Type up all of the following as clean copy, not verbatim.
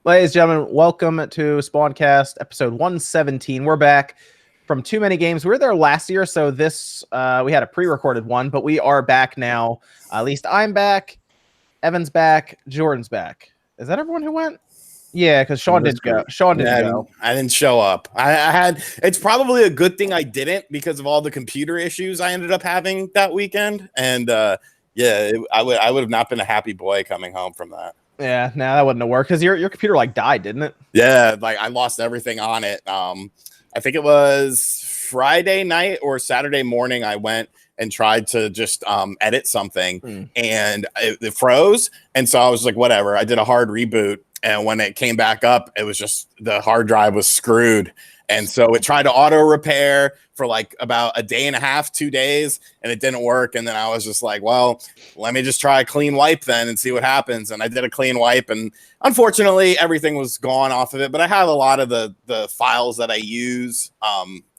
Ladies and gentlemen, welcome to SpawnCast, episode 117. We're back from Too Many Games. We were there last year, so this we had a pre-recorded one, but we are back now. At least I'm back, Evan's back, Jordan's back. Is that everyone who went? Yeah, because Sean didn't go. Sean didn't go. I didn't show up. I had. It's probably a good thing I didn't because of all the computer issues I ended up having that weekend. And yeah, I would have not been a happy boy coming home from that. Yeah, no, that wouldn't have worked because your computer like died, didn't it? Yeah, like I lost everything on it. I think it was Friday night or Saturday morning. I went and tried to just edit something, and it froze. And so I was like, whatever. I did a hard reboot. And when it came back up, it was just the hard drive was screwed. And so it tried to auto repair for like about a day and a half, 2 days, and it didn't work. And then I was just like, well, let me just try a clean wipe then and see what happens. And I did a clean wipe, and unfortunately everything was gone off of it. But I have a lot of the files that I use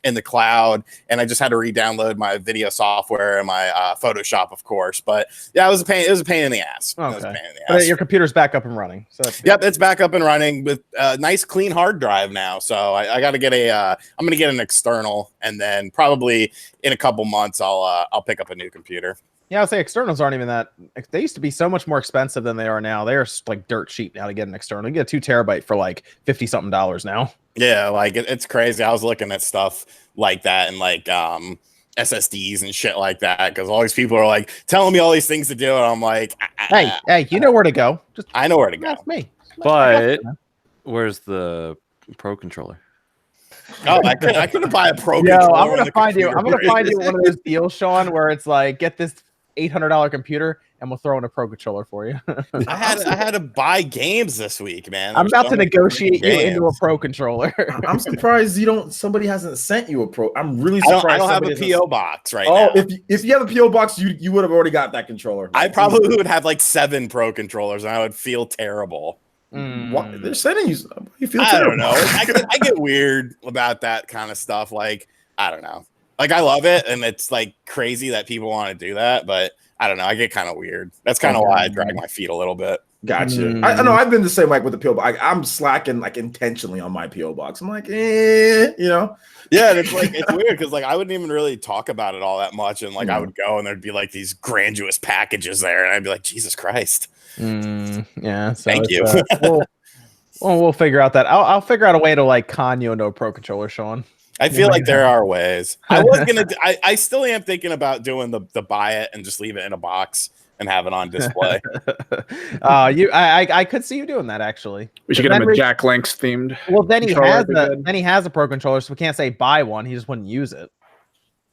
in the cloud, and I just had to re-download my video software and my Photoshop, of course. But yeah, it was a pain. It was a pain in the ass. Okay. It was a pain in the ass. But your computer's back up and running. So that's yep, it's back up and running with a nice clean hard drive now. So I got to get I'm going to get an external, and then probably in a couple months I'll pick up a new computer. Yeah, I'll say externals aren't even that. They used to be so much more expensive than they are now. They are like dirt cheap now to get an external. You get a 2 terabyte for like $50-something now. Yeah, like it's crazy. I was looking at stuff like that and like SSDs and shit like that because all these people are like telling me all these things to do, and I'm like, hey, you know where to go. I know where to go. That's me. But where's the Pro controller? Oh, I couldn't buy a Pro controller. Controller. I'm gonna find you. I'm gonna find you one of those deals, Sean, where it's like, get this $800 computer and we'll throw in a Pro controller for you. I had to buy games this week, man. I'm about to negotiate you into a Pro controller. I'm surprised somebody hasn't sent you a Pro. I'm really surprised. I don't have a PO box right now. If you have a PO box, you would have already got that controller. I probably would have like 7 Pro controllers, and I would feel terrible. What? They're sending you. You feel I terrible. don't know. I get weird about that kind of stuff. Like, I don't know. Like, I love it, and it's like crazy that people want to do that, but I don't know. I get kind of weird. That's kind of why I drag my feet a little bit. Gotcha. I know. I've been the same like with the PO box. I'm slacking like intentionally on my PO box. I'm like, you know. Yeah, and it's like it's weird because like I wouldn't even really talk about it all that much, and like I would go and there'd be like these grandiose packages there, and I'd be like, Jesus Christ. Yeah. So Thank you. We'll figure out that. I'll figure out a way to like con you into a Pro controller, Sean. I feel like there are ways. I was gonna. I still am thinking about doing the buy it and just leave it in a box and have it on display. I could see you doing that actually. We should get him a Jack Links themed. Well, then he has a Pro controller, so we can't say buy one. He just wouldn't use it.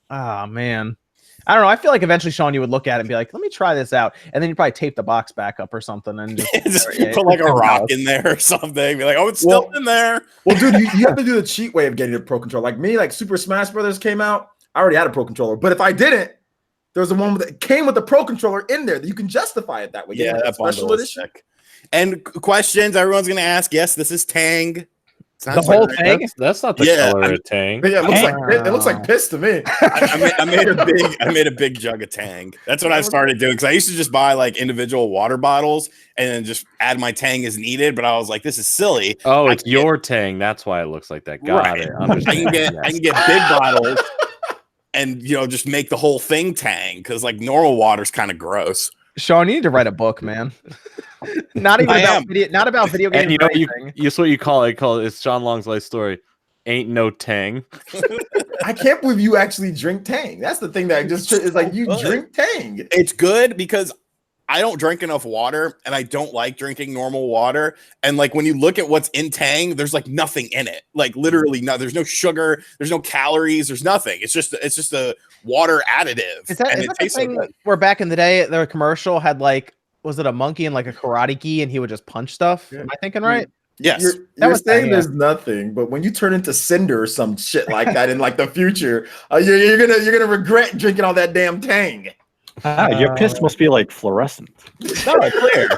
Oh man. I don't know. I feel like eventually, Sean, you would look at it and be like, let me try this out. And then you'd probably tape the box back up or something and just put like a rock in there or something. Be like, oh, it's still in there. Well, dude, you have to do the cheat way of getting a Pro controller. Like me, like Super Smash Brothers came out. I already had a Pro controller. But if I didn't, there was a one that came with the Pro controller in there that you can justify it that way. Yeah, that special edition. Sick. And questions everyone's going to ask. Yes, this is Tang. The whole thing? That's not the color of Tang. Yeah, it looks like piss to me. I made a big jug of Tang. That's what I started doing because I used to just buy like individual water bottles and then just add my Tang as needed. But I was like, this is silly. Oh, it's your Tang. That's why it looks like that. Got it. I can get big bottles and just make the whole thing Tang because like normal water's kind of gross. Sean, you need to write a book, man. Not about video games. And it's what you call it. It's Sean Long's life story. Ain't no Tang. I can't believe you actually drink Tang. That's the thing that just is like you drink Tang. It's good because I don't drink enough water and I don't like drinking normal water. And like when you look at what's in Tang, there's like nothing in it. Like literally there's no sugar, there's no calories, there's nothing. It's just a water additive. Is that the thing where back in the day the commercial had like, was it a monkey and like a karate gi and he would just punch stuff? Am I thinking right? Yes. You're saying there's nothing, but when you turn into Cinder or some shit like that in like the future, you're gonna regret drinking all that damn Tang. Your piss must be like fluorescent. No, clear.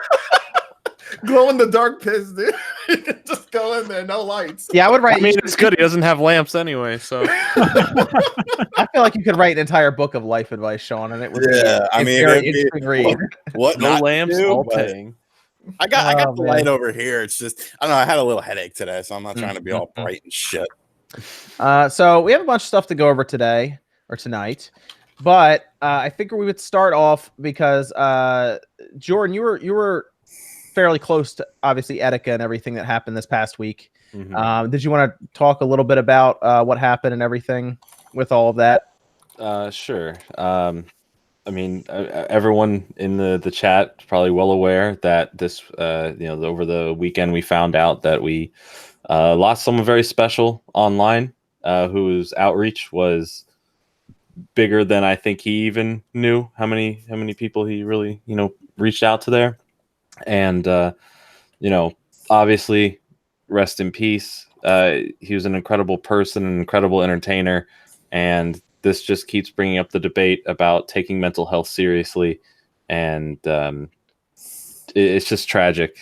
Glow in the dark piss, dude. You can just go in there, no lights. Yeah, I would write. I mean, it's good. He doesn't have lamps anyway, so. I feel like you could write an entire book of life advice, Sean, and it would. Yeah, I mean, very interesting read. What? No lamps, all Tang. I got the man. light over here. It's just I don't know. I had a little headache today, so I'm not trying to be all bright and shit. So we have a bunch of stuff to go over today or tonight, but I figure we would start off because Jordan, you were fairly close to obviously Etika and everything that happened this past week. Did you want to talk a little bit about what happened and everything with all of that? Sure. I mean, everyone in the chat is probably well aware that this, over the weekend we found out that we lost someone very special online, whose outreach was bigger than I think he even knew how many people he really reached out to there, and obviously, rest in peace. He was an incredible person, an incredible entertainer, and this just keeps bringing up the debate about taking mental health seriously, and it's just tragic.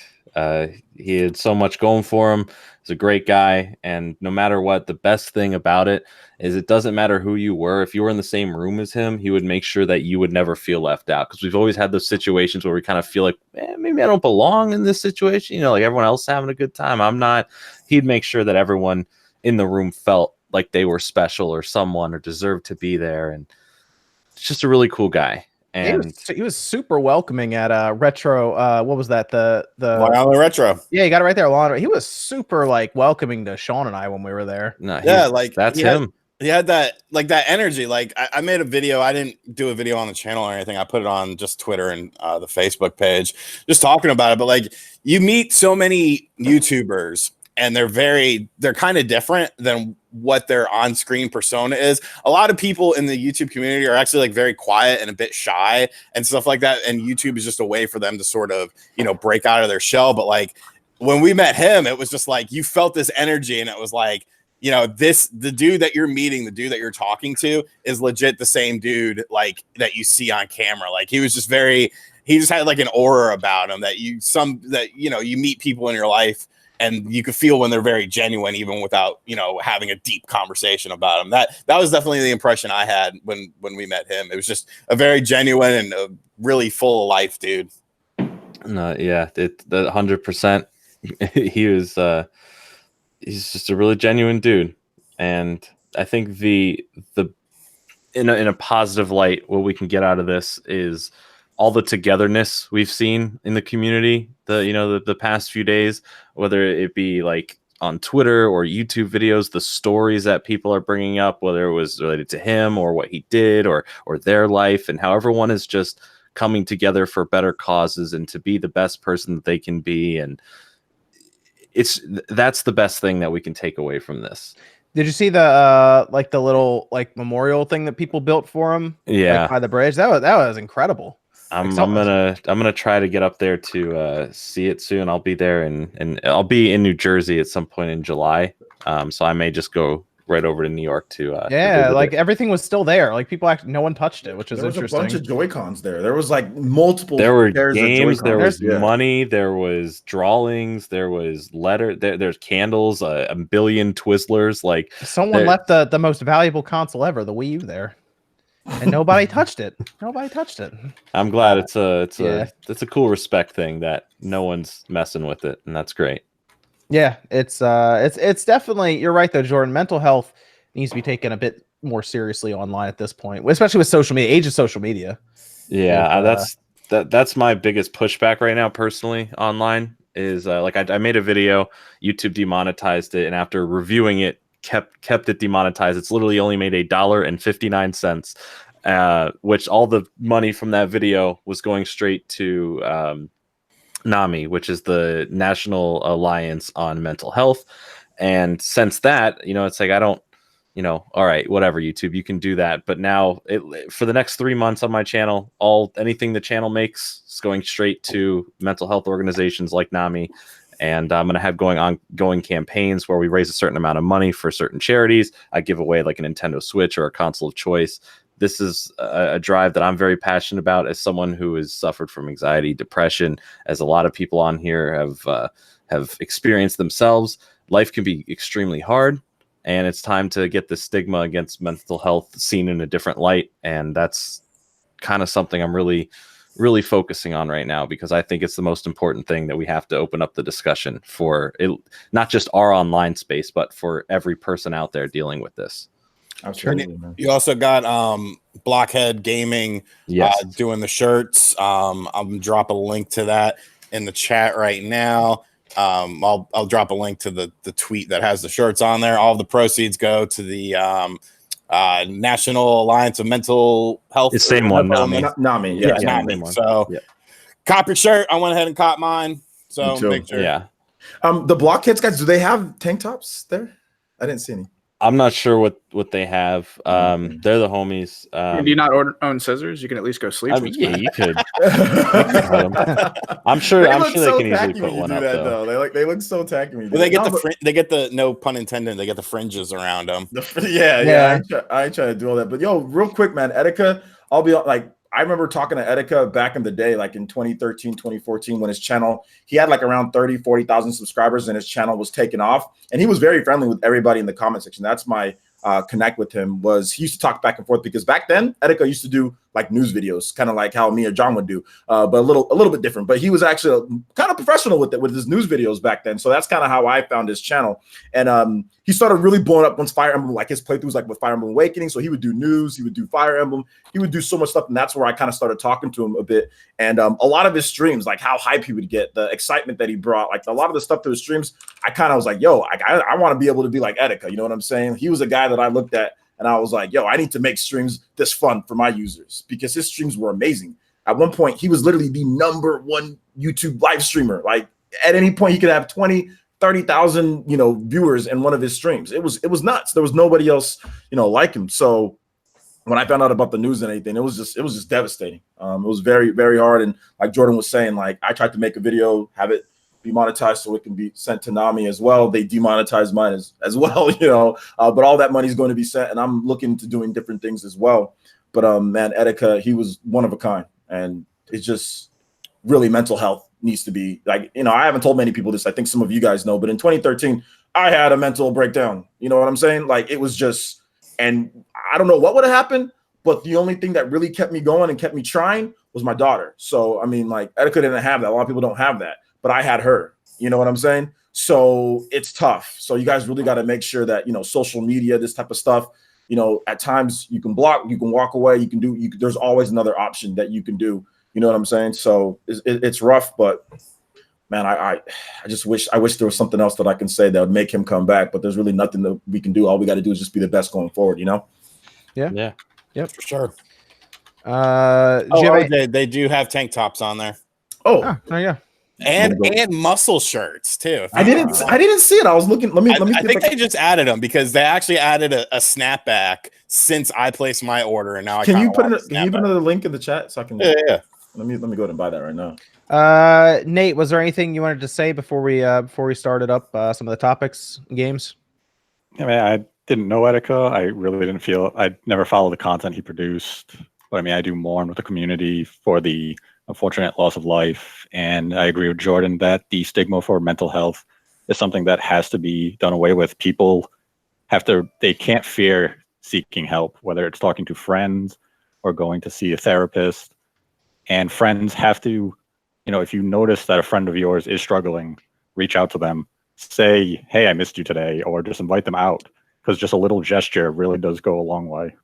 He had so much going for him. He's a great guy, and no matter what, the best thing about it is it doesn't matter who you were. If you were in the same room as him, he would make sure that you would never feel left out, because we've always had those situations where we kind of feel like, maybe I don't belong in this situation. Like everyone else is having a good time, I'm not. He'd make sure that everyone in the room felt like they were special or someone or deserved to be there, and it's just a really cool guy. And he was super welcoming at Retro. What was that? The Long Retro. Yeah, you got it right there. He was super welcoming to Sean and I when we were there. No, Yeah, that's him. He had that energy. Like I made a video. I didn't do a video on the channel or anything. I put it on just Twitter and the Facebook page, just talking about it. But you meet so many YouTubers, and they're kind of different than what their on-screen persona is. A lot of people in the YouTube community are actually very quiet and a bit shy and stuff like that. And YouTube is just a way for them to sort of, break out of their shell. But when we met him, it was just you felt this energy, and it was the dude that you're meeting, the dude that you're talking to is legit the same dude that you see on camera. He was just he just had an aura about him that you meet people in your life, and you could feel when they're very genuine, even without, having a deep conversation about them. That was definitely the impression I had when we met him. It was just a very genuine and a really full of life dude. Yeah, the 100%. He was, he's just a really genuine dude. And I think in a positive light, what we can get out of this is all the togetherness we've seen in the community, the past few days, whether it be on Twitter or YouTube videos, the stories that people are bringing up, whether it was related to him or what he did or their life, and how everyone is just coming together for better causes and to be the best person that they can be. And that's the best thing that we can take away from this. Did you see the the little memorial thing that people built for him? Yeah, by the bridge. That was incredible. I'm gonna try to get up there to see it soon. I'll be there, and I'll be in New Jersey at some point in July. So I may just go right over to New York to everything was still there. People no one touched it, which is interesting. There was a bunch of Joy-Cons there. There was multiple. There were games. There was money. There was drawings. There was there's candles. A billion Twizzlers. Someone left the most valuable console ever, the Wii U, there. And nobody touched it. I'm glad it's a cool respect thing that no one's messing with it, and that's great. Yeah, it's definitely, you're right though, Jordan. Mental health needs to be taken a bit more seriously online at this point, especially with social media, age of social media. Yeah, that's my biggest pushback right now personally online is I made a video, YouTube demonetized it, and after reviewing it, kept it demonetized. It's literally only made $1.59, which all the money from that video was going straight to NAMI, which is the National Alliance on Mental Health. And since that, it's I don't, all right, whatever, YouTube, you can do that. But now for the next 3 months on my channel, anything the channel makes is going straight to mental health organizations like NAMI. And I'm going to have ongoing campaigns where we raise a certain amount of money for certain charities. I give away a Nintendo Switch or a console of choice. This is a drive that I'm very passionate about as someone who has suffered from anxiety, depression, as a lot of people on here have experienced themselves. Life can be extremely hard, and it's time to get the stigma against mental health seen in a different light. And that's kind of something I'm really really focusing on right now, because I think it's the most important thing that we have to open up the discussion for it, not just our online space, but for every person out there dealing with this. Absolutely. You also got Blockhead Gaming doing the shirts. I'm drop a link to that in the chat right now. I'll drop a link to the tweet that has the shirts on there. All of the proceeds go to the National Alliance of Mental Health. It's the same one, NAMI. NAMI, Yeah, NAMI. So cop your shirt. I went ahead and caught mine. So make sure. Yeah. The Blockheads guys, do they have tank tops there? I didn't see any. I'm not sure what they have. They're the homies. Do you not own scissors? You can at least go sleep. I mean, yeah, you could. I'm sure they can easily put one up though. They look so tacky. Well, they get they get the, no pun intended, they get the fringes around them. Yeah. I ain't trying to do all that. But yo, real quick, man, Etika, I'll be like, I remember talking to Etika back in the day, like in 2013, 2014, when his channel, he had like around 30, 40,000 subscribers and his channel was taking off. And he was very friendly with everybody in the comment section. That's my connect with him, was he used to talk back and forth, because back then Etika used to do like news videos, kind of like how me or John would do, but a little bit different. But he was actually kind of professional with it, with his news videos back then. So that's kind of how I found his channel. And he started really blowing up once Fire Emblem, like his playthroughs, like with Fire Emblem Awakening. So he would do news, he would do Fire Emblem, he would do so much stuff, and that's where I kind of started talking to him a bit. And a lot of his streams, like how hype he would get, the excitement that he brought, like a lot of the stuff to his streams, I kind of was like, yo, I want to be able to be like Etika. You know what I'm saying? He was a guy that I looked at and I was like, yo, I need to make streams this fun for my users, because his streams were amazing. At one point, he was literally the #1 YouTube live streamer. Like at any point, he could have 20, 30,000, viewers in one of his streams. It was nuts. There was nobody else, like him. So when I found out about the news and anything, it was just devastating. It was very, very hard. And like Jordan was saying, like I tried to make a video, have it be monetized so it can be sent to NAMI as well. They demonetized mine as well, but all that money is going to be sent, and I'm looking to doing different things as well. But man, Etika, he was one of a kind, and it's just really, mental health needs to be like, I haven't told many people this. I think some of you guys know, but in 2013, I had a mental breakdown. You know what I'm saying? Like it was just, and I don't know what would have happened, but the only thing that really kept me going and kept me trying was my daughter. So, I mean, like Etika didn't have that. A lot of people don't have that, but I had her, you know what I'm saying? So it's tough. So you guys really got to make sure that, social media, this type of stuff, at times you can block, you can walk away, you can do, there's always another option that you can do. You know what I'm saying? So it's rough, but man, I just wish there was something else that I can say that would make him come back, but there's really nothing that we can do. All we got to do is just be the best going forward, Yeah. Yep, for sure. They do have tank tops on there. Oh yeah. And muscle shirts too. I didn't see it. I was looking. Let me. I think they just added them because they actually added a snapback since I placed my order, and now can you put another link in the chat so I can? Yeah. Let me go ahead and buy that right now. Nate, was there anything you wanted to say before we started up some of the topics and games? I mean, I didn't know Etika. I really didn't feel. I never followed the content he produced, but I mean, I do mourn with the community for the unfortunate loss of life, and I agree with Jordan that the stigma for mental health is something that has to be done away with. People they can't fear seeking help, whether it's talking to friends or going to see a therapist. And friends have to, if you notice that a friend of yours is struggling, reach out to them, say, hey, I missed you today, or just invite them out, because just a little gesture really does go a long way.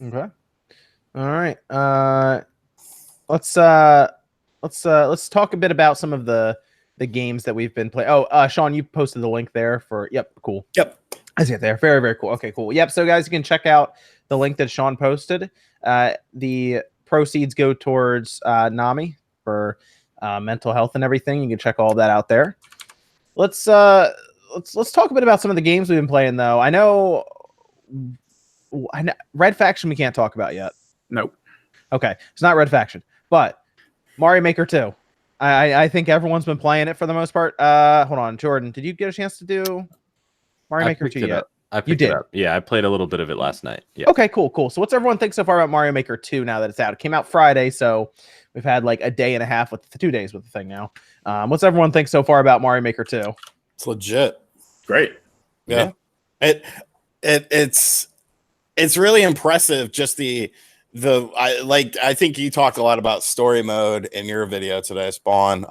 Okay. All right. Let's talk a bit about some of the games that we've been playing. Oh, Sean, you posted the link there for. Yep, cool. Yep, I see it there. Very, very cool. Okay, cool. Yep. So guys, you can check out the link that Sean posted. The proceeds go towards NAMI for mental health and everything. You can check all that out there. Let's talk a bit about some of the games we've been playing though. I know Red Faction we can't talk about yet. Nope. Okay, it's not Red Faction. But Mario Maker 2. I think everyone's been playing it for the most part. Hold on, Jordan, did you get a chance to do Mario Maker 2 yet? I picked it up. Yeah, I played a little bit of it last night. Yeah. Okay, cool. So what's everyone think so far about Mario Maker 2 now that it's out? It came out Friday, so we've had like a day and a half with 2 days with the thing now. What's everyone think so far about Mario Maker 2? It's legit. Great. Yeah. It's really impressive, just the I think you talked a lot about story mode in your video today, Spawn.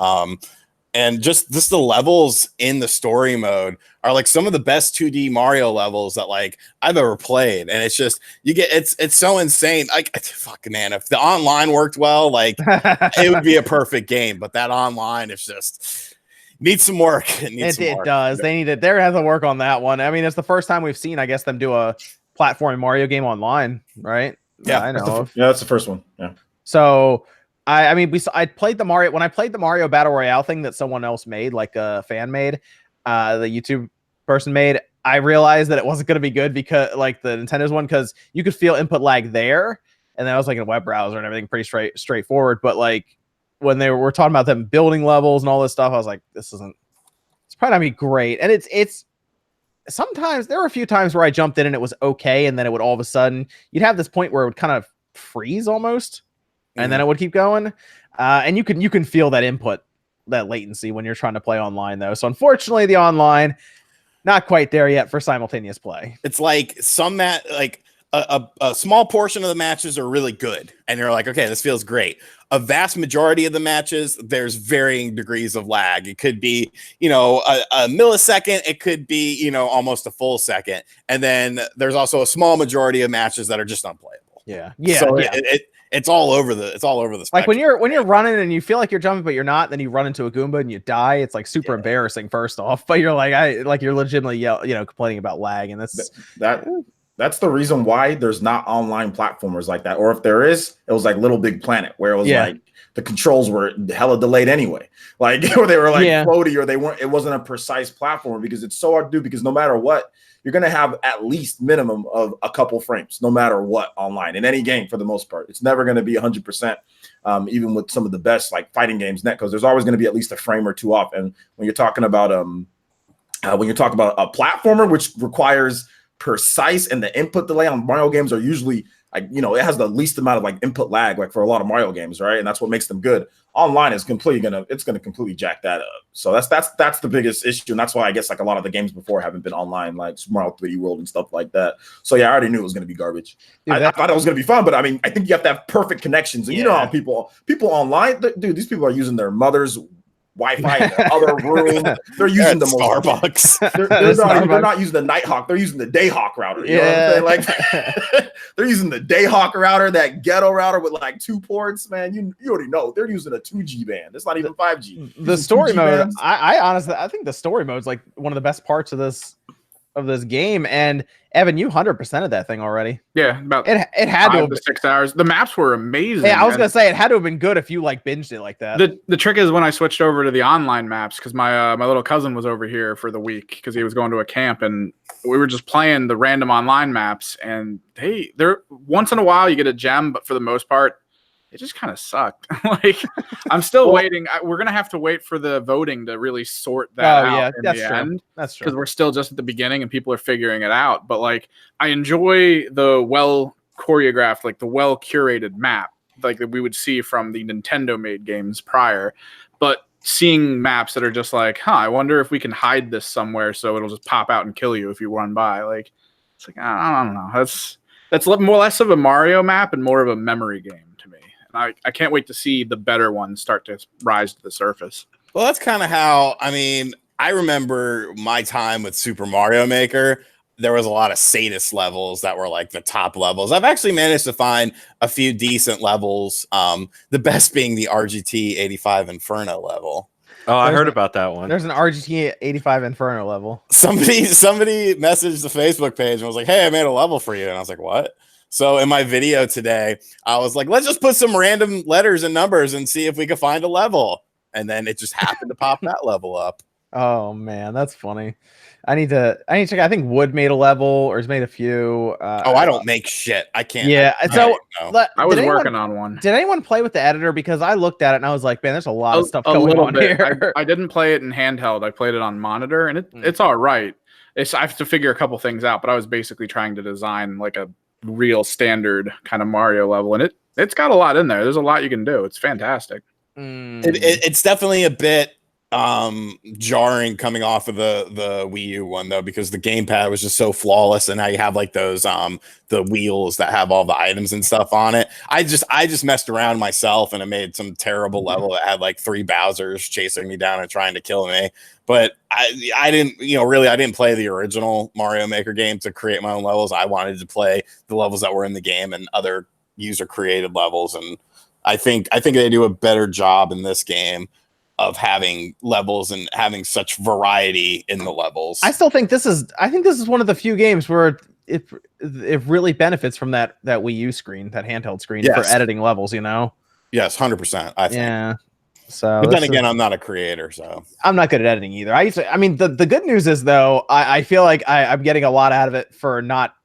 And just the levels in the story mode are like some of the best 2D Mario levels that like I've ever played. And it's just it's so insane. Like fuck man, if the online worked well, like it would be a perfect game. But that online is just needs some work. It does. They need it. They're gonna have to work on that one. I mean, it's the first time we've seen, I guess, them do a platform Mario game online, right? Yeah, I know. That's the first one. Yeah. So I mean, I played the Mario when I played the Mario Battle Royale thing that someone else made, like a fan made, the YouTube person made. I realized that it wasn't going to be good because, like the Nintendo's one, because you could feel input lag there, and then I was like in a web browser and everything, pretty straightforward. But like when they were talking about them building levels and all this stuff, I was like, it's probably not gonna be great. And it's sometimes there were a few times where I jumped in and it was okay, and then it would all of a sudden you'd have this point where it would kind of freeze almost. And then it would keep going. And you can feel that input, that latency when you're trying to play online, though. So unfortunately, the online, not quite there yet for simultaneous play. It's like a small portion of the matches are really good. And you're like, okay, this feels great. A vast majority of the matches, there's varying degrees of lag. It could be, a millisecond. It could be, almost a full second. And then there's also a small majority of matches that are just unplayable. Yeah. So it's all over the spectrum. Like when you're running and you feel like you're jumping but you're not, then you run into a Goomba and you die. It's like super embarrassing first off, but you're like you're legitimately complaining about lag, and that's the reason why there's not online platformers like that. Or if there is, it was like Little Big Planet, where it was like the controls were hella delayed anyway, like or they were like floaty, or it wasn't a precise platform, because it's so hard to do, because no matter what, you're going to have at least minimum of a couple frames, no matter what, online in any game. For the most part, it's never going to be 100%. Even with some of the best like fighting games, because there's always going to be at least a frame or two off. And when you're talking about a platformer, which requires precise, and the input delay on Mario games are usually it has the least amount of like input lag, like for a lot of Mario games, right? And that's what makes them good. Online is gonna completely jack that up. So that's the biggest issue, and that's why I guess like a lot of the games before haven't been online, like Super Mario 3D World and stuff like that. So yeah, I already knew it was gonna be garbage. I thought it was gonna be fun, but I mean, I think you have to have perfect connections, and you know how people online, dude, these people are using their mother's Wi-Fi in the other room. They're using the Starbucks. They're not using the Nighthawk. They're using the Dayhawk router. You know what I'm saying? Like they're using the Dayhawk router, that ghetto router with like 2 ports. Man, you already know they're using a 2G band. It's not even 5G. The story mode. I honestly, I think the story mode is like one of the best parts of this game. And Evan, you 100%ed that thing already. Yeah, about it had 5 to 6 hours. The maps were amazing. Yeah, I was gonna say it had to have been good if you like binged it like that. The trick is when I switched over to the online maps, because my little cousin was over here for the week because he was going to a camp, and we were just playing the random online maps, and they're once in a while you get a gem, but for the most part it just kind of sucked. Like I'm still waiting. We're gonna have to wait for the voting to really sort that out in the end. That's true, because we're still just at the beginning and people are figuring it out. But like I enjoy the well choreographed, like the well curated map, like that we would see from the Nintendo made games prior. But seeing maps that are just like, I wonder if we can hide this somewhere so it'll just pop out and kill you if you run by. Like it's like I don't know. That's less of a Mario map and more of a memory game to me. And I can't wait to see the better ones start to rise to the surface. Well, that's kind of how, I remember my time with Super Mario Maker. There was a lot of sadist levels that were like the top levels. I've actually managed to find a few decent levels. The best being the RGT 85 Inferno level. Oh, I heard about that one. There's an RGT 85 Inferno level. Somebody messaged the Facebook page and was like, "Hey, I made a level for you." And I was like, "What?" So in my video today, I was like, let's just put some random letters and numbers and see if we can find a level. And then it just happened to pop that level up. Oh man, that's funny. I need to check. I think Wood made a level, or has made a few. I don't make shit. I can't. Yeah. I was working on one. Did anyone play with the editor? Because I looked at it and I was like, man, there's a lot of stuff going on here. I didn't play it in handheld. I played it on monitor, and it's all right. I have to figure a couple things out, but I was basically trying to design like a real standard kind of Mario level, and it's got a lot in there. There's a lot you can do. It's fantastic. It's definitely a bit jarring coming off of the Wii U one though, because the gamepad was just so flawless, and now you have like those the wheels that have all the items and stuff on it. I just messed around myself, and I made some terrible level that had like 3 Bowsers chasing me down and trying to kill me. But I didn't, really, I didn't play the original Mario Maker game to create my own levels. I wanted to play the levels that were in the game and other user created levels, and I think they do a better job in this game of having levels and having such variety in the levels. I still think this is one of the few games where it really benefits from that Wii U screen, that handheld screen for editing levels, Yes, 100%. I think. Yeah. So, but then again, I'm not a creator, so I'm not good at editing either. The good news is though, I feel like I'm getting a lot out of it for not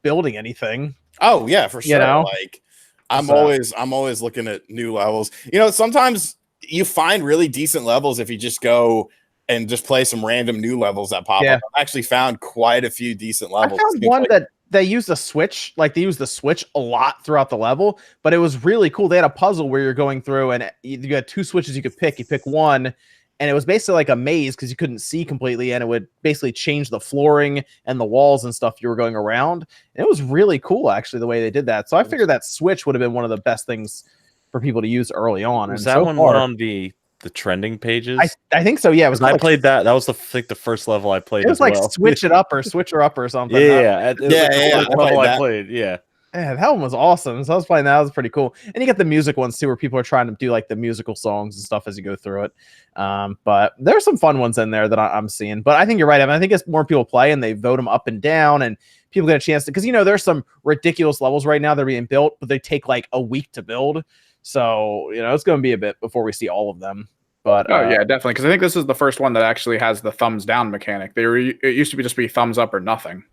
building anything. Oh yeah, for sure. Like I'm always looking at new levels. Sometimes you find really decent levels if you just go and just play some random new levels that pop up. I've actually found quite a few decent levels. I found one that they used the switch, they used the switch a lot throughout the level, but it was really cool. They had a puzzle where you're going through and you had 2 switches you could pick. You pick one, and it was basically like a maze because you couldn't see completely, and it would basically change the flooring and the walls and stuff you were going around. And it was really cool, actually, the way they did that. So I figured that switch would have been one of the best things for people to use early on. Was that one on the trending pages? I think so. Yeah, it was. I played that. That was the first level I played. It was like switch it up or something. Yeah, I played. Yeah, that one was awesome. So I was playing that. It was pretty cool. And you get the music ones too, where people are trying to do like the musical songs and stuff as you go through it. But there's some fun ones in there that I'm seeing. But I think you're right. I think as more people play and they vote them up and down, and people get a chance to, because there's some ridiculous levels right now that are being built, but they take like a week to build. So, it's going to be a bit before we see all of them. But yeah, definitely. Because I think this is the first one that actually has the thumbs down mechanic. It used to be just be thumbs up or nothing.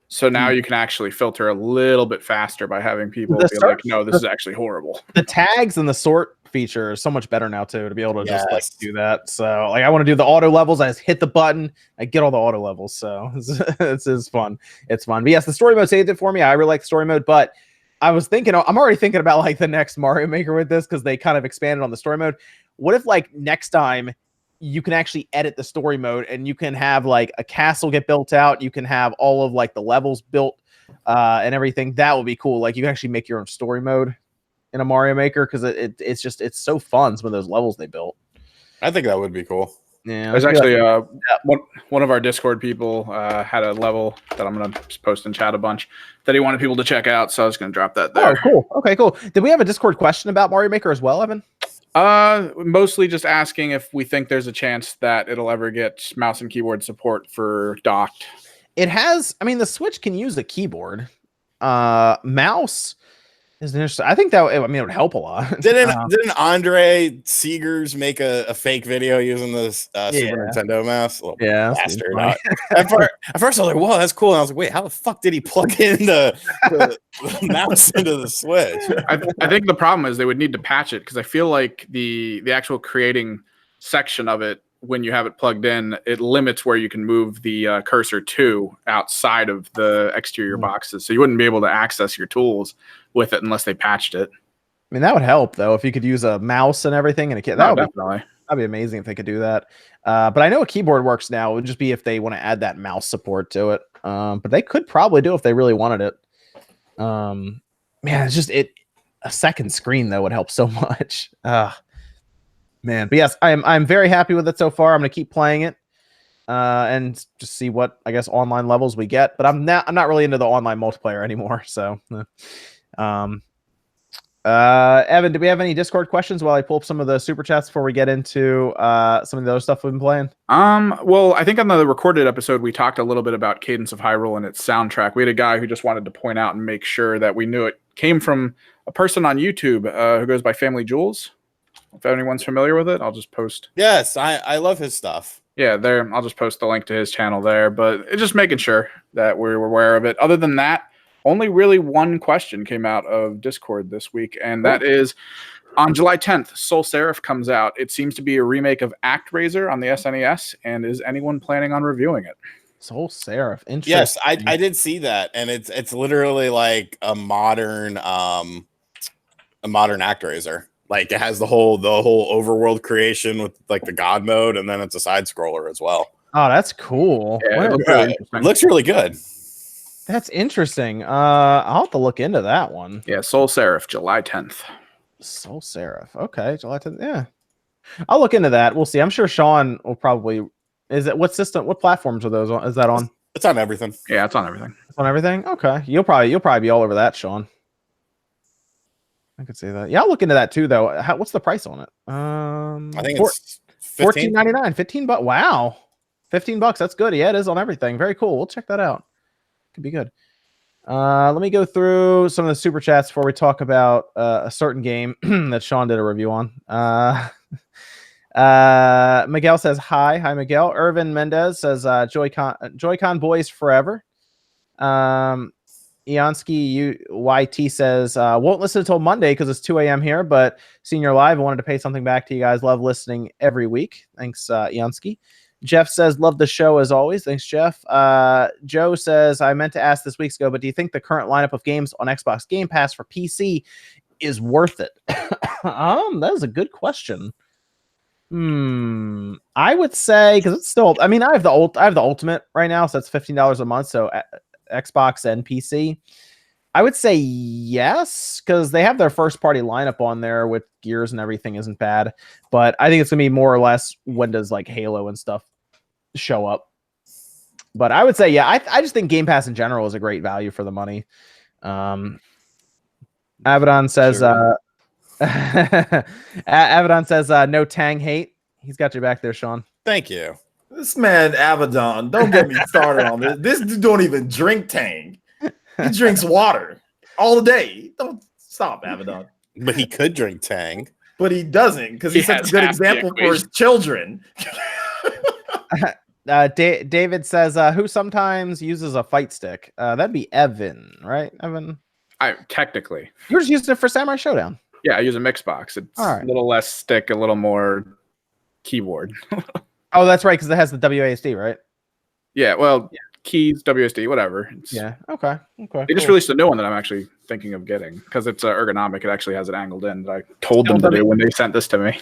So now you can actually filter a little bit faster by having people be like, no, this is actually horrible. The tags and the sort feature is so much better now too, to be able to just do that. So I want to do the auto levels. I just hit the button, I get all the auto levels. So it's fun. It's fun. But yes, the story mode saved it for me. I really like the story mode, but I'm already thinking about like the next Mario Maker with this, because they kind of expanded on the story mode. What if like next time you can actually edit the story mode, and you can have like a castle get built out, you can have all of like the levels built and everything? That would be cool. Like you can actually make your own story mode in a Mario Maker, because it's so fun, some of those levels they built. I think that would be cool. Yeah, there's actually one of our Discord people had a level that I'm going to post in chat a bunch that he wanted people to check out, so I was going to drop that there. Oh, cool. Okay, cool. Did we have a Discord question about Mario Maker as well, Evan? Mostly just asking if we think there's a chance that it'll ever get mouse and keyboard support for docked. It has. The Switch can use a keyboard. Mouse is interesting. I think that it would help a lot. Didn't Andre Seegers make a fake video using this Super Nintendo mouse? Yeah, bastard. At first I was like, "Whoa, that's cool." And I was like, "Wait, how the fuck did he plug in the mouse into the Switch?" I think the problem is they would need to patch it, because I feel like the actual creating section of it, when you have it plugged in, it limits where you can move the cursor to outside of the exterior boxes. So you wouldn't be able to access your tools with it unless they patched it. That would help though, if you could use a mouse and everything, and that'd be amazing if they could do that. But I know a keyboard works now. It would just be if they want to add that mouse support to it. But they could probably do it if they really wanted it. It's just a second screen though would help so much. Man, but yes, I'm very happy with it so far. I'm gonna keep playing it and just see what, I guess, online levels we get. But I'm not really into the online multiplayer anymore. So, Evan, do we have any Discord questions while I pull up some of the super chats before we get into some of the other stuff we've been playing? Well, I think on the recorded episode we talked a little bit about Cadence of Hyrule and its soundtrack. We had a guy who just wanted to point out and make sure that we knew it came from a person on YouTube who goes by Family Jules. If anyone's familiar with it, I'll just post. Yes, I love his stuff. Yeah, there. I'll just post the link to his channel there. But it's just making sure that we're aware of it. Other than that, only really one question came out of Discord this week, and that is on July 10th, Soul Seraph comes out. It seems to be a remake of ActRaiser on the SNES, and is anyone planning on reviewing it? Soul Seraph, interesting. Yes, I did see that, and it's literally like a modern ActRaiser. Like it has the whole overworld creation with like the god mode, and then it's a side scroller as well. Oh, that's cool. Yeah, It looks really good. That's interesting. I'll have to look into that one. Yeah, Soul Seraph, July 10th. Soul Seraph. Okay, July 10th. Yeah. I'll look into that. We'll see. I'm sure Sean will probably. Is it what system? What platforms are those on? Is that on? It's on everything. Yeah, it's on everything. It's on everything. Okay, you'll probably be all over that, Sean. I could see that. Yeah, I'll look into that too, though. What's the price on it? I think it's $14.99. $15. Wow, $15. That's good. Yeah, it is on everything. Very cool. We'll check that out. Could be good. Let me go through some of the super chats before we talk about a certain game that Sean did a review on. Miguel says hi Miguel. Irvin Mendez says Joy-Con boys forever. Iansky YT says won't listen until Monday because it's 2 a.m. here, but seeing your live, I wanted to pay something back to you guys. Love listening every week. Thanks, Iansky. Jeff says, love the show as always. Thanks, Jeff. Joe says, I meant to ask this weeks ago, but do you think the current lineup of games on Xbox Game Pass for PC is worth it? That is a good question. I would say, because it's still, I mean, I have the Ultimate right now, so that's $15 a month, so Xbox and PC. I would say yes, because they have their first party lineup on there with Gears and everything isn't bad. But I think it's gonna be more or less when does like Halo and stuff show up. But I would say yeah. I just think Game Pass in general is a great value for the money. Abaddon says Sure. Abaddon says no Tang hate. He's got your back there, Sean. Thank you. This man Abaddon, don't get me started on this. This dude don't even drink Tang. He drinks water all day. Don't stop, Abaddon. But he could drink Tang. But he doesn't because he's such a good example for his children. David says who sometimes uses a fight stick. That'd be Evan, right? Evan. Technically. You were just using it for Samurai Showdown. Yeah, I use a mix box. It's All right. a little less stick, a little more keyboard. Oh, that's right, because it has the WASD, right? Yeah, well, keys, WSD, whatever. Yeah. Okay. They just released a new one that I'm actually thinking of getting because it's ergonomic. It actually has it angled in that I told them to do when they sent this to me.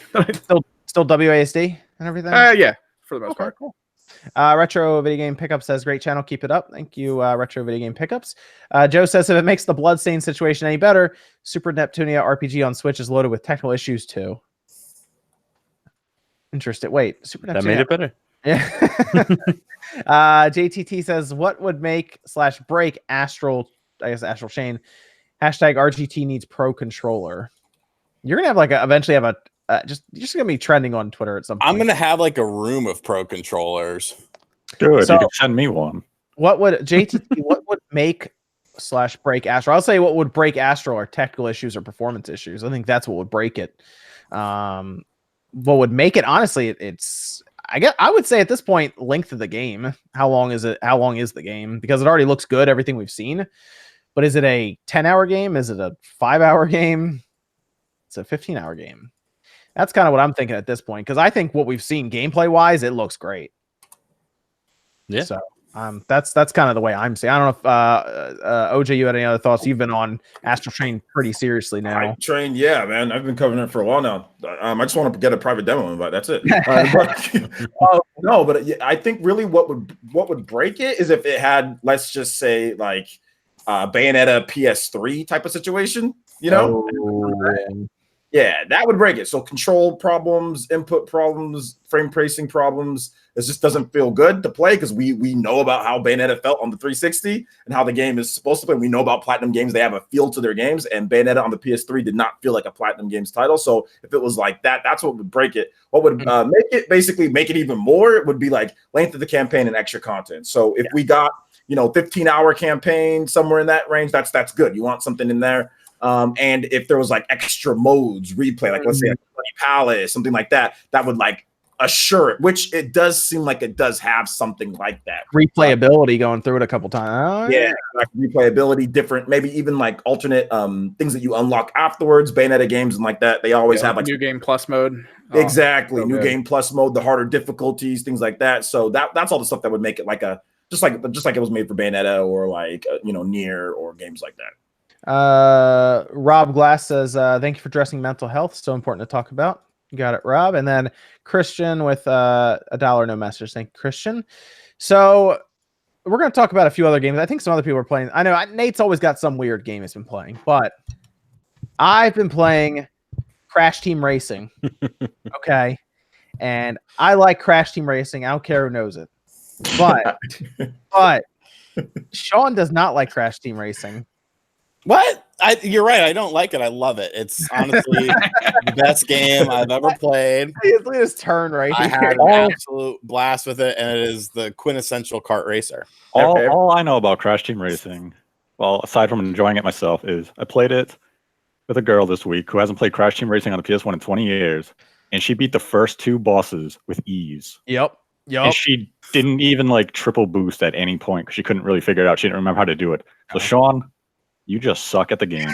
Still WASD and everything? Yeah, for the most part. Cool. Retro Video Game Pickup says, great channel, keep it up. Thank you, Retro Video Game Pickups. Joe says, if it makes the Bloodstained situation any better, Super Neptunia RPG on Switch is loaded with technical issues too. Interesting. Wait, Super Neptunia. That made it better. Yeah. JTT says, what would make / break Astral Chain? Hashtag RGT needs pro controller. You're gonna have like eventually have a just gonna be trending on Twitter at some point. I'm gonna have like a room of pro controllers. Good. So- you can send me one. What would JTT? What would make / break Astral? I'll say what would break Astral are technical issues or performance issues. I think that's what would break it. What would make it? Honestly, it's. I would say at this point, length of the game. How long is it? How long is the game? Because it already looks good, everything we've seen. But is it a 10-hour game? Is it a 5-hour game? It's a 15-hour game. That's kind of what I'm thinking at this point. Because I think what we've seen gameplay-wise, it looks great. Yeah. So that's kind of the way I'm seeing. I don't know if OJ, you had any other thoughts? You've been on Astral Chain pretty seriously now. I trained, yeah, man. I've been covering it for a while now. I just want to get a private demo invite. That's it. No, but I think really what would break it is if it had, let's just say, like Bayonetta PS3 type of situation. You know, yeah, that would break it. So control problems, input problems, frame tracing problems. It just doesn't feel good to play because we know about how Bayonetta felt on the 360 and how the game is supposed to play. We know about Platinum Games. They have a feel to their games, and Bayonetta on the PS3 did not feel like a Platinum Games title. So if it was like that, that's what would break it. What would make it even more, it would be like length of the campaign and extra content. So if we got, 15-hour campaign, somewhere in that range, that's good. You want something in there. And if there was like extra modes, replay, like let's say like Bloody Palace, something like that, that would like assure it, which it does seem like it does have something like that. Replayability going through it a couple times. Yeah, like replayability, different, maybe even like alternate things that you unlock afterwards. Bayonetta games and like that, they always have like new game plus mode. Exactly, new good. game plus mode, the harder difficulties, things like that. So that's all the stuff that would make it like a just like it was made for Bayonetta or like Nier or games like that. Rob Glass says, thank you for addressing mental health. So important to talk about. You got it, Rob. And then Christian with $1 no message. Thank you, Christian. So we're going to talk about a few other games. I think some other people are playing. I know Nate's always got some weird game he's been playing, but I've been playing Crash Team Racing. Okay. And I like Crash Team Racing. I don't care who knows it. But Sean does not like Crash Team Racing. What? You're right. I don't like it. I love it. It's honestly the best game I've ever played. Look at his turn right I here. had an absolute blast with it, and it is the quintessential kart racer. All I know about Crash Team Racing, well, aside from enjoying it myself, is I played it with a girl this week who hasn't played Crash Team Racing on the PS1 in 20 years, and she beat the first 2 bosses with ease. Yep. And she didn't even like triple boost at any point because she couldn't really figure it out. She didn't remember how to do it. So Sean, you just suck at the game.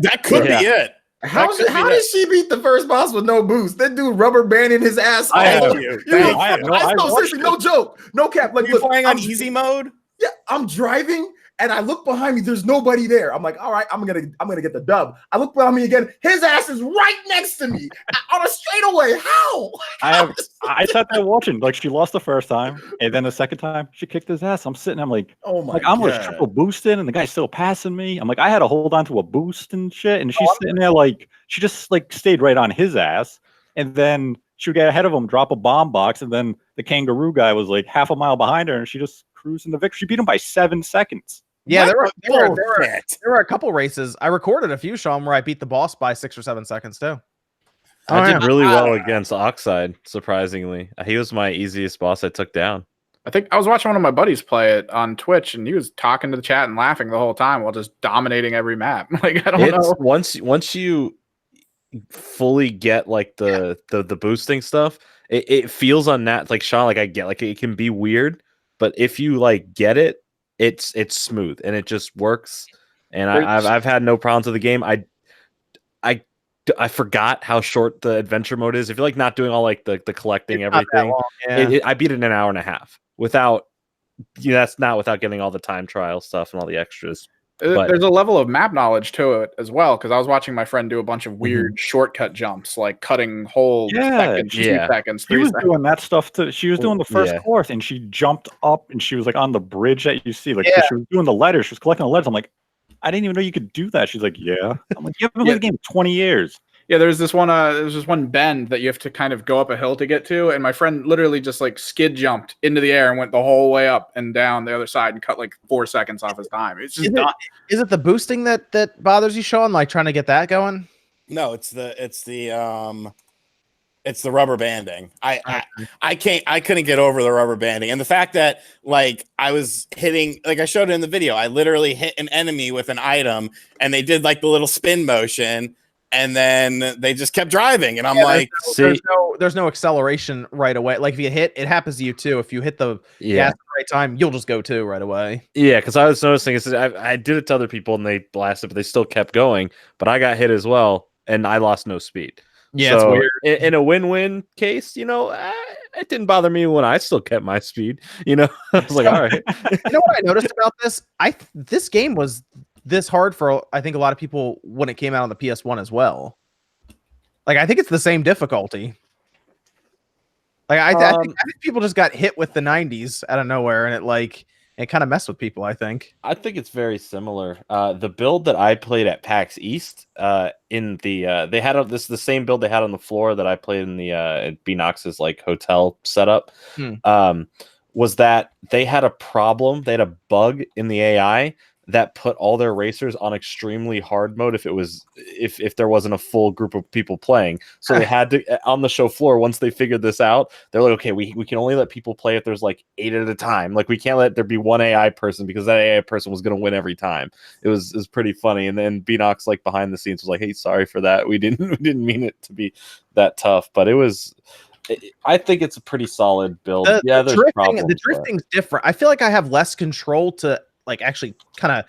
That could be it. How did she beat the first boss with no boost? That dude rubber banding his ass. Seriously, no joke, no cap. Like, you're playing on easy mode. Yeah, I'm driving and I look behind me. There's nobody there. I'm like, all right, I'm gonna get the dub. I look behind me again. His ass is right next to me on a straightaway. How? I sat there watching. Like, she lost the first time, and then the second time she kicked his ass. I'm sitting. I'm like, oh my! Like, I'm like triple boosting, and the guy's still passing me. I'm like, I had to hold on to a boost and shit, and she's sitting there like she just like stayed right on his ass, and then she would get ahead of him, drop a bomb box, and then the kangaroo guy was like half a mile behind her, and she just cruised into victory. She beat him by 7 seconds. Yeah, there were a couple races. I recorded a few, Sean, where I beat the boss by 6 or 7 seconds too. I did really well against Oxide, surprisingly. He was my easiest boss I took down. I think I was watching one of my buddies play it on Twitch, and he was talking to the chat and laughing the whole time while just dominating every map. Like, I don't know. Once you fully get like the boosting stuff, it feels unnatural. Like Sean, like I get, like it can be weird, but if you like get it, it's smooth and it just works. And I've had no problems with the game. I forgot how short the adventure mode is. If you're like not doing all like the collecting everything, I beat it in an hour and a half without. That's not without getting all the time trial stuff and all the extras. There's a level of map knowledge to it as well, because I was watching my friend do a bunch of weird shortcut jumps, like cutting whole seconds, 2 seconds, 3 She was seconds. doing that stuff too. She was doing the first course, and she jumped up, and she was like on the bridge that you see. Like, she was doing the letters. She was collecting the letters. I'm like, I didn't even know you could do that. She's like, yeah. I'm like, you haven't played the game in 20 years. Yeah, there's this one bend that you have to kind of go up a hill to get to, and my friend literally just like skid jumped into the air and went the whole way up and down the other side and cut like 4 seconds off his time. It's just is it the boosting that bothers you, Sean? Like trying to get that going? No, it's the rubber banding. I couldn't get over the rubber banding, and the fact that like I was hitting, like I showed it in the video, I literally hit an enemy with an item, and they did like the little spin motion. And then they just kept driving, and I'm like, there's no acceleration right away. Like if you hit, it happens to you too. If you hit the gas at the right time, you'll just go too right away. Yeah, because I was noticing, I did it to other people and they blasted, but they still kept going. But I got hit as well, and I lost no speed. Yeah, so it's weird. In a win-win case, it didn't bother me when I still kept my speed. I was like, all right. You know what I noticed about this? This game was this hard for, I think, a lot of people when it came out on the PS1 as well. Like, I think it's the same difficulty. Like, I think people just got hit with the 90s out of nowhere, and it kind of messed with people, I think. I think it's very similar. The build that I played at PAX East, they had the same build they had on the floor that I played in the Beanox's like hotel setup. Was that they had a problem? They had a bug in the AI that put all their racers on extremely hard mode if there wasn't a full group of people playing. So they had to, on the show floor, once they figured this out, they're like, okay, we can only let people play if there's like 8 at a time. Like, we can't let there be one AI person, because that AI person was going to win every time. It was pretty funny. And then Beanox, like behind the scenes, was like, hey, sorry for that. We didn't mean it to be that tough, but I think it's a pretty solid build. There's problems. The drifting's different. I feel like I have less control to like actually kind of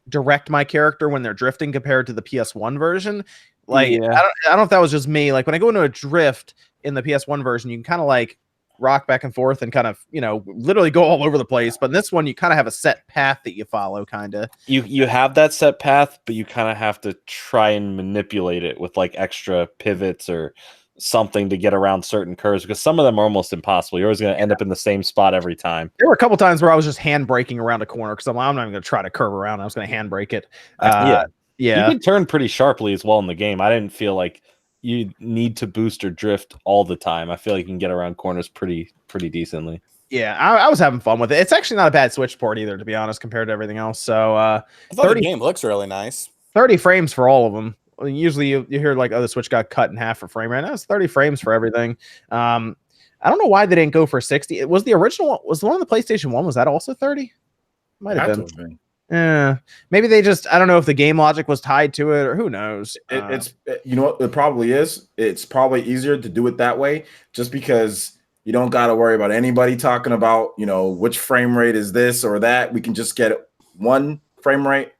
direct my character when they're drifting compared to the PS1 version. Like, I don't know if that was just me. Like when I go into a drift in the PS1 version, you can kind of like rock back and forth and kind of, literally go all over the place. But in this one, you kind of have a set path that you follow, kind of. You have that set path, but you kind of have to try and manipulate it with like extra pivots or something to get around certain curves, because some of them are almost impossible. You're always going to end up in the same spot every time. There were a couple times where I was just hand braking around a corner because I'm not even going to try to curve around. I was going to hand brake it. Yeah. You can turn pretty sharply as well in the game. I didn't feel like you need to boost or drift all the time. I feel like you can get around corners pretty decently. Yeah, I was having fun with it. It's actually not a bad Switch port either, to be honest, compared to everything else. So I thought the game looks really nice. 30 frames for all of them. Usually you hear like, oh, the Switch got cut in half for frame rate. Now it's 30 frames for everything. I don't know why they didn't go for 60. It was the original. Was the one on the PlayStation 1? Was that also 30? Might have been. Yeah, maybe they just, I don't know if the game logic was tied to it, or who knows. It's you know what it probably is. It's probably easier to do it that way, just because you don't got to worry about anybody talking about, which frame rate is this or that. We can just get one frame rate.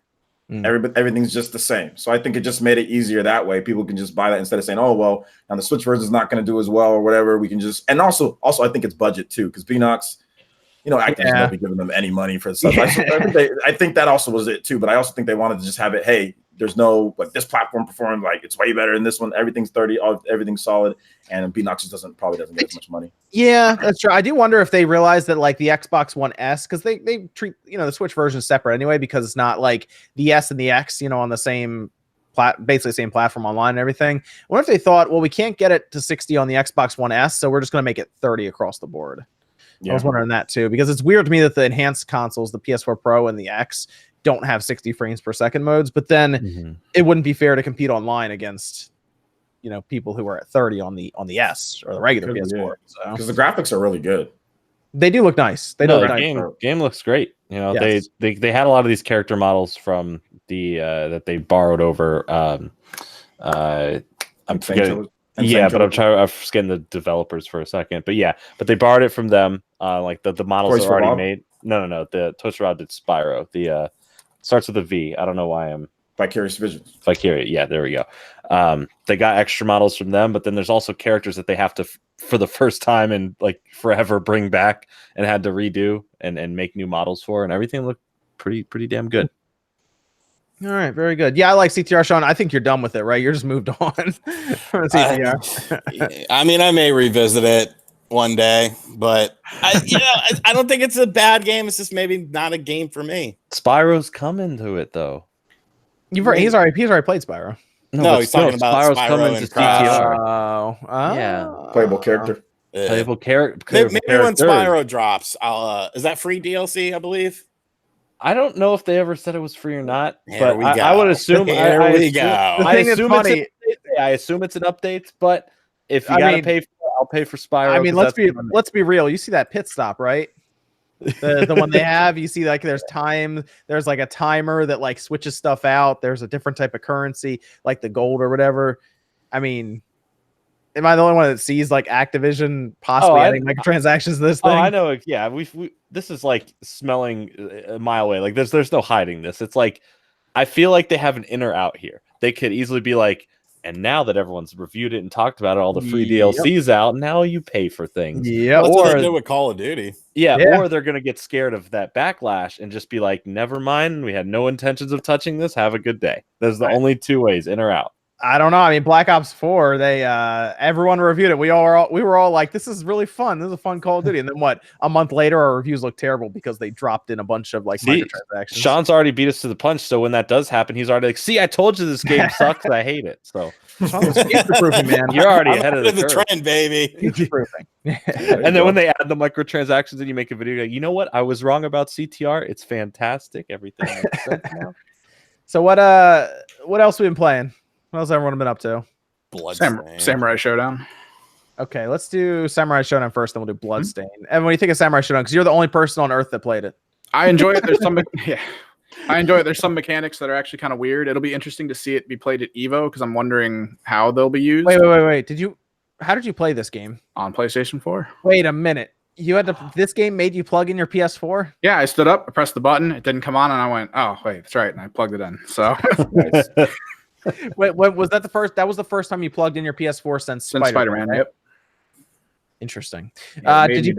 Everything's just the same. So I think it just made it easier that way. People can just buy that instead of saying, oh, well, now the Switch version is not going to do as well or whatever. We can just, and also I think it's budget too, because Beanox, Activision won't be giving them any money for stuff. Yeah. I think that also was it too, but I also think they wanted to just have it, hey, there's no, like, this platform performed, like, it's way better than this one. Everything's 30, everything's solid, and Beanox probably doesn't get as much money. Yeah, that's true. I do wonder if they realize that, like, the Xbox One S, because they treat, the Switch version separate anyway, because it's not like the S and the X, on the same basically same platform online and everything. What if they thought, well, we can't get it to 60 on the Xbox One S, so we're just going to make it 30 across the board. Yeah. I was wondering that too, because it's weird to me that the enhanced consoles, the PS4 Pro and the X, don't have 60 frames per second modes, but then it wouldn't be fair to compete online against, people who are at 30 on the S or the regular PS4. Because the graphics are really good. They do look nice. Game looks great. Yes. They had a lot of these character models from the that they borrowed over. I'm forgetting. Yeah, but I'm forgetting the developers for a second. But they borrowed it from them. Like the models are already made. No. The Toys for Bob did Spyro. The starts with a V. I don't know why I'm Vicarious Visions. Vicarious. Yeah, there we go. They got extra models from them, but then there's also characters that they have to, for the first time and like forever, bring back and had to redo and make new models for, and everything looked pretty damn good. All right, very good. Yeah, I like CTR, Sean. I think you're done with it, right? You're just moved on from CTR. I mean, I may revisit it one day, but I don't think it's a bad game. It's just maybe not a game for me. Spyro's coming to it though. He's already played Spyro. No, he's talking about Spyro's coming to CTR. Yeah, playable character. Playable character. Maybe when Spyro drops, is that free DLC? I believe. I don't know if they ever said it was free or not, but I would assume. I assume it's an update, but if you gotta pay for it, I'll pay for Spyro. I mean, let's be real. You see that pit stop, right? The one they have, you see, like, there's like a timer that like switches stuff out. There's a different type of currency, like the gold or whatever. I mean, am I the only one that sees like Activision possibly adding microtransactions to this thing? Oh, I know. Yeah, this is like smelling a mile away. Like there's no hiding this. It's like, I feel like they have an in or out here. They could easily be like, and now that everyone's reviewed it and talked about it, all the free DLC's out, now you pay for things. Yeah, or what they do with Call of Duty. Yeah, or they're gonna get scared of that backlash and just be like, never mind, we had no intentions of touching this. Have a good day. There's the only two ways, in or out. I don't know. I mean, Black Ops 4, they everyone reviewed it. We were all like, this is really fun. This is a fun Call of Duty. And then a month later, our reviews look terrible because they dropped in a bunch of like microtransactions. Sean's already beat us to the punch, so when that does happen, he's already like, see, I told you this game sucks. I hate it. So future-proofing, man. You're already ahead of the trend, baby. Future-proofing. And then when they add the microtransactions and you make a video, you know what? I was wrong about CTR. It's fantastic. Everything makes sense now. So what else have we been playing? What else everyone been up to? Samurai Shodown. Okay, let's do Samurai Shodown first, then we'll do Bloodstained. And when you think of Samurai Shodown, because you're the only person on Earth that played it. I enjoy it. There's some I enjoy it. There's some mechanics that are actually kind of weird. It'll be interesting to see it be played at EVO because I'm wondering how they'll be used. Wait. How did you play this game? On PlayStation 4. Wait a minute. This game made you plug in your PS4? Yeah, I stood up, I pressed the button, it didn't come on, and I went, oh wait, that's right, and I plugged it in. So nice. Wait, was that the first? That was the first time you plugged in your PS4 since Spider-Man, right? Yep. Interesting. Yeah, Did you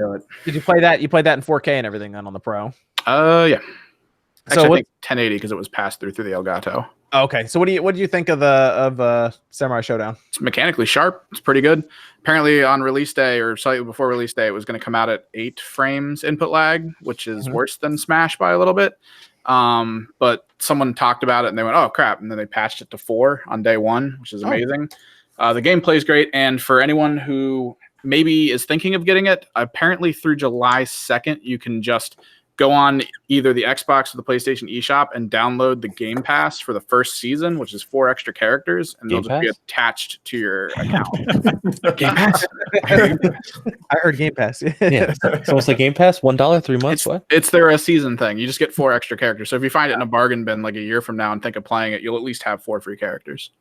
play that? You played that in 4K and everything then on the Pro? Yeah. So Actually, I think 1080 because it was passed through the Elgato. Okay, so what do you think of Samurai Shodown? It's mechanically sharp. It's pretty good. Apparently, on release day or slightly before release day, it was going to come out at 8 frames input lag, which is worse than Smash by a little bit. But someone talked about it and they went, "Oh crap!" And then they patched it to 4 on day 1, which is amazing. The gameplay is great, and for anyone who maybe is thinking of getting it, apparently through July 2nd, you can just go on either the Xbox or the PlayStation eShop and download the Game Pass for the first season, which is 4 extra characters, and they'll just be attached to your account. Game Pass? I heard Game Pass. Yeah, it's almost like Game Pass. $1, 3 months. It's their season thing. You just get 4 extra characters. So if you find it in a bargain bin like a year from now and think of playing it, you'll at least have 4 free characters.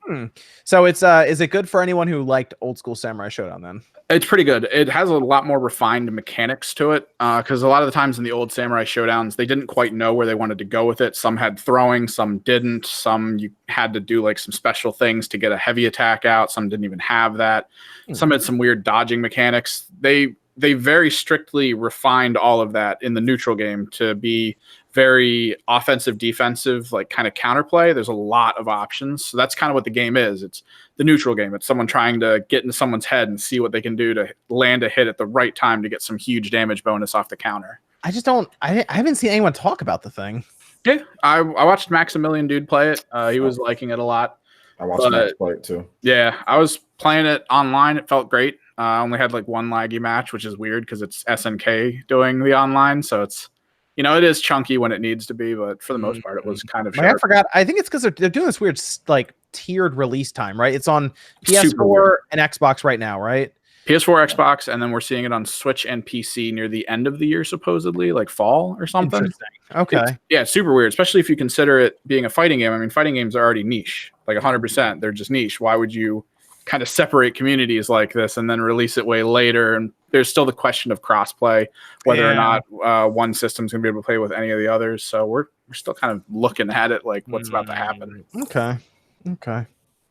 So it's is it good for anyone who liked old school Samurai Shodown then? It's pretty good. It has a lot more refined mechanics to it because a lot of the times in the old Samurai Showdowns, they didn't quite know where they wanted to go with it. Some had throwing, some didn't. Some you had to do like some special things to get a heavy attack out. Some didn't even have that. Some had some weird dodging mechanics. They very strictly refined all of that in the neutral game to be very offensive, defensive, like kind of counterplay. There's a lot of options. So that's kind of what the game is. It's the neutral game. It's someone trying to get into someone's head and see what they can do to land a hit at the right time to get some huge damage bonus off the counter. I haven't seen anyone talk about the thing. Yeah, I watched Maximilian Dude play it. He was liking it a lot. I watched Max play it too. Yeah, I was playing it online. It felt great. I only had like 1 laggy match, which is weird because it's SNK doing the online. So it's, it is chunky when it needs to be, but for the most part, it was kind of sharp. I forgot. I think it's because they're doing this weird like tiered release time, right? It's on PS4 and Xbox right now, right? PS4, Xbox, and then we're seeing it on Switch and PC near the end of the year, supposedly, like fall or something. Interesting. Okay. It's super weird, especially if you consider it being a fighting game. I mean, fighting games are already niche, like 100%. They're just niche. Why would you kind of separate communities like this and then release it way later? And there's still the question of crossplay, whether or not one system's going to be able to play with any of the others. So we're still kind of looking at it like what's about to happen. Okay.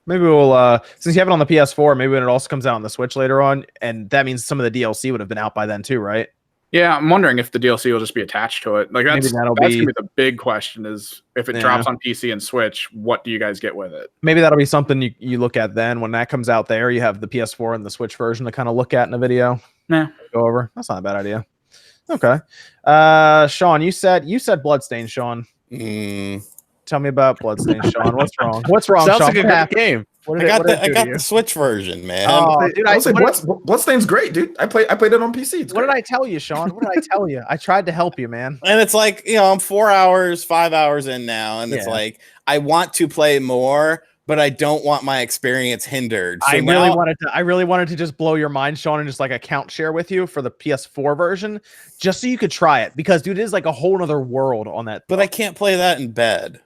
Maybe we'll, since you have it on the PS4, maybe when it also comes out on the Switch later on, and that means some of the DLC would have been out by then too, right? Yeah, I'm wondering if the DLC will just be attached to it. Like that's gonna be the big question is if it drops on PC and Switch, what do you guys get with it? Maybe that'll be something you look at then when that comes out there. You have the PS4 and the Switch version to kind of look at in a video. Yeah. Go over. That's not a bad idea. Okay. Sean, you said Bloodstained, Sean. Tell me about Bloodstained, Sean. What's wrong? What's wrong, Sounds Sean? like a good game. I got the Switch version, man. Oh, dude, Bloodstained's great, dude. I played it on PC. What did I tell you, Sean? What did I tell you? I tried to help you, man. And it's like, I'm 4 hours, 5 hours in now, and it's like I want to play more, but I don't want my experience hindered. So I really wanted to just blow your mind, Sean, and just like account share with you for the PS4 version, just so you could try it, because dude, it is like a whole other world on that. But I can't play that in bed.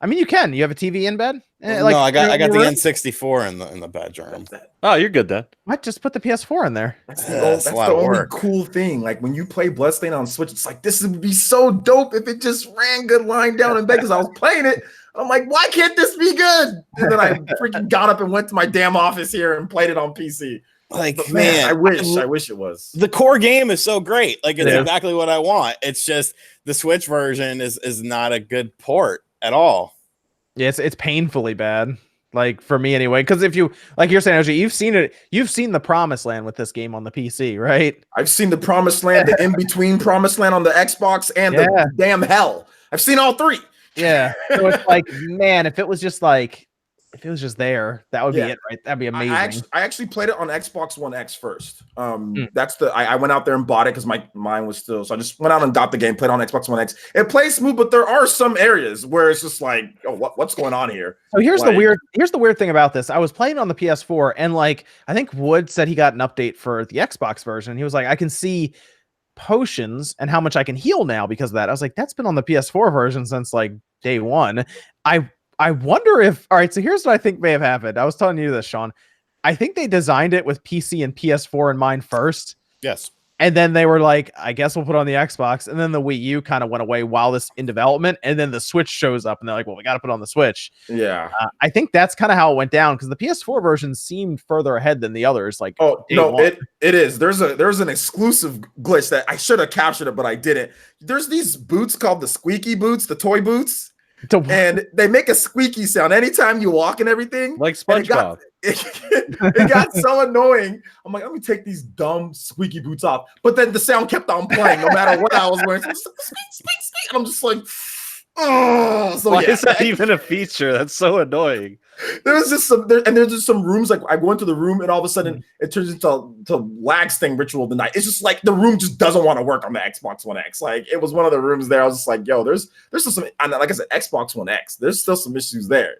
I mean, you can. You have a TV in bed? No, I got the N64 in the bedroom. Oh, you're good then. What? Just put the PS4 in there. That's the only cool thing. Like when you play Bloodstained on Switch, it's like this would be so dope if it just ran good lying down in bed because I was playing it. I'm like, why can't this be good? And then I freaking got up and went to my damn office here and played it on PC. Like, but man, I wish it was. The core game is so great. Like, it's exactly what I want. It's just the Switch version is not a good port at all. Yeah, it's painfully bad. Like for me anyway, because if you like you're saying, OG, you've seen the Promised Land with this game on the PC, right? I've seen the Promised Land, the in-between Promised Land on the Xbox, and the damn hell. I've seen all 3. Yeah. So it's like, man, if it was just there, that would be it, right? That'd be amazing. I actually played it on Xbox One X first. That's I went out there and bought it because mine was still. So I just went out and got the game, played on Xbox One X. It plays smooth, but there are some areas where it's just like, oh, what's going on here? So here's the weird thing about this. I was playing on the PS4, and like I think Wood said he got an update for the Xbox version. He was like, I can see potions and how much I can heal now because of that. I was like, that's been on the PS4 version since like day one. I wonder if, all right, so here's what I think may have happened. I was telling you this, Sean. I think they designed it with PC and PS4 in mind first. Yes. And then they were like, I guess we'll put it on the Xbox. And then the Wii U kind of went away while this in development. And then the Switch shows up and they're like, well, we got to put it on the Switch. Yeah. I think that's kind of how it went down because the PS4 version seemed further ahead than the others. Like, oh, no, it is. There's an exclusive glitch that I should have captured it, but I didn't. There's these boots called the squeaky boots, the toy boots. And they make a squeaky sound anytime you walk and everything. Like SpongeBob. It got so annoying. I'm like, let me take these dumb squeaky boots off. But then the sound kept on playing no matter what I was wearing. So and I'm just like, oh. So why is that even a feature? That's so annoying. There's just some rooms, like I go into the room and all of a sudden it turns into lag sting ritual of the night. It's just like the room just doesn't want to work on the Xbox One X. Like it was one of the rooms there. I was just like, yo, there's still some, and like I said, Xbox One X, there's still some issues there.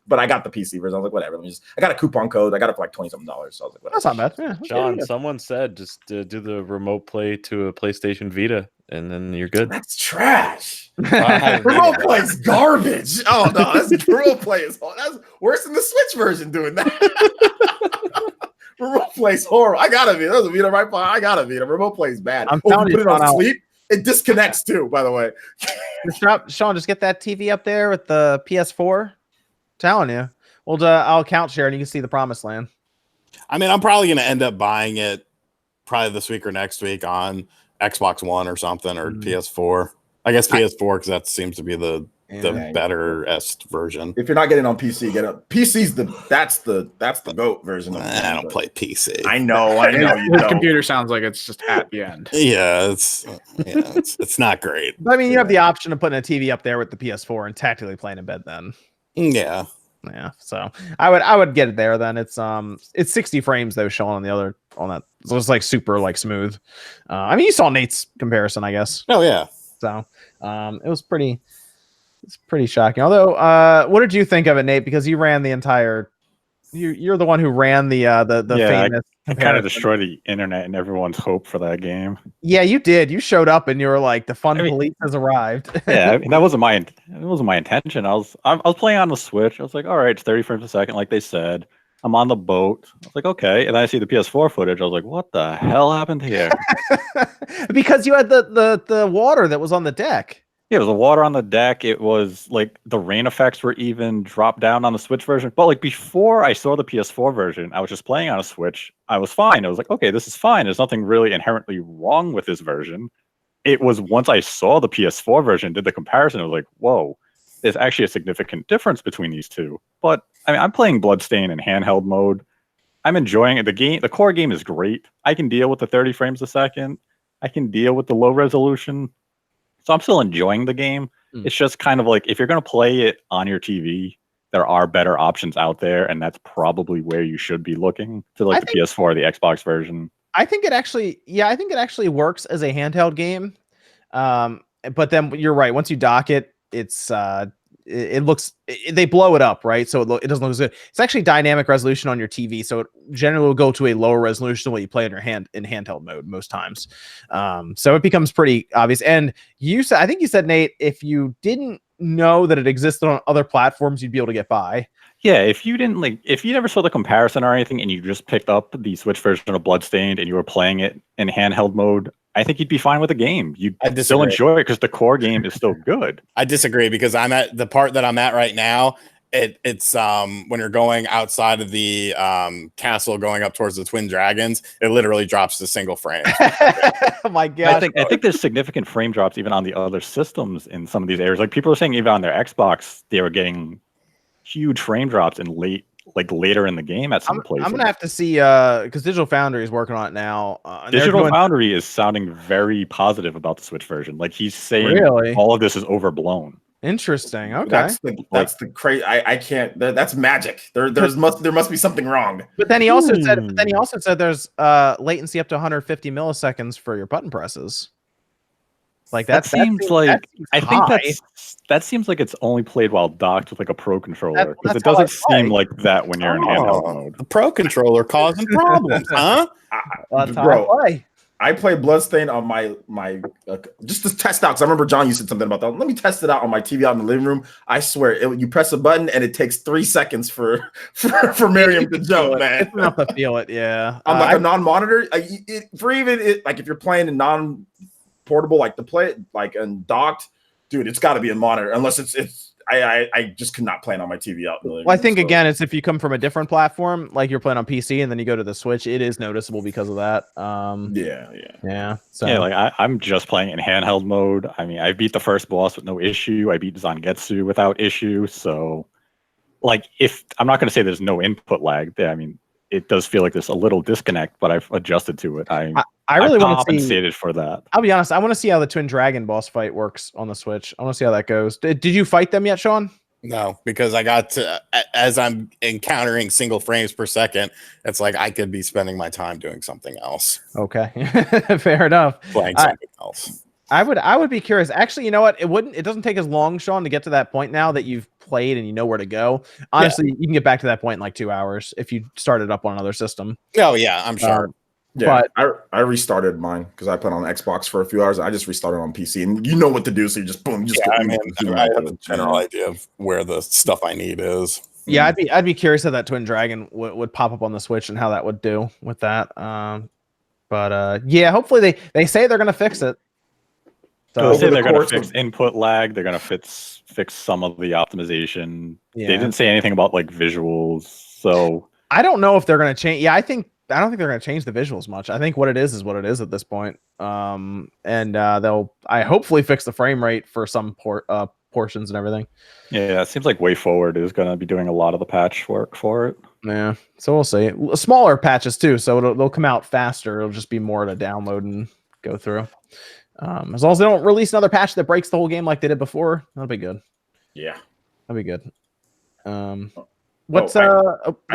But I got the PC version. I was like, whatever. I got a coupon code. I got it for like $20-something. So I was like, whatever. That's not bad. Yeah, Sean, someone said just do the remote play to a PlayStation Vita and then you're good. That's trash. Remote play is garbage. Oh no, remote play is that's worse than the Switch version doing that. Remote play is horrible. I gotta be. There's a Vita right behind. I gotta be. The remote play is bad. I'm put it on sleep. It disconnects too. By the way, Sean, just get that TV up there with the PS4. I'm telling you, I'll count share and you can see the promised land. I mean, I'm probably gonna end up buying it probably this week or next week on Xbox One or something or PS4. I guess PS4 because that seems to be the better-est version. If you're not getting on PC, get up. PC's that's the GOAT version of I don't play PC. I know you His don't. computer sounds like it's just at the end. Yeah, it's not great. But I mean, you have the option of putting a TV up there with the PS4 and tactically playing in bed then. Yeah. Yeah, so I would get it there then. It's 60 frames though, Sean, on that. So it's like super like smooth. I mean, you saw Nate's comparison, I guess. Oh yeah. So it was pretty shocking. Although, what did you think of it, Nate? Because you ran the entire. You're the one who ran the famous. I kind of destroyed the internet and everyone's hope for that game. Yeah, you did. You showed up and you were like, "The police has arrived." Yeah, I mean, that wasn't my intention. I was playing on the Switch. I was like, all right, it's 30 frames a second, like they said. I'm on the boat. I was like, okay, and then I see the PS4 footage. I was like, what the hell happened here? Because you had the water that was on the deck. Yeah, it was the water on the deck. It was like the rain effects were even dropped down on the Switch version. But like before I saw the PS4 version, I was just playing on a Switch. I was fine. I was like, okay, this is fine. There's nothing really inherently wrong with this version. It was once I saw the PS4 version, did the comparison, I was like, whoa, there's actually a significant difference between these two. But I mean, I'm playing Bloodstained in handheld mode. I'm enjoying it. The core game is great. I can deal with the 30 frames a second. I can deal with the low resolution. So I'm still enjoying the game. It's just kind of like, if you're going to play it on your TV, there are better options out there, and that's probably where you should be looking to, like the PS4 or the Xbox version. I think it actually works as a handheld game. But then you're right. Once you dock it, they blow it up, right? So it doesn't look as good. It's actually dynamic resolution on your TV, so it generally will go to a lower resolution than what you play in your handheld mode most times. So it becomes pretty obvious. And I think you said, Nate, if you didn't know that it existed on other platforms, you'd be able to get by. Yeah, if you never saw the comparison or anything, and you just picked up the Switch version of Bloodstained and you were playing it in handheld mode, I think you'd be fine with the game. You'd still enjoy it because the core game is still good. I disagree because I'm at the part that I'm at right now. It's when you're going outside of the castle, going up towards the Twin Dragons, it literally drops to single frame. Oh my god! I think there's significant frame drops even on the other systems in some of these areas. Like people are saying, even on their Xbox, they were getting huge frame drops in later in the game at some places. I'm gonna have to see because Digital Foundry is working on it now. Digital Foundry is sounding very positive about the Switch version. Like he's saying all of this is overblown. Interesting. Okay, that's the crazy. I can't. That's magic. There must be something wrong. But then he also said there's latency up to 150 milliseconds for your button presses. Like that seems like that seems like it's only played while docked with like a Pro controller, because it doesn't seem like that when you're in handheld mode. The Pro controller causing problems, huh? That's how I play. I played Bloodstained on my just to test out, because I remember John, you said something about that. Let me test it out on my TV out in the living room. I swear, you press a button and it takes 3 seconds for Miriam to jump, man. It's enough to feel it, yeah. On like a non-monitor, like if you're playing a non-portable, like to play it like and docked, dude, it's got to be a monitor unless it's. I just could not play it on my TV out. Well, I think again, it's if you come from a different platform, like you're playing on PC, and then you go to the Switch, it is noticeable because of that. Yeah. So yeah, like I'm just playing in handheld mode. I mean, I beat the first boss with no issue. I beat Zangetsu without issue. So, like, if I'm not going to say there's no input lag there, I mean, it does feel like there's a little disconnect, but I've adjusted to it. I really want to compensated for that. I'll be honest. I want to see how the Twin Dragon boss fight works on the Switch. I want to see how that goes. Did you fight them yet, Sean? No, because I got to, as I'm encountering single frames per second, it's like I could be spending my time doing something else. Okay, fair enough. Playing something else. I would be curious. Actually, you know what? It doesn't take as long, Sean, to get to that point now that you've played and you know where to go. Honestly, you can get back to that point in like 2 hours if you start it up on another system. Oh yeah, I'm sure. Yeah, but I restarted mine because I played on Xbox for a few hours. I just restarted on PC, and you know what to do, so you just boom. I have a general idea of where the stuff I need is. Yeah, I'd be curious how that Twin Dragon would pop up on the Switch and how that would do with that. Yeah, hopefully they say they're gonna fix it. So they're going to fix input lag. They're going to fix some of the optimization. Yeah. They didn't say anything about like visuals. So I don't know if they're going to change. Yeah, I don't think they're going to change the visuals much. I think what it is what it is at this point. They'll hopefully fix the frame rate for some portions and everything. Yeah, it seems like WayForward is going to be doing a lot of the patch work for it. Yeah, so we'll see. Smaller patches too, so they'll come out faster. It'll just be more to download and go through. As long as they don't release another patch that breaks the whole game like they did before, that'll be good. Yeah, that'd be good. Go ahead,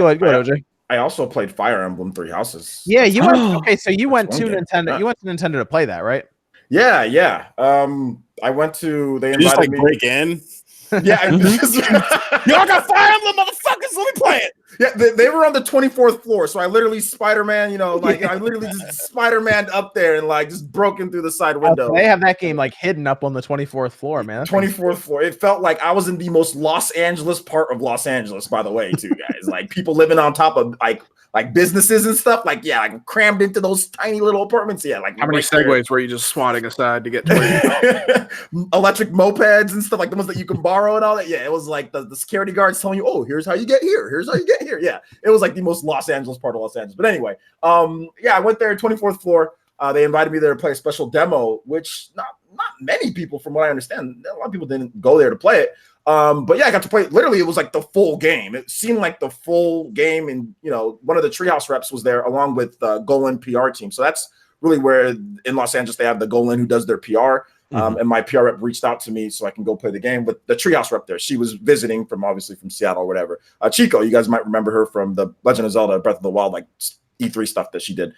OJ. I also played Fire Emblem Three Houses. Yeah, you went. Okay, so you went to Nintendo. Yeah. You went to Nintendo to play that, right? Yeah. I went to. They invited just like me. Break in. Yeah, y'all got Fire Emblem, motherfuckers. Let me play it. Yeah, they were on the 24th floor, so I literally Spider-Man, I literally just Spider-Man up there and like just broken through the side window. They have that game like hidden up on the 24th floor, man. 24th floor. It felt like I was in the most Los Angeles part of Los Angeles, by the way, too, guys. Like people living on top of like businesses and stuff. Like, yeah, like crammed into those tiny little apartments. Yeah, like how many segues were you just swatting aside to get to where you electric mopeds and stuff, like the ones that you can borrow and all that. Yeah, it was like the security guards telling you, oh, here's how you get here. Here's how you get here. Yeah, it was like the most Los Angeles part of Los Angeles. But anyway, I went there, 24th floor. They invited me there to play a special demo, which not many people, from what I understand, a lot of people didn't go there to play it. But yeah, I got to play. Literally, it was like the full game. It seemed like the full game, and one of the Treehouse reps was there along with Golan PR team. So that's really where in Los Angeles they have the Golan who does their PR. And my PR rep reached out to me so I can go play the game with the Treehouse rep there. She was visiting from Seattle or whatever. Chico, you guys might remember her from the Legend of Zelda Breath of the Wild, like E3 stuff that she did.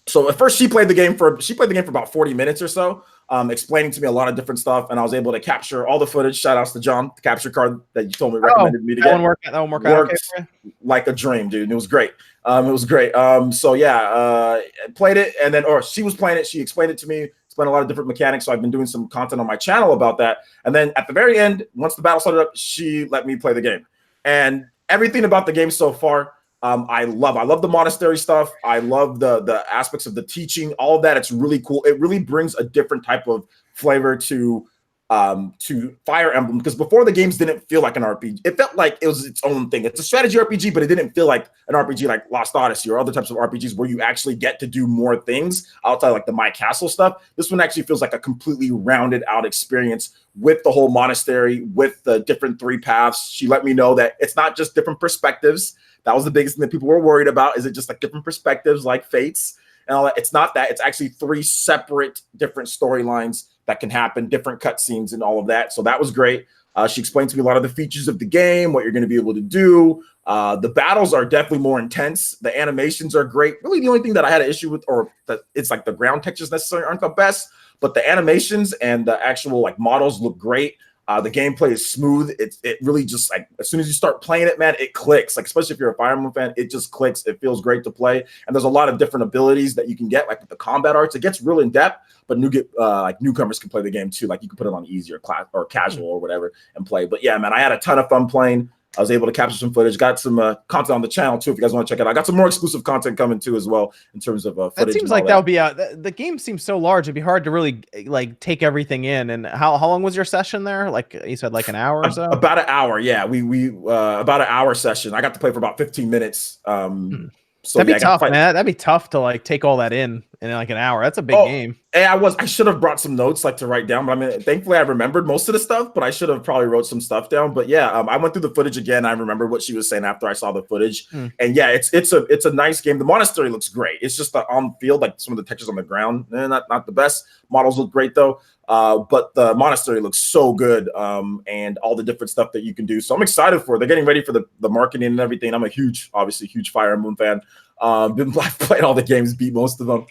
So at first she played the game for about 40 minutes or so, explaining to me a lot of different stuff, and I was able to capture all the footage. Shout outs to John, the capture card that you told me recommended me to get. That one worked out okay for you? Like a dream, dude. And it was great. So yeah, played it, and then she was playing it. She explained it to me. Explained a lot of different mechanics. So I've been doing some content on my channel about that. And then at the very end, once the battle started up, she let me play the game, and everything about the game so far. I love the monastery stuff. I love the aspects of the teaching, all of that. It's really cool. It really brings a different type of flavor to Fire Emblem, because before the games didn't feel like an RPG. It felt like it was its own thing. It's a strategy RPG, but it didn't feel like an RPG like Lost Odyssey or other types of RPGs where you actually get to do more things outside like the My Castle stuff. This one actually feels like a completely rounded out experience with the whole monastery, with the different 3 paths. She let me know that it's not just different perspectives. That was the biggest thing that people were worried about. Is it just like different perspectives like Fates and all that? It's not that. It's actually 3 separate different storylines that can happen, different cutscenes and all of that. So that was great. She explained to me a lot of the features of the game, what you're going to be able to do. The battles are definitely more intense. The animations are great. Really, the only thing that I had an issue with, or that it's like the ground textures necessarily aren't the best, but the animations and the actual like models look great. The gameplay is smooth. It really just like as soon as you start playing it, man, it clicks. Like especially if you're a Fire Emblem fan, it just clicks. It feels great to play, and there's a lot of different abilities that you can get. Like with the combat arts, it gets real in depth. But like newcomers can play the game too. Like you can put it on easy or class or casual or whatever and play. But yeah, man, I had a ton of fun playing. I was able to capture some footage. Got some content on the channel too. If you guys want to check it out, I got some more exclusive content coming too as well in terms of footage. That seems like that would be the game seems so large. It'd be hard to really like take everything in. And how long was your session there? Like you said, like an hour or so. About an hour. Yeah, we about an hour session. I got to play for about 15 minutes. So that'd be tough, man. That'd be tough to like take all that in like an hour. That's a big game. And I should have brought some notes like to write down, but I mean, thankfully I remembered most of the stuff, but I should have probably wrote some stuff down. But yeah, I went through the footage again. I remember what she was saying after I saw the footage, and yeah, it's a nice game. The monastery looks great. It's just on field, like some of the textures on the ground, not the best. Models look great though, but the monastery looks so good, and all the different stuff that you can do. So I'm excited for it. They're getting ready for the marketing and everything. I'm obviously huge Fire Emblem fan. I've played all the games, beat most of them.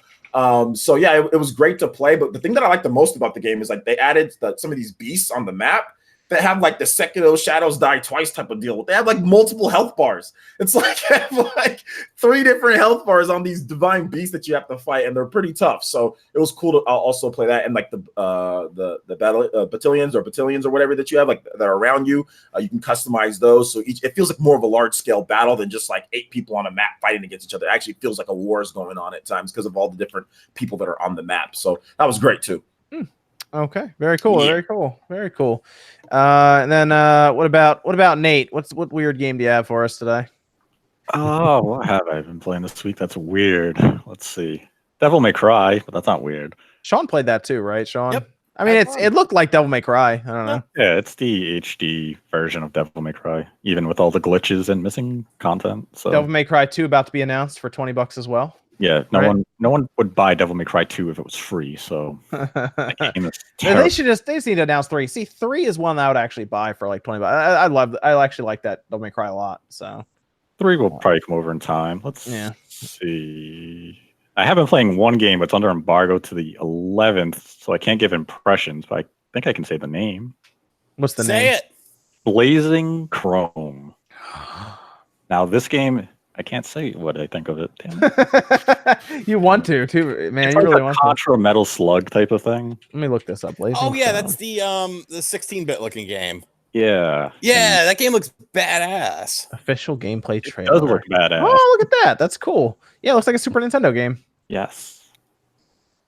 So yeah, it was great to play. But the thing that I like the most about the game is like they added some of these beasts on the map that have like the Sekiro Shadows Die Twice type of deal. They have like multiple health bars. It's like they have like 3 different health bars on these divine beasts that you have to fight, and they're pretty tough. So it was cool to also play that, and like the battle battalions or whatever that you have like that are around you. You can customize those, so it feels like more of a large scale battle than just like 8 people on a map fighting against each other. It actually feels like a war is going on at times because of all the different people that are on the map. So that was great too. Okay, very cool, very cool, very cool. And then what about Nate? What weird game do you have for us today? Oh, what have I been playing this week? That's weird. Let's see. Devil May Cry, but that's not weird. Sean played that too, right, Sean? Yep. I mean, it looked like Devil May Cry. I don't know. Yeah, it's the HD version of Devil May Cry, even with all the glitches and missing content. So Devil May Cry 2 about to be announced for $20 as well. Yeah, no one would buy Devil May Cry 2 if it was free. So they just need to announce 3. See, 3 is one that I would actually buy for like $20. I actually like that Devil May Cry a lot. So 3 will probably come over in time. Let's see. I have been playing one game, but it's under embargo to the 11th, so I can't give impressions. But I think I can say the name. What's the name? Say it. Blazing Chrome. Now this game, I can't say what I think of it. Damn. You want to too, man. It's You like really a want Contra Metal Slug type of thing. Let me look this up. Blazing Oh yeah, Chrome. that's the 16-bit looking game. Yeah. Yeah, that game looks badass. Official gameplay It trailer. does look badass. Oh, look at that. That's cool. Yeah, it looks like a Super Nintendo game. Yes.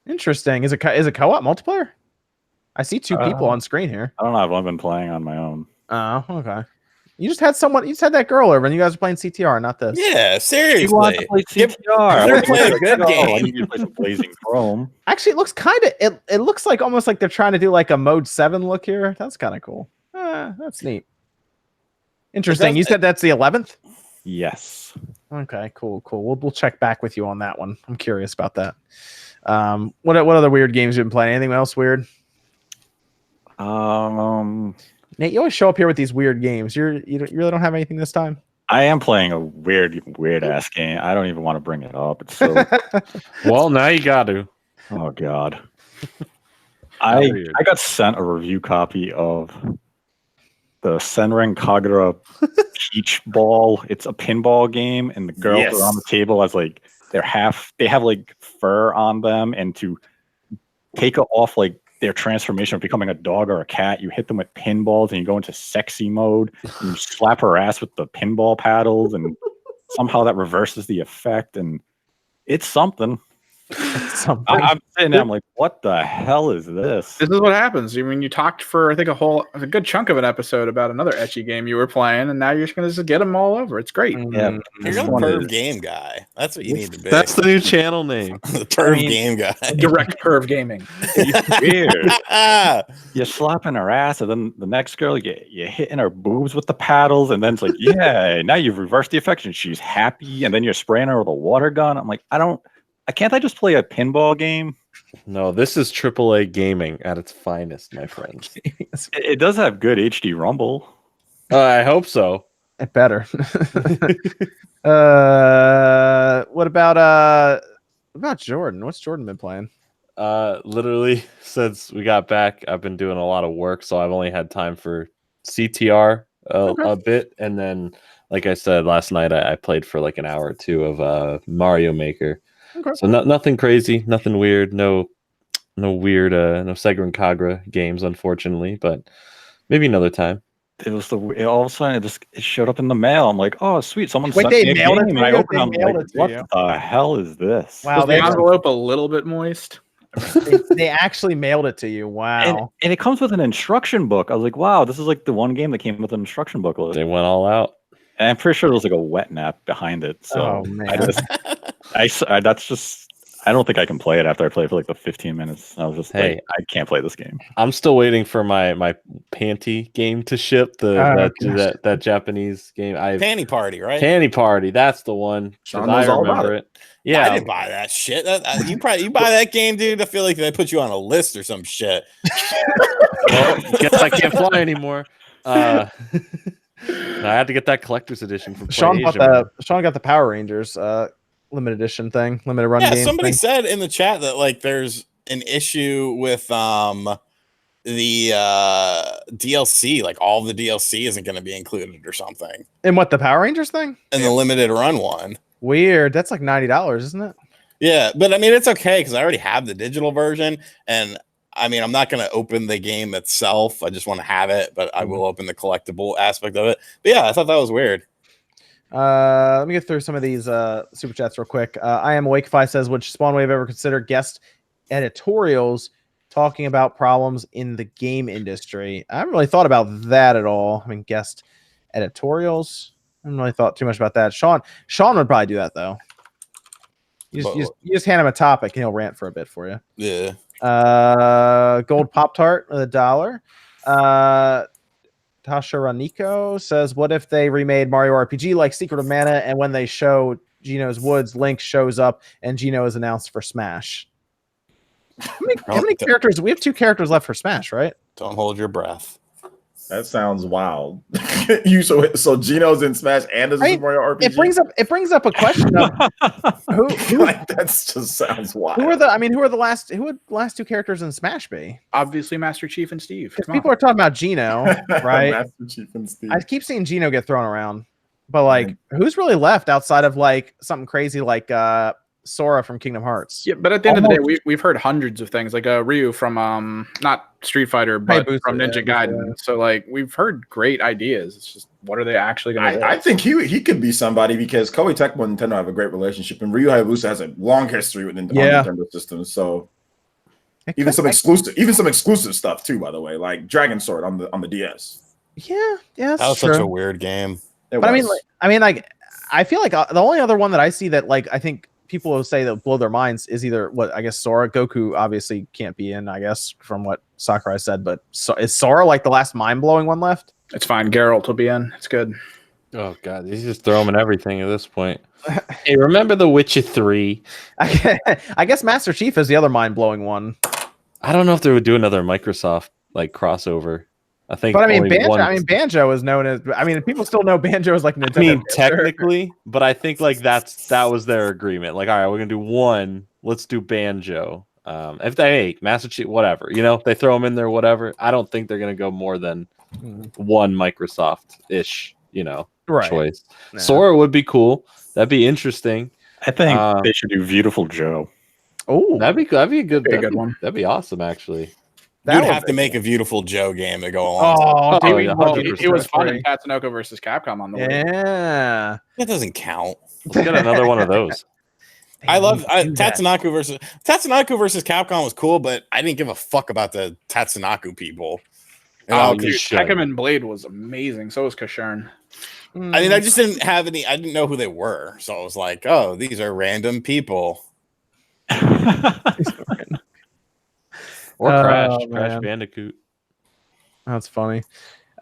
Interesting. Is it co-op multiplayer? I see 2 people on screen here. I don't know. I've only been playing on my own. Oh, okay. You just had that girl over and you guys were playing CTR, not this. Yeah, seriously. You want to play CTR? They're playing a good game. I need you to play some Blazing Chrome. Actually, it looks it looks like almost like they're trying to do like a Mode 7 look here. That's kind of cool. That's neat. Interesting. You said that's the 11th? Yes. Okay, cool. We'll check back with you on that one. I'm curious about that. What other weird games you've been playing? Anything else weird? Nate, you always show up here with these weird games. You really don't have anything this time? I am playing a weird ass game. I don't even want to bring it up. It's so Well, now you got to. Oh god. I got sent a review copy of the Senran Kagura Peach Ball. It's a pinball game, and the girls are on the table as like they have like fur on them, and to take off like their transformation of becoming a dog or a cat, you hit them with pinballs and you go into sexy mode and you slap her ass with the pinball paddles, and somehow that reverses the effect, and it's something. I'm sitting there, I'm like, what the hell is this? This is what happens. I mean, you talked for I think a good chunk of an episode about another ecchi game you were playing, and now you're just gonna get them all over. It's great. Yeah, You're a perv game guy. That's what you need to be. That's the new channel name. The perv game guy. Direct perv gaming. Weird. You're slapping her ass, and then the next girl, you're hitting her boobs with the paddles, and then it's like, yeah, now you've reversed the effect, and she's happy, and then you're spraying her with a water gun. I'm like, can't I just play a pinball game? No, this is AAA gaming at its finest, my friends. It does have good HD rumble. I hope so. It better. What about Jordan? What's Jordan been playing? Literally since we got back, I've been doing a lot of work, so I've only had time for CTR a bit, and then, like I said last night, I played for like an hour or two of Mario Maker. Okay. So nothing crazy, nothing weird, no weird, no Segrin Kagra games, unfortunately, but maybe another time. It was all of a sudden it showed up in the mail. I'm like, oh sweet, someone Wait, sent they me a mailed it game. to And I you? opened They it, I'm mailed like, it to what you? the hell is this? Wow, Was the they envelope a little bit moist? they actually mailed it to you. Wow. And it comes with an instruction book. I was like, wow, this is like the one game that came with an instruction booklet. They went all out. And I'm pretty sure there was like a wet nap behind it. So Oh, man. that's just, I don't think I can play it after I play for like the 15 minutes. I was just Hey. like, I can't play this game. I'm still waiting for my panty game to ship. That Japanese game. Panty Party, right? Panty Party. That's the one. Sean I knows all remember about it. Yeah, I didn't buy that shit. You buy that game, dude. I feel like they put you on a list or some shit. well, guess I can't fly anymore. I had to get that collector's edition from Sean PlayAsia. Sean got the Power Rangers limited edition thing, limited run Yeah, game. somebody thing. said in the chat that like there's an issue with the DLC, like all the DLC isn't going to be included or something. In what, the Power Rangers thing? In the limited run one. Weird. That's like $90, isn't it? Yeah, but I mean it's okay because I already have the digital version, and I mean I'm not going to open the game itself. I just want to have it, but I will open the collectible aspect of it. But yeah, I thought that was weird. Let me get through some of these super chats real quick. I am Awakefy says, would Spawnwave ever consider guest editorials talking about problems in the game industry? I haven't really thought about that at all. I mean, guest editorials. I haven't really thought too much about that. Sean would probably do that though. You just hand him a topic and he'll rant for a bit for you. Yeah. Gold Pop-Tart with $1. Tasha Raniko says, what if they remade Mario RPG like Secret of Mana, and when they show Geno's Woods, Link shows up and Geno is announced for Smash? How many characters? We have 2 characters left for Smash, right? Don't hold your breath. That sounds wild. So Geno's in Smash and this is Mario RPG. It brings up a question of who like, that's just sounds wild. who are the last 2 characters in Smash be? Obviously, Master Chief and Steve. Because people are talking about Geno, right? Master Chief and Steve. I keep seeing Geno get thrown around, but like, who's really left outside of like something crazy like Sora from Kingdom Hearts? Yeah, but at the end of the day, we've heard hundreds of things, like Ryu from not Street Fighter, but from Ninja Gaiden. So like, we've heard great ideas. It's just, what are they actually going to do? I think he could be somebody because Koei Tecmo and Nintendo have a great relationship, and Ryu Hayabusa has a long history with Nintendo systems. So even some exclusive stuff too, by the way, like Dragon Sword on the DS. Yeah, that's That was true. such a weird game. But I mean, I feel like the only other one that I see that like I think people will say that blow their minds is either what I guess Sora. Goku obviously can't be in, I guess, from what Sakurai said. But is Sora like the last mind blowing one left? It's fine. Geralt will be in. It's good. Oh god, he's just throwing everything at this point. Hey, remember The Witcher 3? I guess Master Chief is the other mind blowing one. I don't know if they would do another Microsoft like crossover. I think, but I mean, Banjo is known as. I mean, people still know Banjo as like Nintendo. I mean, technically, but I think like that was their agreement. Like, all right, we're gonna do one. Let's do Banjo. If they Master Chief, whatever, they throw them in there, whatever. I don't think they're gonna go more than one Microsoft-ish, choice. Nah. Sora would be cool. That'd be interesting. I think they should do Beautiful Joe. Oh, that'd be a good one. That'd be awesome, actually. You'd have to make a Beautiful Joe game to go along. It was fun in Tatsunoko versus Capcom on the way. Yeah, that doesn't count. Let's get another one of those. I love Tatsunoko versus Capcom was cool, but I didn't give a fuck about the Tatsunoko people. Tekken and Blade was amazing. So was Kashern. I mean, I just didn't have any. I didn't know who they were, so I was like, "Oh, these are random people." Or Crash Bandicoot. That's funny.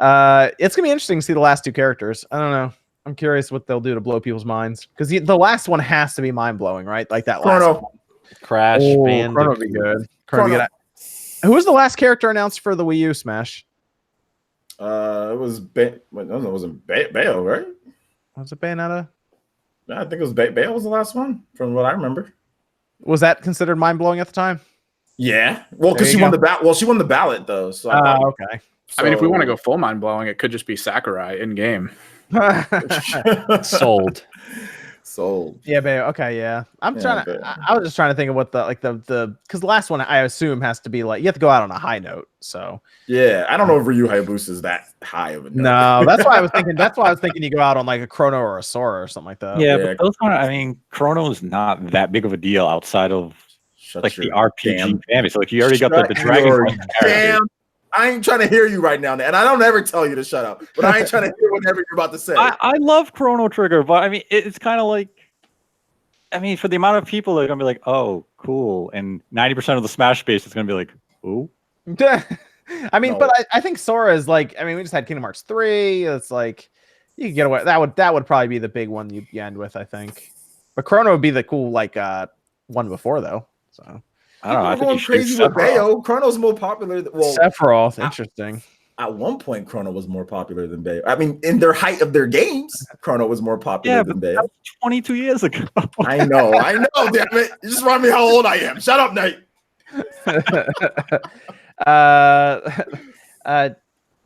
It's gonna be interesting to see the last 2 characters. I don't know. I'm curious what they'll do to blow people's minds, because the last one has to be mind blowing, right? Like that last one. Crash Bandicoot. Chrono would be good. Who was the last character announced for the Wii U Smash? It was it wasn't Bayo, right? Was it Bayonetta? Yeah, I think it was Bayo was the last one, from what I remember. Was that considered mind blowing at the time? Yeah. Well, There because you she won go. the ballot. Well, she won the ballot though. So I thought, Okay. I mean, if we want to go full mind blowing, it could just be Sakurai in game. Sold. Sold. Yeah, babe. Okay, yeah. I'm Yeah, trying but- to. I was just trying to think of what the because the last one I assume has to be like you have to go out on a high note. So Yeah, I don't know if Ryu Hayabusa is that high of a note. no, that's why I was thinking. That's why I was thinking you go out on like a Chrono or a Sora or something like that. Yeah, Yeah. but those aren't. I mean, Chrono's not that big of a deal outside of Shut like the your RPG damn- family. So like you already got the Shut Dragon your Quest characters. damn. I ain't trying to hear you right now, and I don't ever tell you to shut up. But I ain't trying to hear whatever you're about to say. I love Chrono Trigger, but I mean, it's kind of like, I mean, for the amount of people that are gonna be like, "Oh, cool," and 90% of the Smash base is gonna be like, "Ooh." I mean, No. but I think Sora is like. I mean, we just had Kingdom Hearts 3. It's like you could get away. That would probably be the big one you end with. I think, but Chrono would be the cool like one before though. So I don't know. I People think are you going should crazy with Bayo. Chrono's more popular. Well, Sephiroth, interesting. at one point, Chrono was more popular than Bayo. I mean, in their height of their games, Chrono was more popular Yeah, than but Bayo. that was 22 years ago. I know, damn it. You just remind me how old I am. Shut up, Nate.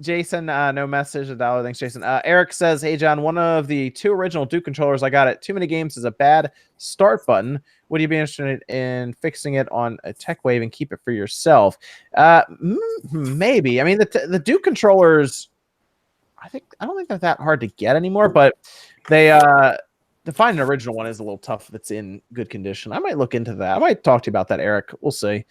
Jason, no message. $1. Thanks, Jason. Eric says, "Hey John, one of the 2 original Duke controllers I got at Too Many Games is a bad start button. Would you be interested in fixing it on a Tech Wave and keep it for yourself?" Maybe. I mean, the Duke controllers, I don't think they're that hard to get anymore, but they to find an original one is a little tough if it's in good condition. I might look into that. I might talk to you about that, Eric. We'll see.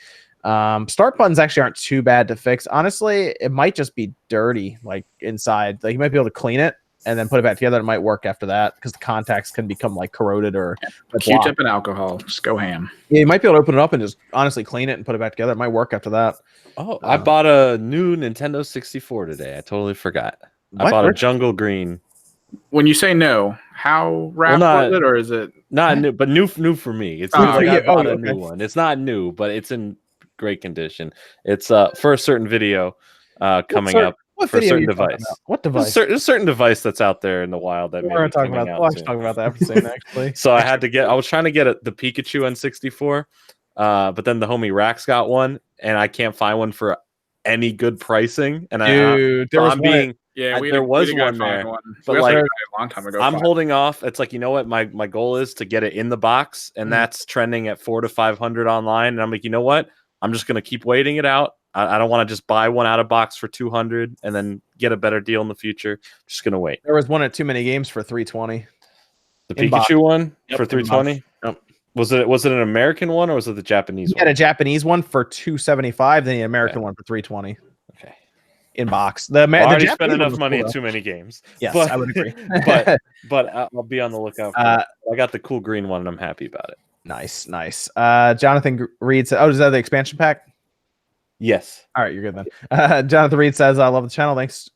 Start buttons actually aren't too bad to fix. Honestly, it might just be dirty, like inside. Like you might be able to clean it and then put it back together. It might work after that because the contacts can become like corroded or Q-tip and alcohol. Just go ham. yeah, you might be able to open it up and just honestly clean it and put it back together. It might work after that. Oh, I bought a new Nintendo 64 today. I totally forgot. I bought a jungle green. When you say no, how wrapped was it, or is it not new? But new for me. It's Oh, like yeah. I bought Oh, a okay. new one. It's not new, but it's in great condition. It's for a certain video coming up What for a video certain are you talking device. about? What There's device? a certain device that's out there in the wild that We're may be talking coming about. out We'll actually soon. talk about that episode actually. So I had to get. I was trying to get the Pikachu N64, but then the homie Rax got one, and I can't find one for any good pricing. And Dude, there so was I'm one being. Yeah, There was one there, but we like a long time ago. I'm holding off. It's like, you know what, my goal is to get it in the box, and that's trending at 400 to 500 online. And I'm like, you know what, I'm just gonna keep waiting it out. I don't want to just buy one out of box for 200 and then get a better deal in the future. Just gonna wait. There was one at Too Many Games for 320. The In box. Pikachu one Yep, for in 320. Yep. Was it an American one or was it the Japanese He had one? a Japanese one for 275, then the American one for 320 Okay. in box. I already Japanese spent one enough was money cool, at though. Too Many Games. Yes, but, I would agree. but I'll be on the lookout for it. I got the cool green one and I'm happy about it. Nice. Jonathan Reed said, "Oh, is that the expansion pack?" Yes. All right, you're good then. Jonathan Reed says, "I love the channel. Thanks,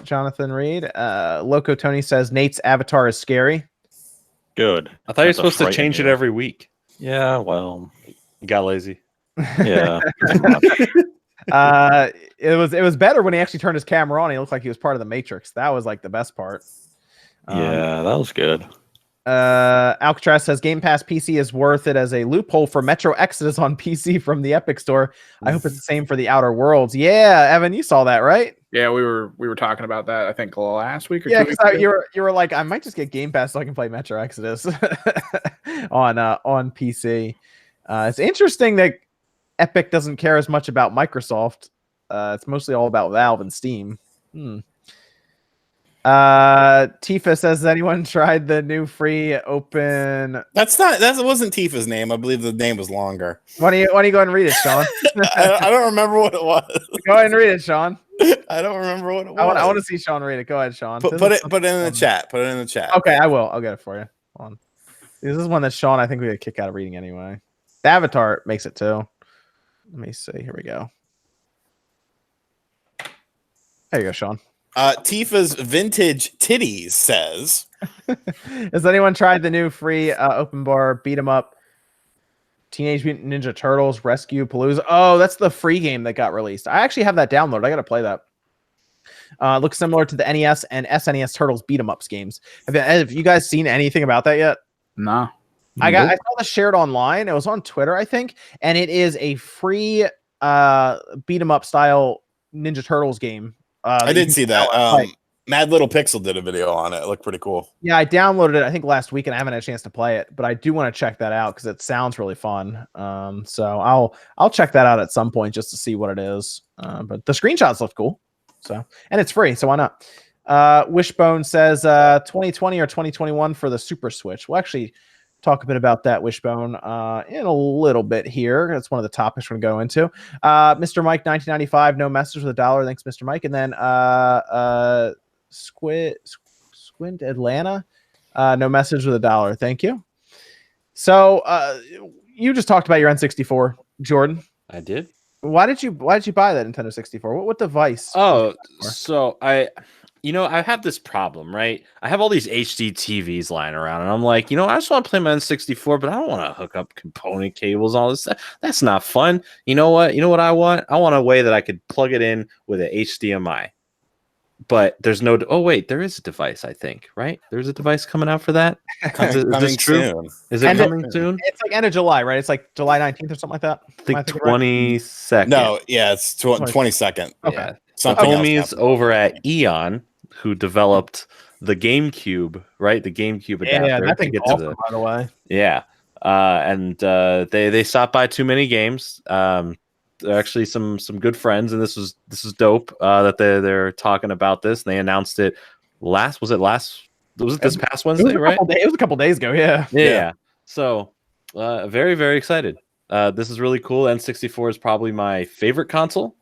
Jonathan Reed." Loco Tony says, "Nate's avatar is scary." Good. I thought you were That's a supposed to change it frightening every week. Yeah, well, You got lazy. yeah. It was better when he actually turned his camera on. He looked like he was part of the Matrix. That was like the best part. Yeah, that was good. Alcatraz says Game Pass PC is worth it as a loophole for Metro Exodus on PC from the Epic Store. I hope it's the same for the Outer Worlds. Yeah, Evan, you saw that, right? Yeah, we were talking about that. I think last week or Yeah, 2 weeks because ago. you were like, I might just get Game Pass so I can play Metro Exodus on PC. It's interesting that Epic doesn't care as much about Microsoft. It's mostly all about Valve and Steam. Tifa says, "Has anyone tried the new free open?" That wasn't Tifa's name. I believe the name was longer. Why don't you go ahead and read it, Sean? I don't remember what it was. Go ahead and read it, Sean. I don't remember what it was. I want to see Sean read it. Go ahead, Sean. Put it in the chat. Put it in the chat. Okay, I will. I'll get it for you. Hold on. This is one that Sean, I think we get a kick out of reading anyway. The Avatar makes it too. Let me see. Here we go. There you go, Sean. Tifa's Vintage Titties says, Has anyone tried the new free open bar beat 'em up Teenage Mutant Ninja Turtles Rescue Palooza? Oh, that's the free game that got released. I actually have that downloaded. I got to play that. Looks similar to the NES and SNES Turtles beat 'em ups games. Have you guys seen anything about that yet? No. I saw this shared online. It was on Twitter, I think, and it is a free beat 'em up style Ninja Turtles game. I did see that. Mad Little Pixel did a video on it. It looked pretty cool. Yeah, I downloaded it I think last week, and I haven't had a chance to play it, but I do want to check that out because it sounds really fun. So I'll check that out at some point just to see what it is. But the screenshots look cool. So, and it's free, so why not? Wishbone says 2020 or 2021 for the Super Switch. We'll actually talk a bit about that, Wishbone, in a little bit here. That's one of the topics we're going to go into. Mr. Mike 1995, no message with $1. Thanks, Mr. Mike. And then Squint Atlanta, no message with $1. Thank you. So you just talked about your N64, Jordan. I did. Why did you buy that Nintendo 64? What device? Oh, so I have this problem, right? I have all these HD TVs lying around, and I'm like, I just want to play my N64, but I don't want to hook up component cables, all this stuff. That's not fun. You know what? You know what I want? I want a way that I could plug it in with an HDMI. But there's no. Oh wait, there is a device. I think, right? There's a device coming out for that. Is this true? Soon. Is it coming soon? It's like end of July, right? It's like July 19th or something like that. I think 22nd. No, yeah, it's 22nd. Okay. Yeah. Something homies over at Eon who developed the GameCube, right? The GameCube adapter. Yeah, that thing's awesome, by the way. Yeah, and they stopped by Too Many Games. They're actually some good friends, and this is dope that they're talking about this. And they announced it was it this past Wednesday, right? It was a couple days ago. Yeah. So very, very excited. This is really cool. N64 is probably my favorite console,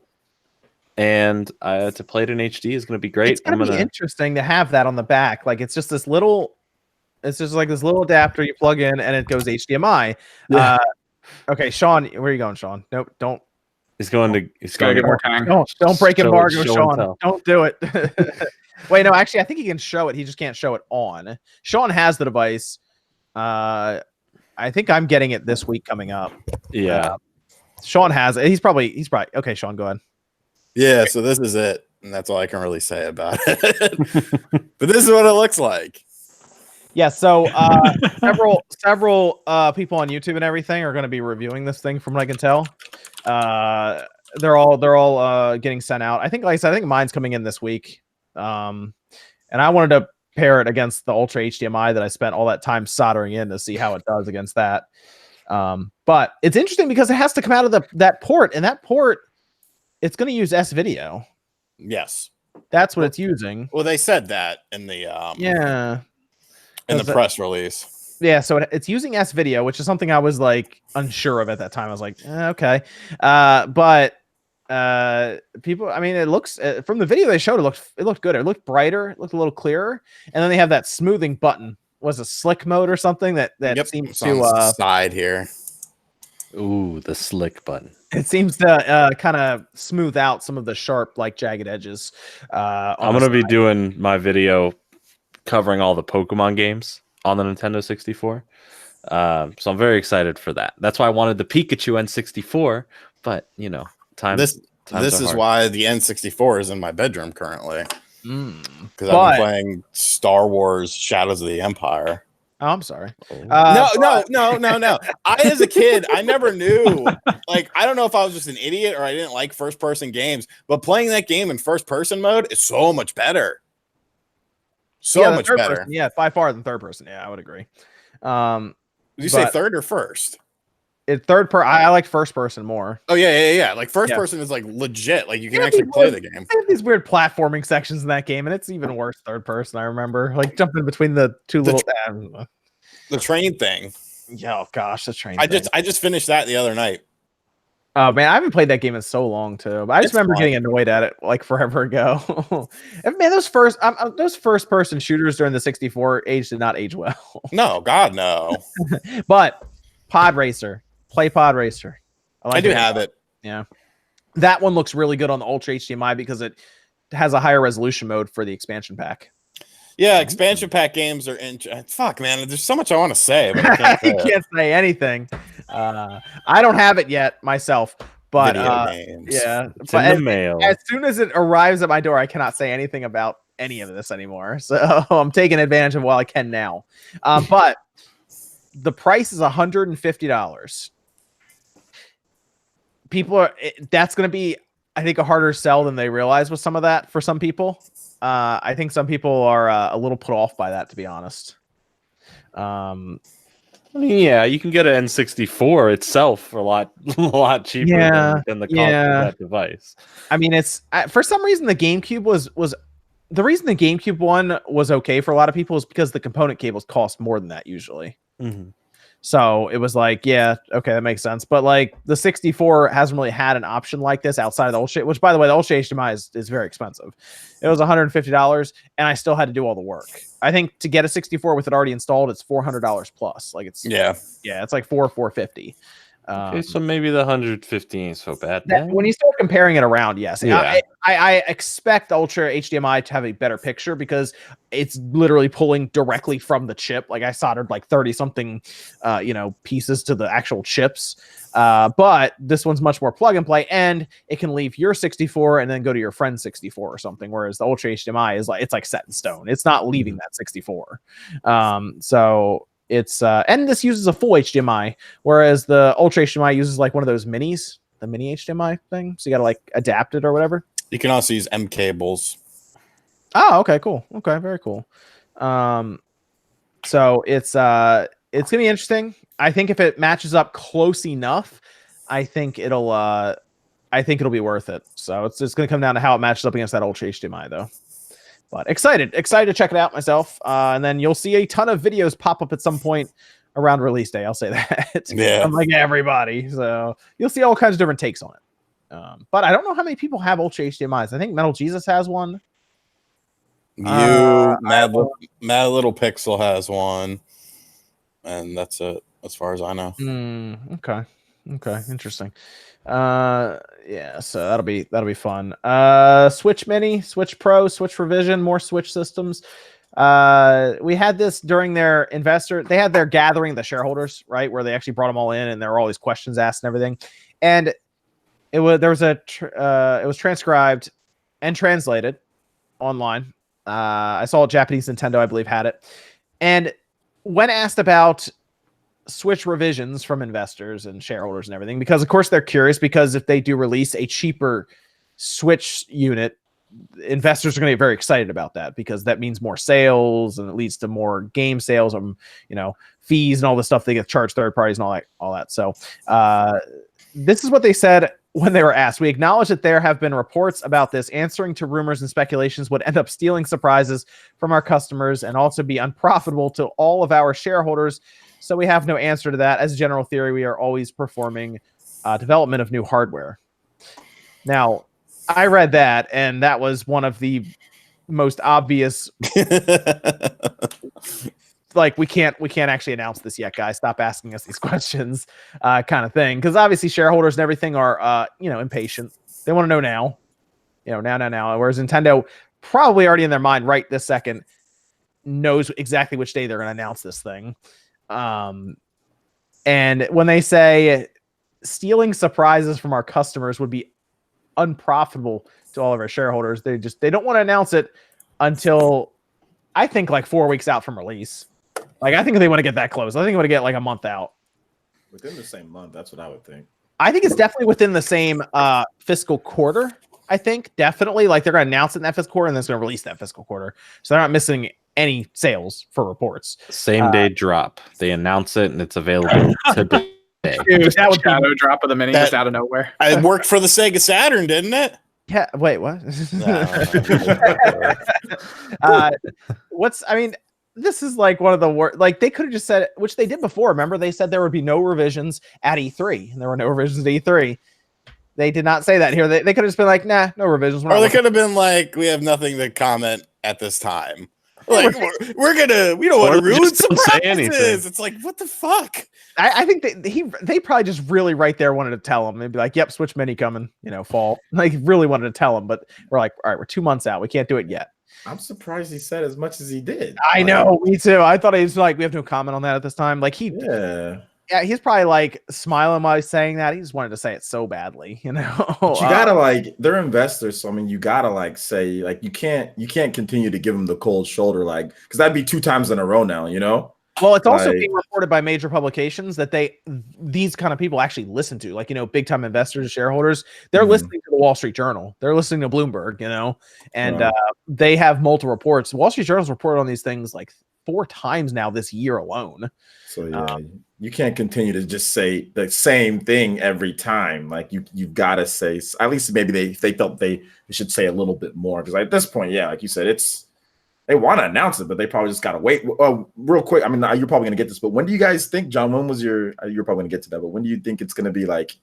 and to play it in HD is going to be great. It's going to be interesting to have that on the back. Like it's just like this little adapter you plug in, and it goes HDMI. Yeah. Okay, Sean, where are you going, Sean? Nope, don't. He's going to get more time. Don't break embargo, Sean. Don't do it. Wait, no, actually, I think he can show it. He just can't show it on. Sean has the device. I think I'm getting it this week coming up. Yeah. Sean has it. He's probably okay. Sean, go ahead. Yeah, so this is it, and that's all I can really say about it. But this is what it looks like. Yeah, so several people on YouTube and everything are going to be reviewing this thing, from what I can tell. They're all getting sent out. I think, like I said, I think mine's coming in this week. And I wanted to pair it against the Ultra HDMI that I spent all that time soldering in to see how it does against that. But it's interesting because it has to come out of that port, and that port, it's going to use S-Video. Yes, that's what it's using. Well, they said that in the in the press release. Yeah, so it's using S-Video, which is something I was like unsure of at that time. I was like, okay, but people, I mean, it looks from the video they showed, it looked good. It looked brighter, it looked a little clearer, and then they have that smoothing button. Was a slick mode or something that seems to side here. Ooh, the slick button. It seems to kind of smooth out some of the sharp, like jagged edges. I'm gonna be doing my video covering all the Pokemon games on the Nintendo 64. So I'm very excited for that. That's why I wanted the Pikachu N64, but this is why the N64 is in my bedroom currently. Because I've been playing Star Wars Shadows of the Empire. Oh, I'm sorry. No. As a kid, I never knew. Like, I don't know if I was just an idiot or I didn't like first-person games, but playing that game in first-person mode is so much better. So much better. Person, yeah, by far than third person. Yeah, I would agree. Did you say third or first? I like first person more. Oh yeah. Like first person is like legit. Like you can actually play the game. They have these weird platforming sections in that game, and it's even worse third person. I remember like jumping between the two little the train thing. Yeah, oh gosh, the train. I just finished that the other night. Oh man, I haven't played that game in so long too. But I just remember getting annoyed at it like forever ago. And man, those first person shooters during the 64 age did not age well. No, God no. But Pod Racer. Play Pod Racer. I do have it. Yeah. That one looks really good on the Ultra HDMI because it has a higher resolution mode for the expansion pack. Yeah, expansion pack games are fuck, man. There's so much I want to say, but I can't say can't say anything. I don't have it yet myself, but yeah. It's in the mail. As soon as it arrives at my door, I cannot say anything about any of this anymore. So I'm taking advantage of while I can now. But the price is $150. People are that's going to be, I think, a harder sell than they realize with some of that for some people. I think some people are a little put off by that, to be honest. Yeah, you can get an N64 itself for a lot cheaper than the cost of that device. I mean, it's for some reason the GameCube was the reason the GameCube one was okay for a lot of people is because the component cables cost more than that usually. Mm-hmm. So it was like, yeah, okay, that makes sense. But like the 64 hasn't really had an option like this outside of the Ultra, which by the way, the Ultra HDMI is very expensive. It was $150 and I still had to do all the work. I think to get a 64 with it already installed, it's $400 plus. Like it's it's like $450. Okay, so maybe the 150 ain't so bad. When you start comparing it around, yes. Yeah. I expect Ultra HDMI to have a better picture because it's literally pulling directly from the chip. Like I soldered like 30 something, pieces to the actual chips. But this one's much more plug and play, and it can leave your 64 and then go to your friend's 64 or something. Whereas the Ultra HDMI is like, it's like set in stone. It's not leaving that 64. So it's and this uses a full HDMI, whereas the Ultra HDMI uses like one of those minis, the mini HDMI thing. So you got to like adapt it or whatever. You can also use M cables. Oh, okay, cool. Okay, very cool. So it's gonna be interesting. I think if it matches up close enough, I think it'll be worth it. So it's gonna come down to how it matches up against that Ultra HDMI though. But excited to check it out myself. And then you'll see a ton of videos pop up at some point around release day. I'll say that. Yeah. I'm like everybody. So you'll see all kinds of different takes on it. But I don't know how many people have Ultra HDMIs. I think Metal Jesus has one. Mad Little Pixel has one. And that's it, as far as I know. Okay. Interesting. Yeah, so that'll be fun. Switch Mini, Switch Pro, Switch Revision, more Switch systems. We had this during their they had their gathering, the shareholders, right, where they actually brought them all in and there were all these questions asked and everything. And it was transcribed and translated online. I saw Japanese Nintendo, I believe, had it. And when asked about Switch revisions from investors and shareholders and everything, because of course they're curious, because if they do release a cheaper Switch unit, investors are going to get very excited about that, because that means more sales and it leads to more game sales and fees and all the stuff they get charged third parties and all that. So this is what they said when they were asked. We acknowledge that there have been reports about this. Answering to rumors and speculations would end up stealing surprises from our customers and also be unprofitable to all of our shareholders. So we have no answer to that. As a general theory, we are always performing development of new hardware. Now, I read that, and that was one of the most obvious. Like, we can't actually announce this yet, guys. Stop asking us these questions, kind of thing. Because obviously, shareholders and everything are, impatient. They want to know now, now. Whereas Nintendo, probably already in their mind right this second, knows exactly which day they're going to announce this thing. And when they say stealing surprises from our customers would be unprofitable to all of our shareholders, they don't want to announce it until, I think, like 4 weeks out from release. Like, I think they want to get that close. I think they want to get like a month out. Within the same month, that's what I would think. I think it's definitely within the same fiscal quarter. I think definitely, like, they're going to announce it in that fiscal quarter and then it's going to release that fiscal quarter. So they're not missing any sales for reports. Same day drop. They announce it and it's available today. Dude, that would shadow drop of the mini just out of nowhere. It worked for the Sega Saturn, didn't it? Yeah. Wait, what? This is like one of the worst. Like, they could have just said, which they did before. Remember, they said there would be no revisions at E3, and there were no revisions at E3. They did not say that here. They could have just been like, nah, no revisions. Or they could have been like, we have nothing to comment at this time. Like, we don't want to ruin surprises. It's like, what the fuck? I think they probably just really right there wanted to tell him. They'd be like, yep, Switch Mini coming, fall. Like, really wanted to tell him, but we're like, all right, we're 2 months out. We can't do it yet. I'm surprised he said as much as he did. I know, me too. I thought he was like, we have no comment on that at this time. Like, yeah, he's probably like smiling while he's saying that. He just wanted to say it so badly, But you gotta like, they're investors, so I mean, you gotta like say, like, you can't continue to give them the cold shoulder, like, because that'd be 2 times in a row now, Well, it's also Like- being reported by major publications that these kind of people actually listen to, like, big time investors, shareholders. They're Mhm. listening to the Wall Street Journal. They're listening to Bloomberg, and Wow. they have multiple reports. Wall Street Journal's reported on these things like 4 times now this year alone. So yeah, you can't continue to just say the same thing every time. Like you've got to say, at least maybe they felt they should say a little bit more, because at this point, yeah, like you said, they want to announce it, but they probably just got to wait. Real quick, I mean, you're probably gonna get this, but when do you guys think, John? When was you're probably gonna get to that, but when do you think it's gonna be like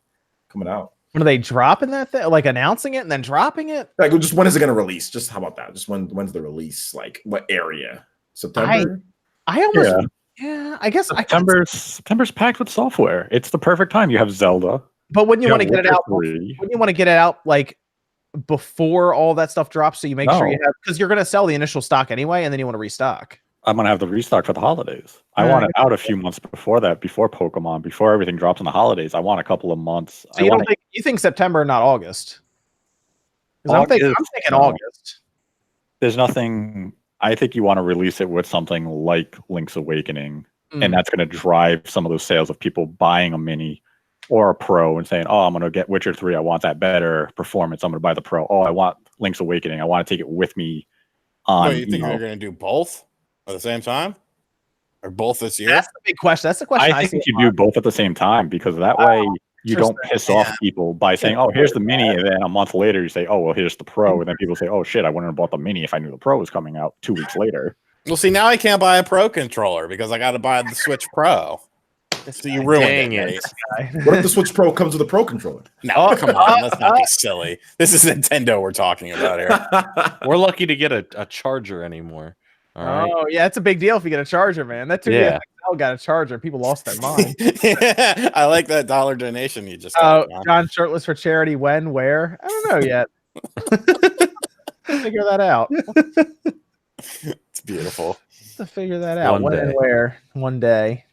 coming out? When are they dropping that thing? Like announcing it and then dropping it? Like, just when is it gonna release? Just how about that? Just when's the release? Like what area? September? I almost I guess September's packed with software. It's the perfect time. You have Zelda. But wouldn't you want to have get it out? Witcher 3. Wouldn't you want to get it out like before all that stuff drops, so you make sure you have, because you're going to sell the initial stock anyway, and then you want to restock. I'm gonna have the restock for the holidays. I want it out a few months before that, before Pokemon, before everything drops on the holidays. I want a couple of months. So you think September, not August? I'm thinking August. There's nothing. I think you want to release it with something like Link's Awakening, and that's going to drive some of those sales of people buying a mini or a pro and saying, "Oh, I'm going to get Witcher 3. I want that better performance. I'm going to buy the pro. Oh, I want Link's Awakening. I want to take it with me." On, you think you're going to do both at the same time, or both this year? That's the big question. That's the question. I think you do both at the same time, because that way you don't piss off people by saying, "Oh, here's the mini," and then a month later you say, "Oh, well, here's the pro," and then people say, "Oh shit, I wouldn't have bought the mini if I knew the pro was coming out 2 weeks later." Well, see, now I can't buy a pro controller because I got to buy the Switch Pro. So you ruined it. What if the Switch Pro comes with a pro controller? No, come on, let's not be silly. This is Nintendo we're talking about here. We're lucky to get a charger anymore. All right. Oh yeah, it's a big deal if you get a charger, man. That 2DS XL got a charger. People lost their mind. Yeah, I like that dollar donation you just got. John shirtless for charity. When? Where? I don't know yet. Figure that out. It's beautiful. To figure that out. When and where? One day.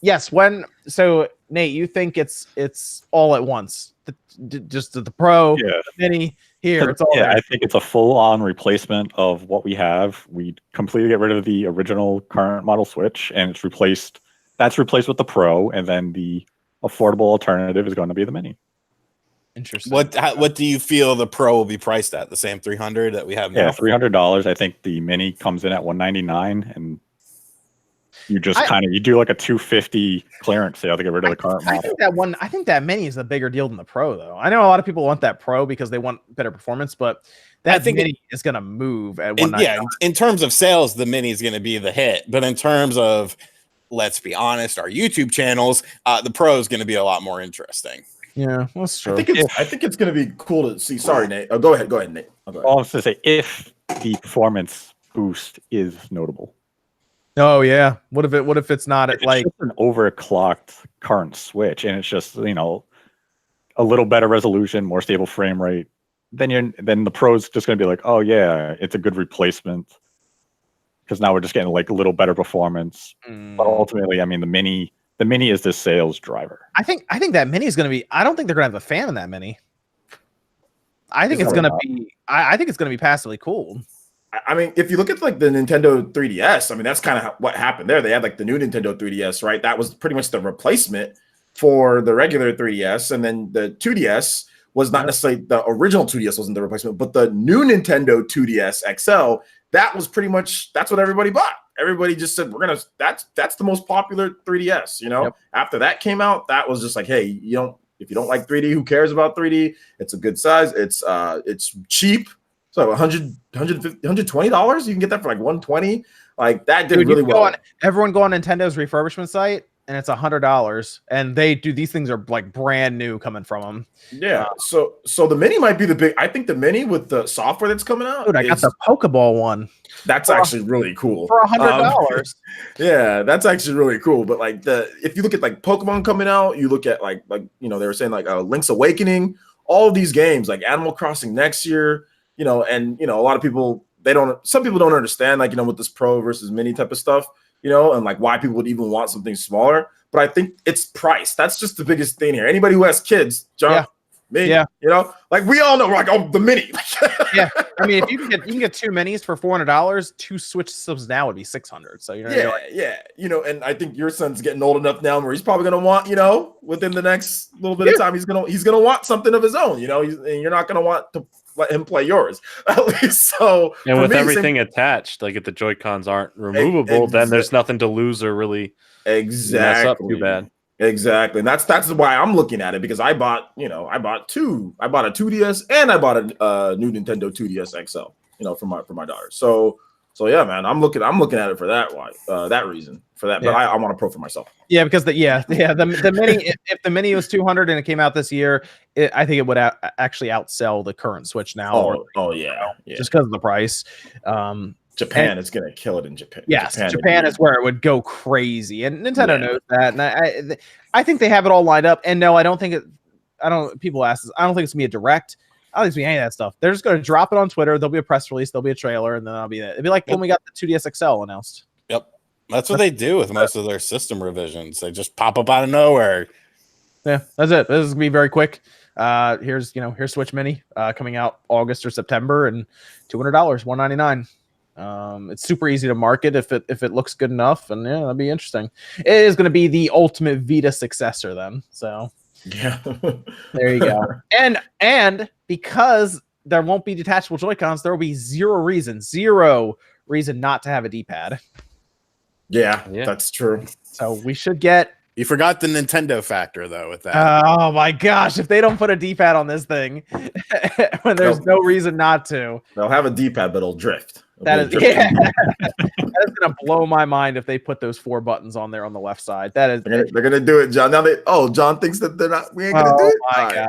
Yes. When? So Nate, you think it's all at once? Just the pro, the mini. Here, it's all there. I think it's a full-on replacement of what we have. We completely get rid of the original current model Switch, and it's replaced. That's replaced with the Pro, and then the affordable alternative is going to be the Mini. Interesting. What do you feel the Pro will be priced at? The same $300 that we have now? Yeah, $300. I think the Mini comes in at $199, and you just you do like a $250 clearance sale to get rid of the current model. I think that Mini is a bigger deal than the Pro, though. I know a lot of people want that Pro because they want better performance, but that Mini is going to move at $199. Yeah, in terms of sales, the Mini is going to be the hit, but in terms of, let's be honest, our YouTube channels, the Pro is going to be a lot more interesting. Yeah, that's true. I think it's going to be cool to see. Sorry, Nate. Oh, go ahead, Nate. I was going to say, if the performance boost is notable. Oh yeah. What if it's not just an overclocked current Switch, and it's just a little better resolution, more stable frame rate? Then the Pro's just going to be like, oh yeah, it's a good replacement, because now we're just getting like a little better performance. But ultimately, I mean, the Mini is the sales driver. I think that Mini is going to be. I don't think they're going to have a fan in that Mini. I think it's going to be. I think it's going to be passively cooled. I mean, if you look at like the Nintendo 3DS, I mean, that's kind of what happened there. They had like the new Nintendo 3DS, right? That was pretty much the replacement for the regular 3DS. And then the 2DS was not necessarily the original 2DS wasn't the replacement, but the new Nintendo 2DS XL, that was pretty much, that's what everybody bought. Everybody just said, that's the most popular 3DS, After that came out, that was just like, hey, if you don't like 3D, who cares about 3D? It's a good size. It's cheap. So $120, you can get that for like $120. Like that did really well. Everyone go on Nintendo's refurbishment site, and it's $100. And they do, these things are like brand new coming from them. Yeah. So the Mini might be the big. I think the Mini with the software that's coming out. Dude, I got the Pokeball one. That's actually really cool for $100. Yeah, that's actually really cool. But like if you look at like Pokemon coming out, you look at like they were saying like Link's Awakening, all of these games like Animal Crossing next year. A lot of people, some people don't understand, like, with this Pro versus Mini type of stuff, and like why people would even want something smaller. But I think it's price. That's just the biggest thing here. Anybody who has kids, John, Me, Yeah. you know, like we all know, we're like, oh, the mini. Yeah, I mean, if you can get 2 minis for $400, 2 Switch subs now would be $600. So you're you know, and I think your son's getting old enough now where he's probably gonna want, you know, within the next little bit of time, he's gonna want something of his own, you know, and you're not gonna want to let him play yours at least. So and with everything attached, like if the Joy-Cons aren't removable, then there's nothing to lose or really mess up too bad. Exactly. And that's why I'm looking at it, because I bought a 2DS and I bought a new Nintendo 2DS XL, you know, for my daughter. So yeah, man, I'm looking at it for that reason. But I want a Pro for myself. Yeah, because the mini, if the mini was 200 and it came out this year, I think it would actually outsell the current Switch now. Yeah, just because of the price. Japan is going to kill it in Japan. Yes, Japan is where it would go crazy, and Nintendo knows that. And I think they have it all lined up. And no, I don't think it. People ask this. I don't think it's gonna be a direct. I don't think it's gonna be any of that stuff. They're just gonna drop it on Twitter. There'll be a press release. There'll be a trailer, and then that'll be it. It'll be like when we got the 2DS XL announced. Yep, that's what they do with most of their system revisions. They just pop up out of nowhere. Yeah, that's it. This is gonna be very quick. Here's Switch Mini coming out August or September, and $200, $199. It's super easy to market if it looks good enough, and yeah, that'd be interesting. It is going to be the ultimate Vita successor then. So yeah, there you go. And because there won't be detachable Joy-Cons, there will be zero reason not to have a D-pad. Yeah, that's true. So we should get. You forgot the Nintendo factor though with that. Oh my gosh! If they don't put a D-pad on this thing, when there's no reason not to, they'll have a D-pad, but it'll drift. That is gonna blow my mind if they put those 4 buttons on there on the left side. That is, they're gonna do it, John. Now John thinks that they're not. We ain't gonna do it. Oh my gosh!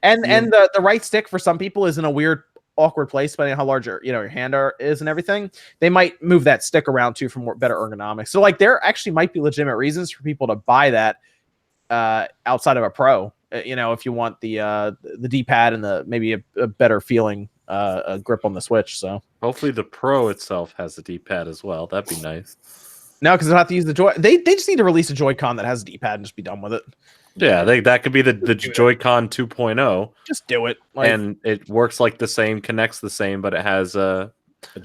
And the right stick for some people is in a weird, awkward place, depending on how large your hand is and everything. They might move that stick around too for better ergonomics. So like, there actually might be legitimate reasons for people to buy that outside of a Pro. You know, if you want the D-pad and maybe a better feeling a grip on the Switch. So hopefully the Pro itself has a D-pad as well. That'd be nice. No, because they'll have to use the Joy. They just need to release a Joy-Con that has a D-pad and just be done with it. Yeah, that could be the Joy-Con 2.0. Just do it. And it works like the same, connects the same, but it has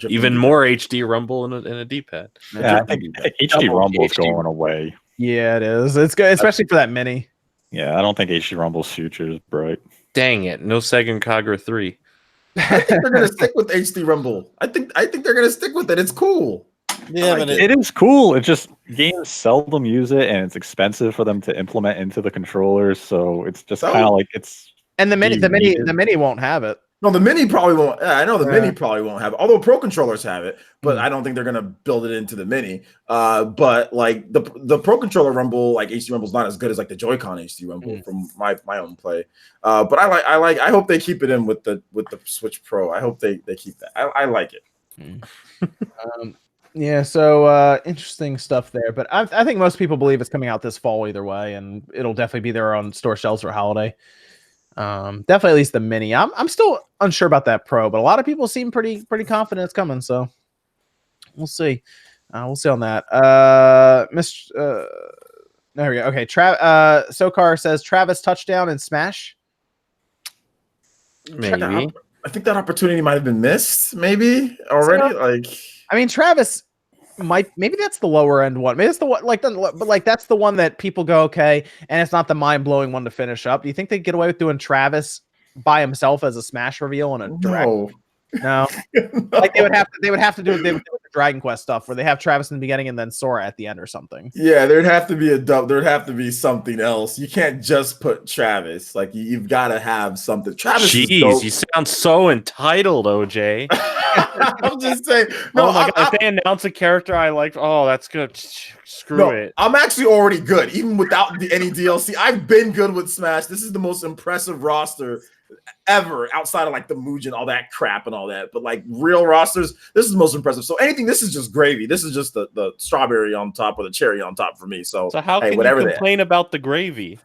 even more HD rumble and a D-pad. Yeah, I think HD rumble is going away. Yeah, it is. It's good, especially for that mini. Yeah, I don't think HD rumble's future is bright. Dang it! No Sega Kagura 3. I think they're gonna stick with HD rumble. I think they're gonna stick with it. It's cool. Yeah, but it is cool. It's just games seldom use it, and it's expensive for them to implement into the controllers. So it's just kind of like it's. And the mini won't have it. No, the mini probably won't. Yeah, I know the mini probably won't have it. Although Pro controllers have it, but I don't think they're gonna build it into the mini. But like the Pro controller rumble, like HD rumble, is not as good as like the Joy-Con HD rumble from my own play. But I hope they keep it in with the Switch Pro. I hope they keep that. I like it. Yeah, so interesting stuff there. But I think most people believe it's coming out this fall either way, and it'll definitely be there on store shelves for holiday. Definitely at least the mini. I'm still unsure about that Pro, but a lot of people seem pretty confident it's coming. So we'll see. We'll see on that. There we go. Okay, Sokar says Travis touchdown and Smash. Maybe. I think that opportunity might have been missed. Maybe already. I mean, Travis maybe that's the lower end one. Maybe it's the one but that's the one that people go, okay, and it's not the mind blowing one to finish up. Do you think they'd get away with doing Travis by himself as a Smash reveal in a direct? No. Like they would have to do the Dragon Quest stuff where they have Travis in the beginning and then Sora at the end or something. Yeah, there'd have to be something else. You can't just put Travis. Like you've got to have something. Travis. Jeez, you sound so entitled, OJ. I'm just saying. No, God, if they announce a character I like, that's good. Screw it. I'm actually already good, even without any DLC. I've been good with Smash. This is the most impressive roster ever, outside of like the Mugen, all that crap and all that. But like real rosters, this is the most impressive. So this is just gravy. This is just the strawberry on top or the cherry on top for me. So how can you complain about the gravy?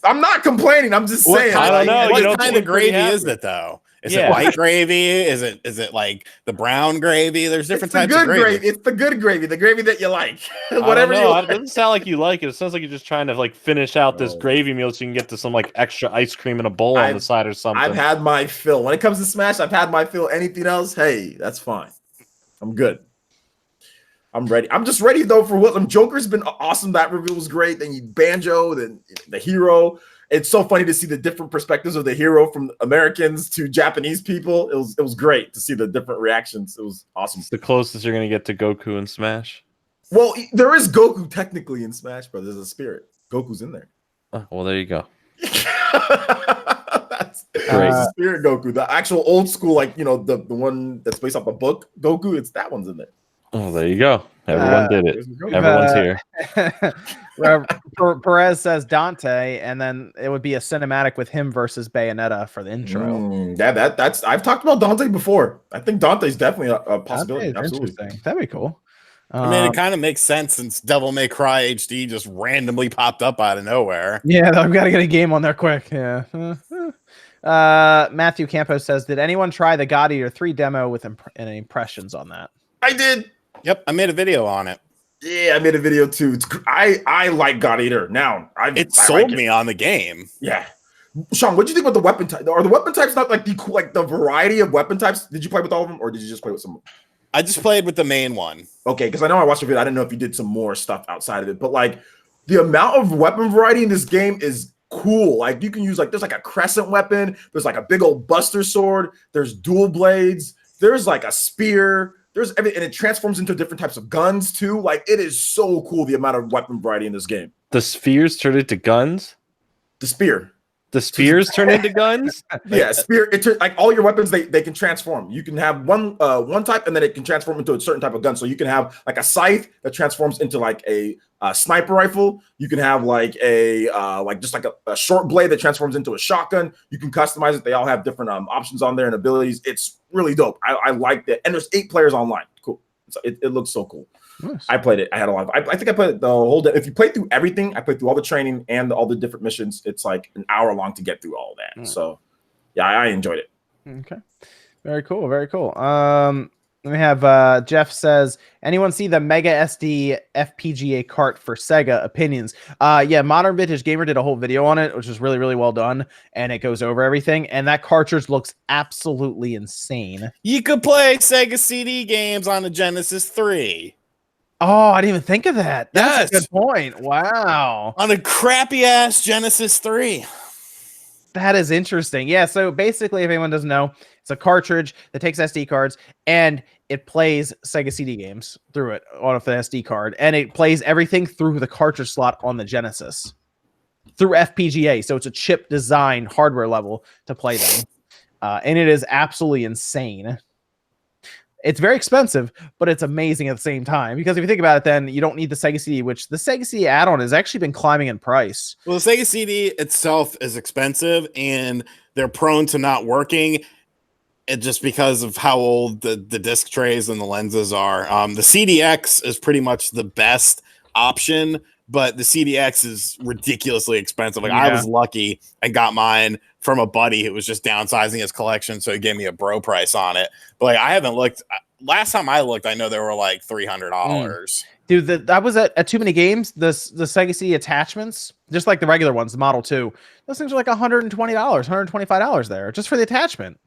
I'm not complaining. I'm just saying. I don't know. What kind of gravy is it though? Is it white gravy? Is it like the brown gravy? There's different types of gravy. It's the good gravy, the gravy that you like. Whatever you like. It doesn't sound like you like it. It sounds like you're just trying to like finish out this gravy meal so you can get to some like extra ice cream in a bowl on the side or something. I've had my fill. When it comes to Smash, I've had my fill. Anything else, hey, that's fine. I'm good. I'm ready. I'm just ready though for what Joker's been awesome. That reveal was great. Then Banjo, then the hero. It's so funny to see the different perspectives of the hero from Americans to Japanese people. It was great to see the different reactions. It was awesome. It's the closest you're gonna get to Goku in Smash. Well, there is Goku technically in Smash, but there's a spirit. Goku's in there. Oh, well, there you go. That's great. Spirit Goku, the actual old school, like the one that's based off a book. Goku, it's that one's in there. Oh, there you go. Everyone did it. Everyone's here. Perez says Dante, and then it would be a cinematic with him versus Bayonetta for the intro. That's I've talked about Dante before. I think Dante's definitely a possibility. Absolutely, interesting. That'd be cool. I mean, it kind of makes sense since Devil May Cry HD just randomly popped up out of nowhere. Yeah, I've got to get a game on there quick. Yeah. Matthew Campos says, did anyone try the God Eater 3 demo with any impressions on that? I did. Yep, I made a video on it. Yeah, I made a video too. I like God Eater now. It sold me on the game. Yeah. Sean, what do you think about the weapon type? Are the weapon types not like the variety of weapon types? Did you play with all of them, or did you just play with some? I just played with the main one. Okay, because I know I watched the video. I didn't know if you did some more stuff outside of it, but like the amount of weapon variety in this game is cool. Like you can use there's like a crescent weapon. There's like a big old buster sword. There's dual blades. There's like a spear. There's everything, and it transforms into different types of guns too. Like it is so cool the amount of weapon variety in this game. The spheres turn into guns. The spear. The spears turn into guns. Yeah, spear. Like all your weapons, they can transform. You can have one type, and then it can transform into a certain type of gun. So you can have like a scythe that transforms into like a sniper rifle. You can have like a short blade that transforms into a shotgun. You can customize it. They all have different options on there and abilities. It's really dope. I like that. And there's 8 players online. Cool. So it looks so cool. Nice. I played it. I had a lot of. I think I played the whole day. If you play through everything, I played through all the training and all the different missions. It's like an hour long to get through all that. So, yeah, I enjoyed it. Okay, very cool. Very cool. We have Jeff says, anyone see the Mega SD FPGA cart for Sega? Opinions? Yeah, Modern Vintage Gamer did a whole video on it, which was really, really well done, and it goes over everything. And that cartridge looks absolutely insane. You could play Sega CD games on the Genesis 3. Oh, I didn't even think of that. That's a good point. Wow. On a crappy ass Genesis 3. That is interesting. Yeah, so basically, if anyone doesn't know, it's a cartridge that takes SD cards and it plays Sega CD games through it on the SD card, and it plays everything through the cartridge slot on the Genesis through FPGA. So it's a chip design hardware level to play them. And it is absolutely insane. It's very expensive, but it's amazing at the same time. Because if you think about it, then you don't need the Sega CD, which the Sega CD add-on has actually been climbing in price. Well, the Sega CD itself is expensive, and they're prone to not working. It just because of how old the disc trays and the lenses are. The CDX is pretty much the best option, but the CDX is ridiculously expensive. Like I was lucky and got mine from a buddy who was just downsizing his collection, so he gave me a bro price on it. But like I haven't looked. Last time I looked, I know they were like $300. Dude, that was at Too Many Games. The Sega CD attachments, just like the regular ones, the Model 2, those things are like $120, $125 there just for the attachment.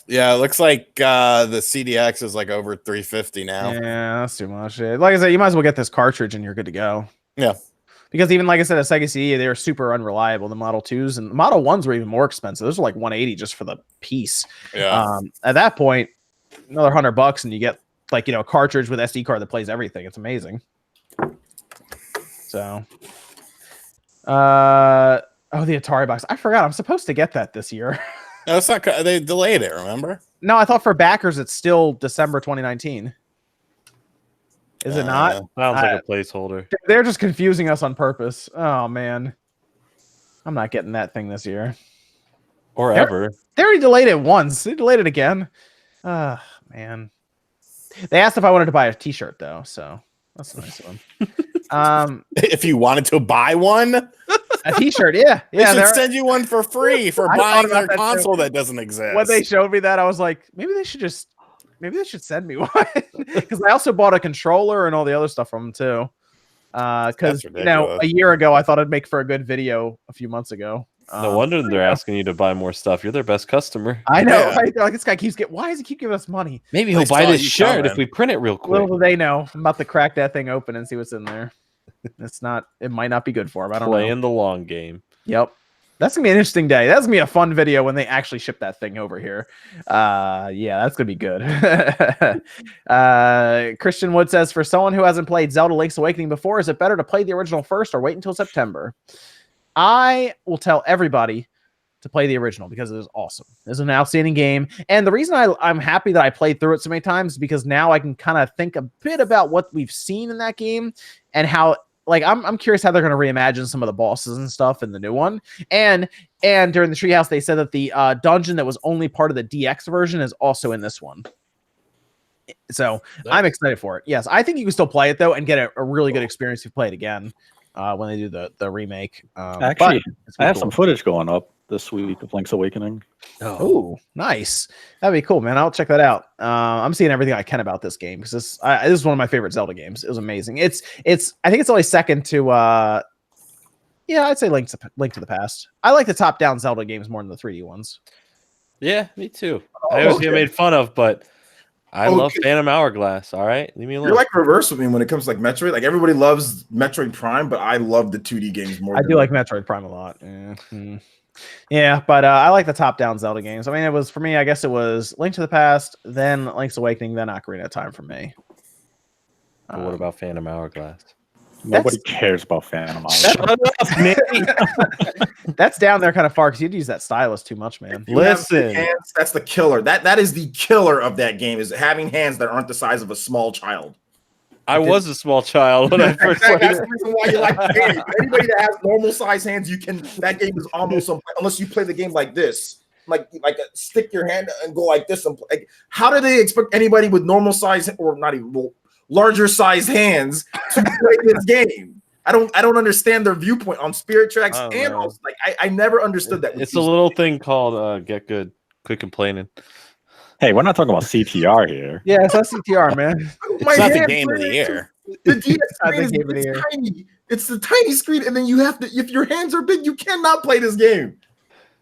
Yeah, it looks like the CDX is like over $350 now. Yeah, that's too much. Like I said, you might as well get this cartridge and you're good to go. Yeah. Because even like I said, a Sega CD, they were super unreliable. The Model 2s and the Model 1s were even more expensive. Those were like $180 just for the piece. Yeah. At that point, another $100 and you get like, a cartridge with SD card that plays everything. It's amazing. So, the Atari box. I forgot. I'm supposed to get that this year. No, it's not. They delayed it. Remember? No, I thought for backers it's still December 2019. Is it not? Sounds like a placeholder. They're just confusing us on purpose. Oh man, I'm not getting that thing this year or ever. They already delayed it once. They delayed it again. Man. They asked if I wanted to buy a T-shirt though, so that's a nice one. If you wanted to buy one. A T-shirt, yeah. They Yeah, should send you one for free for I buying thought their about that too. console that doesn't exist. When they showed me that, I was like, maybe they should send me one. Because I also bought a controller and all the other stuff from them too. Because a year ago I thought it'd make for a good video a few months ago. No wonder they're asking you to buy more stuff. You're their best customer. I know, Yeah. right? They're like, this guy keeps why does he keep giving us money? Maybe They he'll buy saw this you shirt if coming. we print it real quick. Little do they know, I'm about to crack that thing open and see what's in there. It might not be good for him. I don't know. Playing the long game. Yep. That's gonna be an interesting day. That's gonna be a fun video when they actually ship that thing over here. Yeah, that's gonna be good. Christian Wood says, for someone who hasn't played Zelda Link's Awakening before, is it better to play the original first or wait until September? I will tell everybody to play the original because it is awesome. It's an outstanding game. And the reason I'm happy that I played through it so many times is because now I can kind of think a bit about what we've seen in that game and how, like, I'm curious how they're going to reimagine some of the bosses and stuff in the new one. And during the Treehouse, they said that the dungeon that was only part of the DX version is also in this one. So I'm excited for it. Yes, I think you can still play it though and get a really good experience if you play it again when they do the remake. Actually, I have some footage going up this week of Link's Awakening. Oh, nice. That'd be cool, man. I'll check that out. I'm seeing everything I can about this game because this is one of my favorite Zelda games. It was amazing. I think it's only second to I'd say Link to the Past. I like the top-down Zelda games more than the 3D ones. Yeah, me too. I always get made fun of, but I love Phantom Hourglass. All right, leave me alone. You're like reverse with me when it comes to like Metroid. Like everybody loves Metroid Prime, but I love the 2D games more. I do like Metroid Prime a lot. Yeah, but I like the top-down Zelda games. I mean, it was for me. I guess it was Link to the Past, then Link's Awakening, then Ocarina of Time for me. But what about Phantom Hourglass? Nobody cares about Phantom Hourglass. Shut up, man. That's down there kind of far because you'd use that stylus too much, man. Listen, hands, that's the killer. That is the killer of that game, is having hands that aren't the size of a small child. I was a small child when I first played That's it. the reason why you like the game. Anybody that has normal size hands, that game is almost unless you play the game like this. Like stick your hand and go like this. And like, how do they expect anybody with normal size or not even larger size hands to play this game? I don't understand their viewpoint on Spirit Tracks and also, like I never understood that. It's a little thing called get good, quit complaining. Hey, we're not talking about CTR here. Yeah, it's not CTR, man. It's not the game of the year. The DS screen is tiny. It's the tiny screen, and then you have to. If your hands are big, you cannot play this game.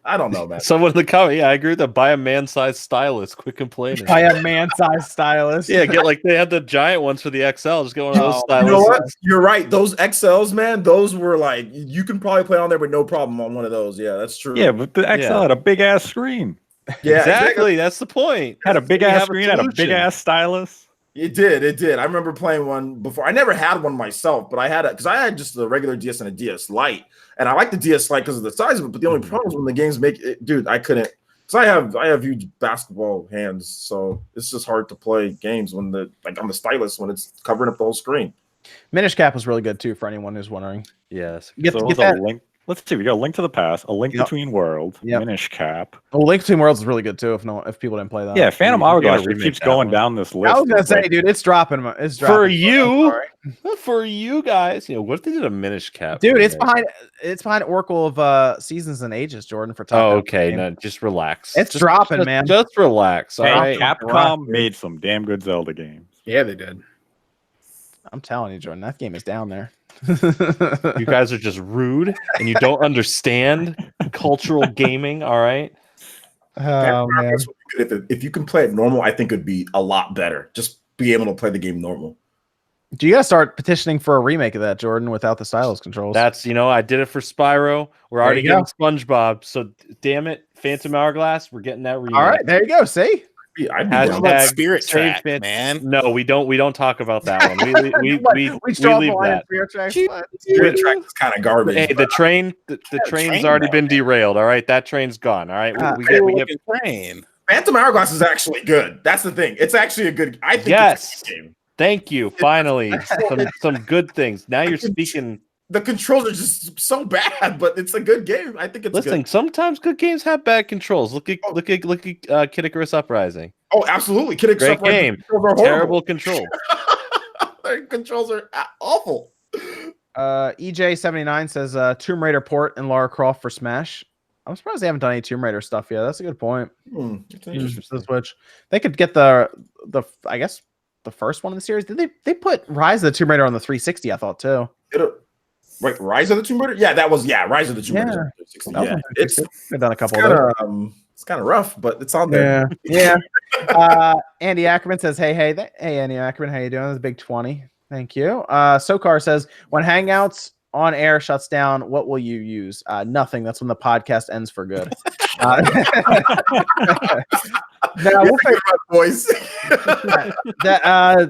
I don't know, man. Someone in the comment, I agree with that. Buy a man-sized stylus. Quit complaining. Buy a man-sized stylus. Yeah, get like they had the giant ones for the XL. Just get one of those stylus. You know what? You're right. Those XLs, man. Those were like you can probably play on there with no problem on one of those. Yeah, that's true. Yeah, but the XL had a big ass screen. Yeah, exactly. That's the point. Had a big ass screen, had a big ass stylus. It did. I remember playing one before. I never had one myself, but I had it because I had just the regular DS and a DS Lite, and I like the DS Lite because of the size of it. But the only problem is when the games make it, dude, I couldn't. Because I have huge basketball hands, so it's just hard to play games when on the stylus when it's covering up the whole screen. Minish Cap was really good too for anyone who's wondering. Yes. Get that. Link. Let's see. We got a Link to the Past, a Link Between Worlds, Minish Cap. Oh, Link Between Worlds is really good too. If people didn't play that, yeah, Phantom Hourglass keeps going down this list. I was gonna say, dude, it's dropping. It's dropping for you. For you guys, what if they did a Minish Cap? Dude, it's behind Oracle of Seasons and Ages, Jordan. For top. Oh, okay, no, just relax. It's dropping, man. Just relax. All right. Capcom made some damn good Zelda games. Yeah, they did. I'm telling you, Jordan, that game is down there. You guys are just rude and you don't understand cultural gaming. All right. Oh, man. If you can play it normal, I think it'd be a lot better. Just be able to play the game normal. Do you gotta start petitioning for a remake of that, Jordan, without the stylus controls? That's I did it for Spyro. We're already getting SpongeBob. So damn it, Phantom Hourglass, we're getting that remake. All right, there you go. See. Hashtag Spirit Track, man. No, we don't talk about that one. We leave that. Spirit Track is kind of garbage. Hey, the train's already been derailed. All right, that train's gone. All right, we get train. Phantom Hourglass is actually good. That's the thing. It's actually a good. I think yes. It's a good game. Thank you. Finally, some good things. Now you're speaking. The controls are just so bad, but it's a good game. I think it's good. Sometimes good games have bad controls. Look at Kid Icarus Uprising. Oh, absolutely. Kid Icarus Uprising. Great game. Terrible controls. Their controls are awful. EJ79 says Tomb Raider port and Lara Croft for Smash. I'm surprised they haven't done any Tomb Raider stuff yet. That's a good point. It's interesting. The Switch. They could get the I guess the first one in the series. Did they put Rise of the Tomb Raider on the 360? I thought too. Wait, Rise of the Tomb Raider? Yeah, that was Rise of the Tomb Raider. Yeah, they've done a couple of those. It's kind of rough, but it's on there. Yeah. Andy Ackerman says, hey, Andy Ackerman, how you doing? This is Big 20. Thank you. Sokar says, when Hangouts on air shuts down, what will you use? Nothing. That's when the podcast ends for good. Boys.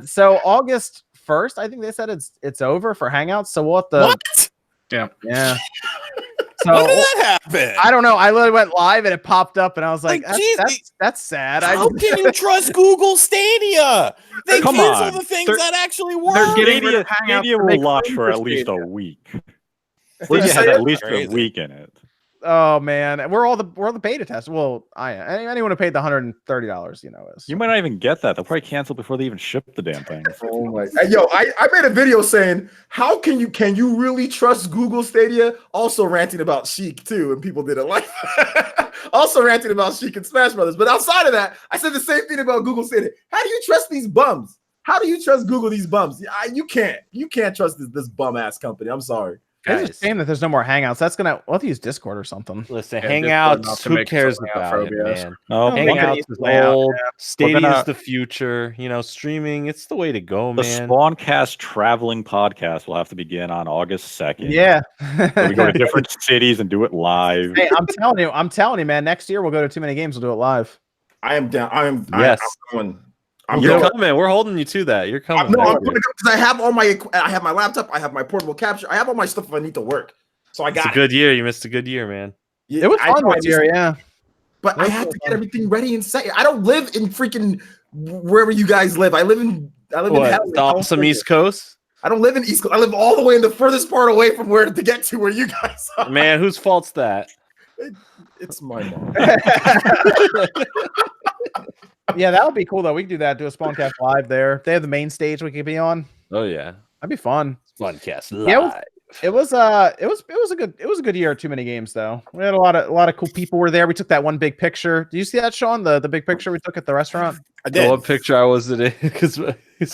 So August 1st, I think they said it's over for Hangouts. So we'll have to. What? Yeah. So when did that happen? I don't know. I literally went live and it popped up, and I was like, that's sad. How can you trust Google Stadia? They cancel the things that actually work. They're getting rid of Hangouts. Stadia will launch for at least a week. Stadia has at least a week in it. Oh man, we're all the beta testers. Well, anyone who paid the $130, is. You might not even get that. They'll probably cancel before they even ship the damn thing. Oh my! Hey, yo, I made a video saying how can you really trust Google Stadia? Also ranting about Sheik too, and people didn't like that. Also ranting about Sheik and Smash Brothers. But outside of that, I said the same thing about Google Stadia. How do you trust these bums? How do you trust Google these bums? You can't trust this bum ass company. I'm sorry. It's a shame that there's no more Hangouts. We'll have to use Discord or something. Listen, Hangouts, who cares about it, man? Oh, Hangouts is old. Stadia is the future. Streaming, it's the way to go, man. The SpawnCast traveling podcast will have to begin on August 2nd. Yeah. So we go to different cities and do it live. Hey, I'm telling you, man, next year we'll go to Too Many Games, we'll do it live. I am down. Yes. You're coming. We're holding you to that. You're coming. I'm going to go because I have my laptop. I have my portable capture. I have all my stuff if I need to work. So It's a good year. You missed a good year, man. Yeah, it was fun this year, yeah. But I have to get everything ready and set. I don't live in freaking wherever you guys live. I live in the awesome East Coast. I don't live in East Coast. I live all the way in the furthest part away from where to get to where you guys are. Man, whose fault's that? It's my mom. Yeah, that would be cool though. We could do that. Do a SpawnCast live there. They have the main stage we could be on. Oh yeah, that'd be fun. SpawnCast live. Yeah, it was a good year of Too Many Games though. We had a lot of cool people were there. We took that one big picture. Did you see that, Sean? The big picture we took at the restaurant. I did. What picture I was in? Because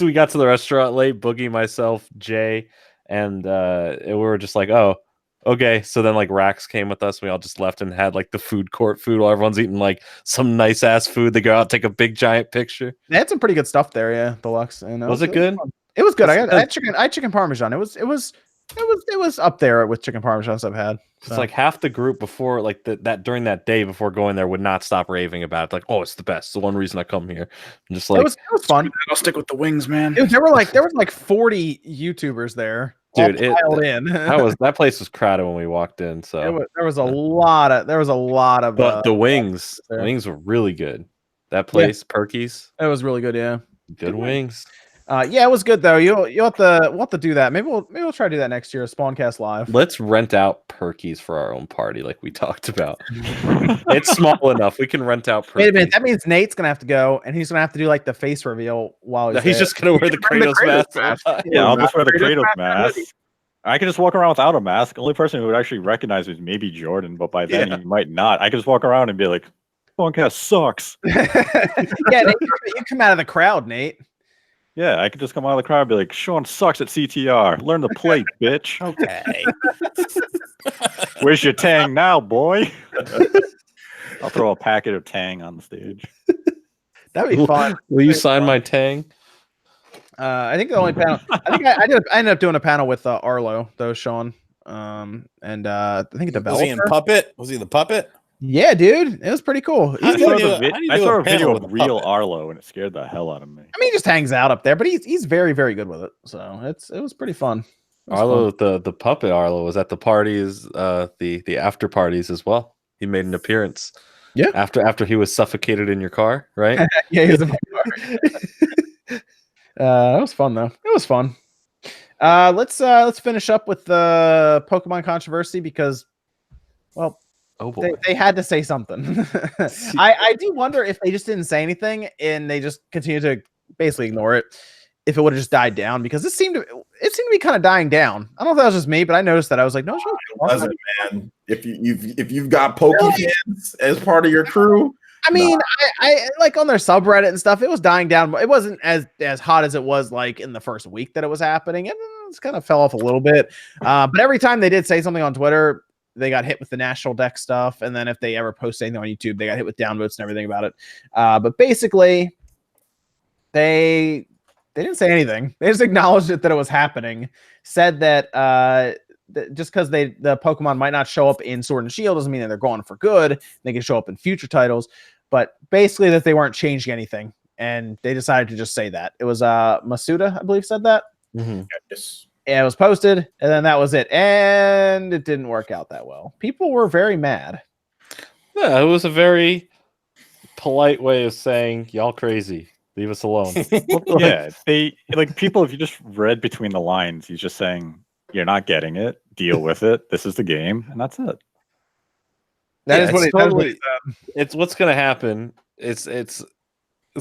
we got to the restaurant late. Boogie, myself, Jay, and we were just like, oh. Okay, so then Rax came with us. We all just left and had the food court food while everyone's eating some nice ass food. They go out, take a big giant picture. They had some pretty good stuff there, yeah. Deluxe. And was it good? It was good. I had chicken parmesan. It was up there with chicken parmesans I've had. So. It's half the group before that during that day before going there would not stop raving about it. Oh, it's the best. It's the one reason I come here. I'm just it was fun. I'll stick with the wings, man. Dude, there were 40 YouTubers there. Dude, that place was crowded when we walked in. So there was a lot of. But the wings were really good. That place, Perky's, it was really good. Yeah, good wings. Yeah, it was good though. We'll have to do that. Maybe we'll try to do that next year. SpawnCast live. Let's rent out Perky's for our own party, like we talked about. It's small enough. We can rent out Perky's. Wait a minute. That means Nate's gonna have to go, and he's gonna have to do the face reveal while he's just gonna wear the Kratos mask. Yeah, I'll just wear the Kratos mask. I can just walk around without a mask. The only person who would actually recognize me is maybe Jordan, but by then he might not. I can just walk around and be like, "SpawnCast sucks." Yeah, Nate, you come out of the crowd, Nate. Yeah, I could just come out of the crowd and be like, Sean sucks at CTR. Learn the plate, bitch. Okay. Where's your Tang now, boy? I'll throw a packet of Tang on the stage. That'd be fun. Will you sign my Tang? I think the only panel. I ended up doing a panel with Arlo, though, Sean. And I think a developer. Was he in Puppet? Was he the puppet? Yeah, dude, it was pretty cool. I saw a video of real Arlo, and it scared the hell out of me. I mean, he just hangs out up there, but he's very, very good with it. So it was pretty fun. Arlo, the puppet Arlo, was at the parties, the after parties as well. He made an appearance. Yeah. After he was suffocated in your car, right? Yeah, he was in my car. It was fun though. It was fun. Let's finish up with the Pokemon controversy because, well. Oh boy. They had to say something. I do wonder if they just didn't say anything and they just continue to basically ignore it. if it would have just died down, because it seemed to be kind of dying down. I don't know if that was just me, but I noticed that. I was like, no, It wasn't, man. If you've got Pokefans as part of your crew, I mean, I like on their subreddit and stuff, it was dying down, but it wasn't as hot as it was like in the first week that it was happening. And it's kind of fell off a little bit. But every time they did say something on Twitter, they got hit with the national deck stuff. And then if they ever post anything on YouTube, they got hit with downvotes and everything about it. But basically, they didn't say anything. They just acknowledged it that it was happening. Said that just because the Pokemon might not show up in Sword and Shield doesn't mean that they're gone for good. They can show up in future titles, but basically that they weren't changing anything, and they decided to just say that. It was Masuda, I believe, said that. Mm-hmm. yes. And it was posted, and then that was it, and it didn't work out that well. People were very mad. Yeah, it was a very polite way of saying y'all crazy. Leave us alone. Yeah, they like people. If you just read between the lines, he's just saying, "You're not getting it. Deal with it. This is the game, and that's it." That is what it totally, said. It's what's going to happen. It's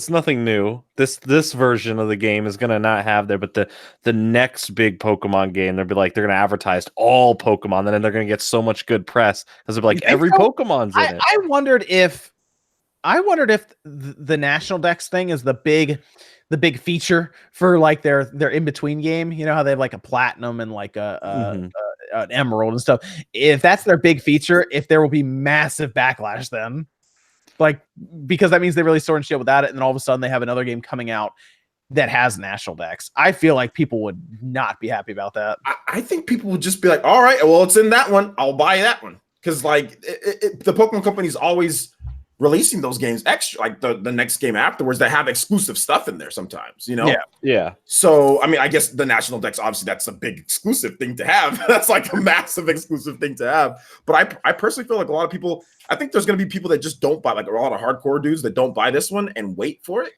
nothing new. This version of the game is going to not have there, but the next big Pokemon game, they're going to advertise all Pokemon, and then they're going to get so much good press because they're like every Pokemon's in it. I wondered if the National Dex thing is the big feature for like their in between game. You know how they have like a platinum and like an emerald and stuff. If that's their big feature, if there will be massive backlash then, like, because that means they release Sword and Shield without it, and then all of a sudden they have another game coming out that has National Dex. I feel like people would not be happy about that. I think people would just be like, all right, well, it's in that one. I'll buy that one. Because like the Pokemon company's always releasing those games extra, like the next game afterwards that have exclusive stuff in there sometimes, you know? Yeah. So, I mean, I guess the National Dex, obviously that's a big exclusive thing to have. That's like a massive exclusive thing to have. But I personally feel like a lot of people, I think there's going to be people that just don't buy, like a lot of hardcore dudes that don't buy this one and wait for it.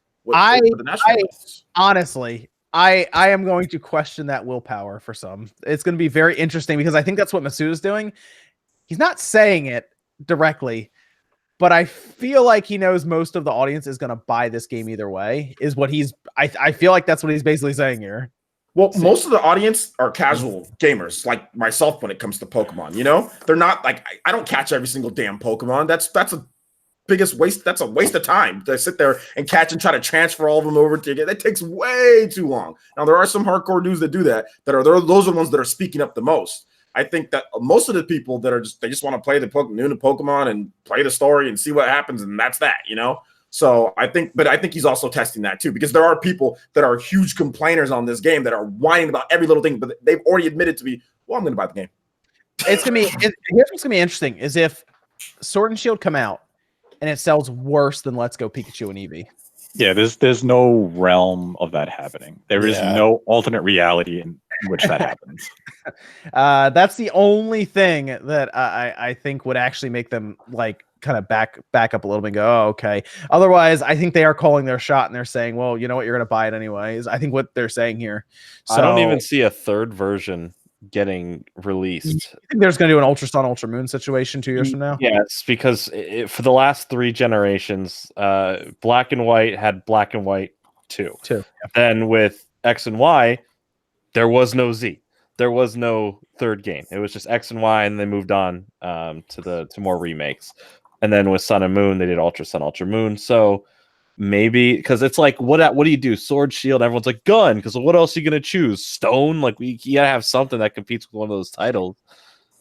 Honestly, I am going to question that willpower for some. It's going to be very interesting because I think that's what Masuda's doing. He's not saying it directly, but I feel like he knows most of the audience is going to buy this game either way, is what I feel like that's what he's basically saying here. Well, most of the audience are casual gamers like myself when it comes to Pokemon, you know? They're not like, I don't catch every single damn Pokemon. That's a biggest waste. That's a waste of time to sit there and catch and try to transfer all of them over to get. That takes way too long. Now, there are some hardcore dudes that do that, those are the ones that are speaking up the most. I think that most of the people that are they just want to play the new Pokemon and play the story and see what happens, and that's that, you know? So I think he's also testing that too, because there are people that are huge complainers on this game that are whining about every little thing, but they've already admitted to me, well, I'm going to buy the game. Here's what's going to be interesting is if Sword and Shield come out and it sells worse than Let's Go Pikachu and Eevee. Yeah, there's no realm of that happening. There is no alternate reality in which that happens. That's the only thing that I think would actually make them like kind of back up a little bit and go, oh, okay. Otherwise, I think they are calling their shot and they're saying, well, you know what, you're going to buy it anyways. I think what they're saying here. So, I don't even see a third version getting released. I think there's going to do an Ultra Sun, Ultra Moon situation 2 years from now. Yes, because for the last 3 generations, Black and White had Black and White 2. Yeah. Then with X and Y, there was no Z. There was no third game. It was just X and Y, and they moved on to more remakes. And then with Sun and Moon, they did Ultra Sun, Ultra Moon. So maybe, because it's like, what do you do? Sword, shield, everyone's like, gun, because what else are you going to choose? Stone? Like, you gotta have something that competes with one of those titles.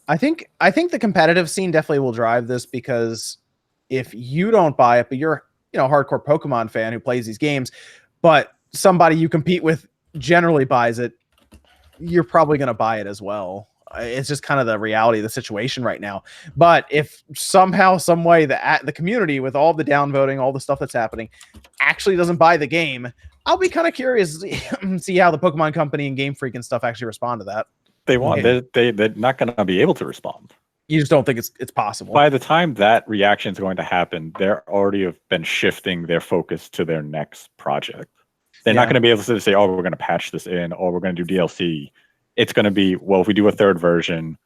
I think the competitive scene definitely will drive this, because if you don't buy it, but you're a hardcore Pokemon fan who plays these games, but somebody you compete with generally buys it, you're probably going to buy it as well. It's just kind of the reality of the situation right now. But if somehow, some way, the community, with all the downvoting, all the stuff that's happening, actually doesn't buy the game, I'll be kind of curious to see how the Pokemon Company and Game Freak and stuff actually respond to that. They won't. They're not going to be able to respond. You just don't think it's possible. By the time that reaction is going to happen, they're already have been shifting their focus to their next project. They're not going to be able to say, oh, we're going to patch this in, or we're going to do DLC. It's going to be, well, if we do a third version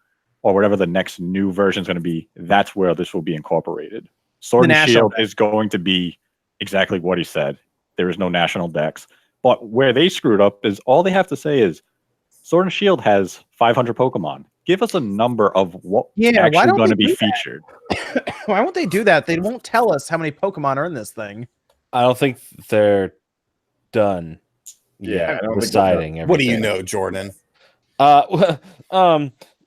or whatever the next new version is going to be, that's where this will be incorporated. Sword and Shield is going to be exactly what he said. There is no National Dex. But where they screwed up is all they have to say is Sword and Shield has 500 Pokemon. Give us a number of what actually going to be featured. Why won't they do that? They won't tell us how many Pokemon are in this thing. I don't think they're done. Yeah, I don't deciding. What do you know, Jordan? Pokemon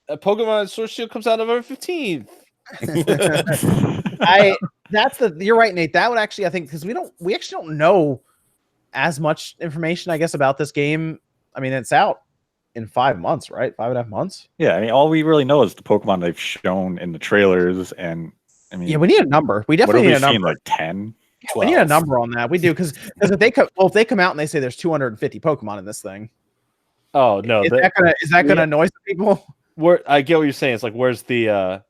Sword and Shield comes out November 15th. You're right, Nate. That would actually, I think, because we actually don't know as much information, I guess, about this game. I mean, it's out in 5 months, right? 5.5 months. Yeah, I mean, all we really know is the Pokemon they've shown in the trailers, and I mean, yeah, we need a number. We definitely need a number. Like 10. Yeah, we need a number on that. We do, because if they come out and they say there's 250 Pokemon in this thing. Oh no, is that gonna annoy some people? I get what you're saying. It's like where's the line?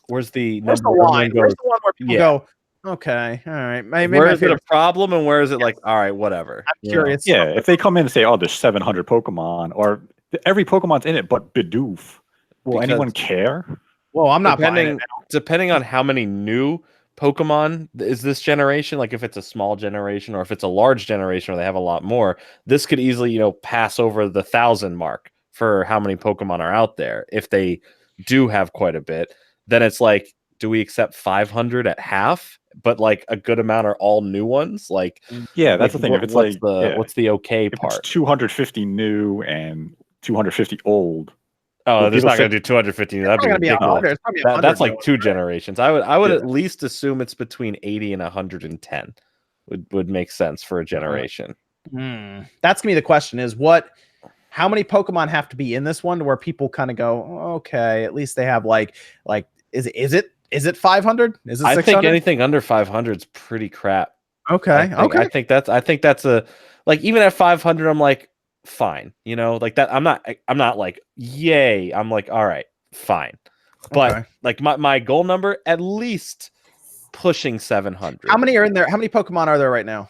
Where's the one where people go, okay, all right. Maybe where is it a problem, and where is it like, all right, whatever? I'm curious. Yeah, if they come in and say, oh, there's 700 Pokemon, or every Pokemon's in it, but Bidoof, will anyone care? Well, I'm not buying it. Depending on how many new Pokemon is this generation, like if it's a small generation or if it's a large generation or they have a lot more, this could easily, pass over the 1,000 mark for how many Pokemon are out there. If they do have quite a bit, then it's like, do we accept 500 at half? But like a good amount are all new ones. Like, yeah, that's the thing. If it's what's the okay part? It's 250 new and 250 old. Oh, there's not going to do 250. That'd be ridiculous. That's like 2 generations. I would at least assume it's between 80 and 110. Would make sense for a generation. That's gonna be the question: is how many Pokemon have to be in this one to where people kind of go, okay, at least they have like is it 500? Is it 600? I think anything under 500 is pretty crap. Okay. I think that's a like, even at 500, I'm like, fine, like that. I'm not like, yay. I'm like, all right, fine. But like my goal number, at least pushing 700. How many are in there? How many Pokemon are there right now?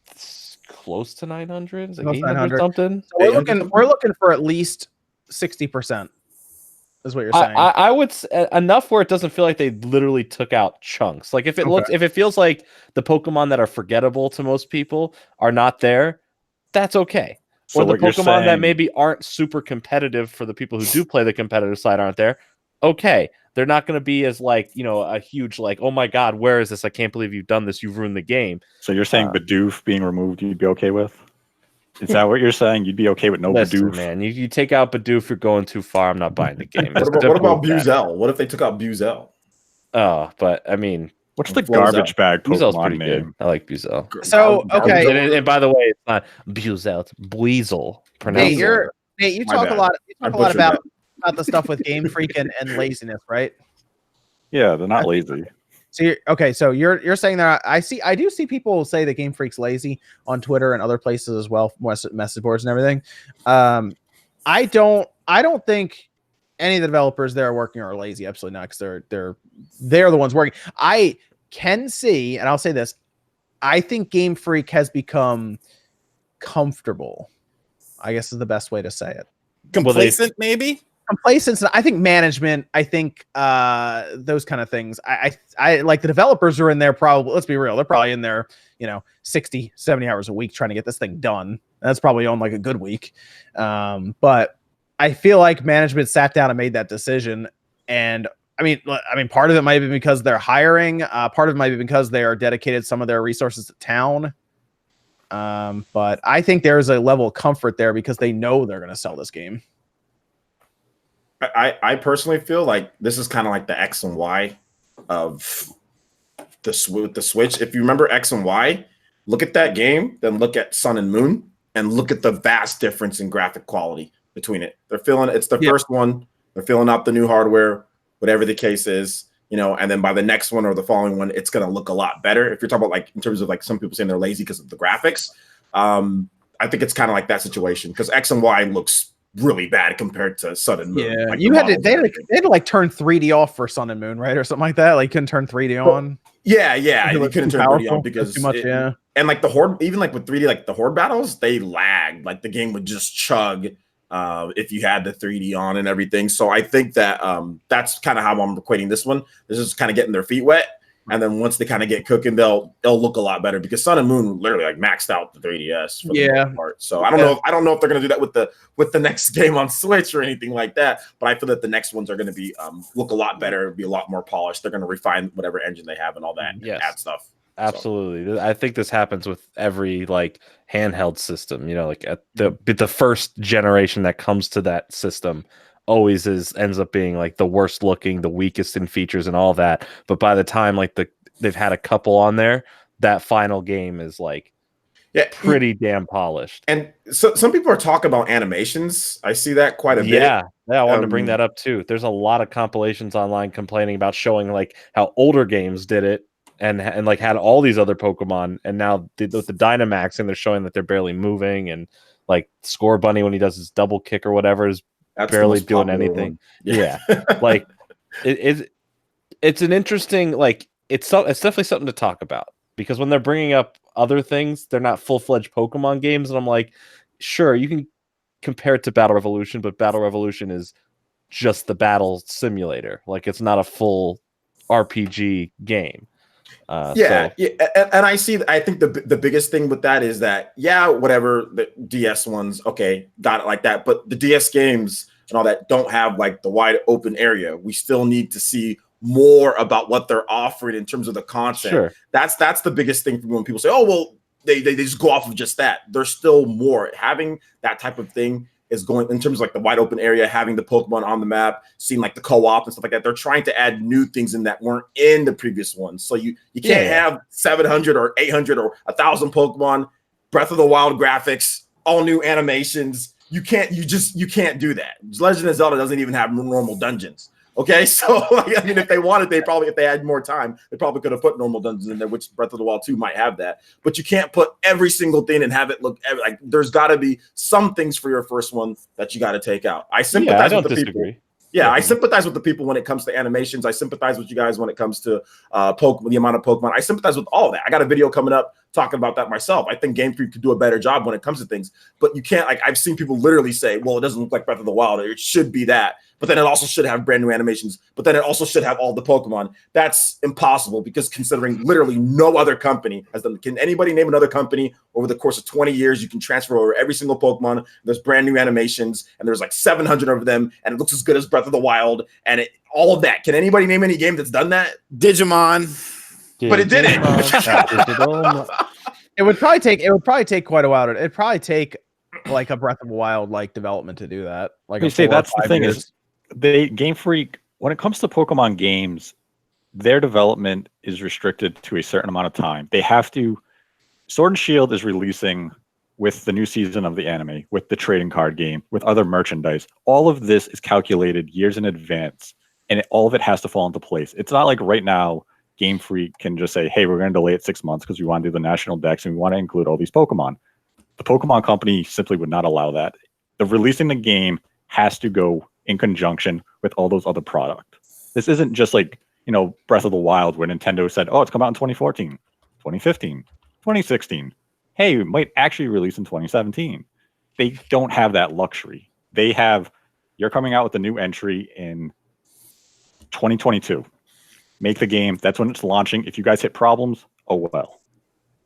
It's close to 900. It's like Close 800 something. So we're looking for at least 60%. Is what you're saying? I would enough where it doesn't feel like they literally took out chunks. Like if it feels like the Pokemon that are forgettable to most people are not there, that's okay. So or the Pokemon that maybe aren't super competitive for the people who do play the competitive side aren't there. Okay, they're not going to be as like, a huge like, oh my god, where is this? I can't believe you've done this. You've ruined the game. So you're saying Bidoof being removed, you'd be okay with? Is that what you're saying? You'd be okay with no Bidoof? Man, you take out Bidoof, you're going too far. I'm not buying the game. What about Buzel? What if they took out Buzel? Oh, but I mean, what's the garbage bag Pokemon name? Good. I like Buzel. So okay, and by the way, it's not Buzel, it's Buizel. Nate, you talk a lot. You talk a lot about the stuff with Game Freak and laziness, right? Yeah, they're not lazy. So you're saying that I do see people say that Game Freak's lazy on Twitter and other places as well, message boards and everything. I don't think any of the developers there are working are lazy. Absolutely not, because they're the ones working. I can see, and I'll say this, I think Game Freak has become comfortable, I guess is the best way to say it. Complacent, maybe? Complacent. I think management, I think those kind of things. I like the developers are in there probably, let's be real, they're probably in there, 60, 70 hours a week trying to get this thing done. That's probably on like a good week. But I feel like management sat down and made that decision. And I mean, part of it might be because they're hiring. Part of it might be because they are dedicated some of their resources to town. But I think there's a level of comfort there because they know they're going to sell this game. I personally feel like this is kind of like the X and Y of the Switch. If you remember X and Y, look at that game, then look at Sun and Moon, and look at the vast difference in graphic quality between it. It's the first one. They're filling out the new hardware, whatever the case is, and then by the next one or the following one, it's going to look a lot better. If you're talking about like in terms of like some people saying they're lazy because of the graphics, I think it's kind of like that situation because X and Y looks really bad compared to Sun and Moon. Yeah, like they had to like turn 3D off for Sun and Moon, right, or something like that. Like you couldn't turn 3D on. Yeah, you couldn't turn 3D on because too much. And like the horde, even like with 3D, like the horde battles, they lagged. Like the game would just chug if you had the 3D on and everything. So I think that that's kind of how I'm equating this one. This is kind of getting their feet wet. and then once they kind of get cooking, they'll look a lot better because Sun and Moon literally like maxed out the 3DS for the most part. So I don't know if they're gonna do that with the next game on Switch or anything like that. But I feel that the next ones are gonna be look a lot better, be a lot more polished. They're gonna refine whatever engine they have and all that, and add stuff. Absolutely. So. I think this happens with every like handheld system, you know, like at the first generation that comes to that system always ends up being like the worst looking, the weakest in features and all that. But by the time like they've had a couple on there, that final game is like pretty damn polished. And so some people are talking about animations. I see that quite a bit. Yeah, I wanted to bring that up too. There's a lot of compilations online complaining about showing like how older games did it. And like had all these other Pokemon, and now with the Dynamax, and they're showing that they're barely moving, and like Score Bunny when he does his double kick or whatever is barely doing anything. Yeah, like it's an interesting like it's definitely something to talk about because when they're bringing up other things, they're not full-fledged Pokemon games, and I'm like, sure, you can compare it to Battle Revolution, but Battle Revolution is just the battle simulator, like it's not a full RPG game. And I think the biggest thing with that is that whatever the DS ones, okay, got it like that, but the DS games and all that don't have like the wide open area. We still need to see more about what they're offering in terms of the content. Sure. That's the biggest thing for me when people say, oh well, they just go off of just that. There's still more. Having that type of thing is going in terms of like the wide open area, having the Pokemon on the map, seeing like the co-op and stuff like that. They're trying to add new things in that weren't in the previous ones. So you can't have 700 or 800 or 1,000 Pokemon, Breath of the Wild graphics, all new animations. You can't do that. Legend of Zelda doesn't even have normal dungeons. Okay, so I mean, if they wanted, if they had more time, they probably could have put normal dungeons in there, which Breath of the Wild 2 might have that. But you can't put every single thing and have it look like there's got to be some things for your first one that you got to take out. I sympathize with the people. Yeah, I sympathize with the people when it comes to animations. I sympathize with you guys when it comes to Pokemon, the amount of Pokemon. I sympathize with all of that. I got a video coming up talking about that myself. I think Game Freak could do a better job when it comes to things, but you can't. Like I've seen people literally say, "Well, it doesn't look like Breath of the Wild. It should be that." But then it also should have brand new animations. But then it also should have all the Pokemon. That's impossible because considering literally no other company has done. Can anybody name another company over the course of 20 years you can transfer over every single Pokemon? There's brand new animations and there's like 700 of them and it looks as good as Breath of the Wild and all of that. Can anybody name any game that's done that? Digimon. But it didn't. It would probably take quite a while. It'd probably take like a Breath of the Wild like development to do that. Like you say, that's the thing is Game Freak, when it comes to Pokemon games, their development is restricted to a certain amount of time. They have to. Sword and Shield is releasing with the new season of the anime, with the trading card game, with other merchandise. All of this is calculated years in advance, and all of it has to fall into place. It's not like right now Game Freak can just say, hey, we're going to delay it 6 months because we want to do the national decks and we want to include all these Pokemon. The Pokemon company simply would not allow that. The releasing the game has to go in conjunction with all those other products. This isn't just like, Breath of the Wild where Nintendo said, oh, it's come out in 2014, 2015, 2016. Hey, it might actually release in 2017. They don't have that luxury. You're coming out with a new entry in 2022. Make the game. That's when it's launching. If you guys hit problems, oh well.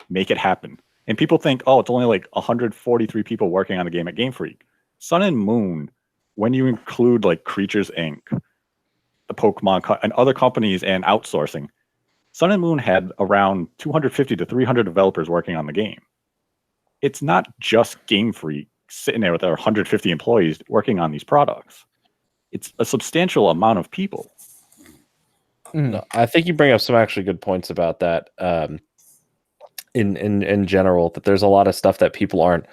Make it happen. And people think, oh, it's only like 143 people working on the game at Game Freak. Sun and Moon, when you include like Creatures Inc., the Pokemon and other companies and outsourcing, Sun and Moon had around 250 to 300 developers working on the game. It's not just Game Freak sitting there with their 150 employees working on these products. It's a substantial amount of people. No, I think you bring up some actually good points about that. In general, that there's a lot of stuff that people aren't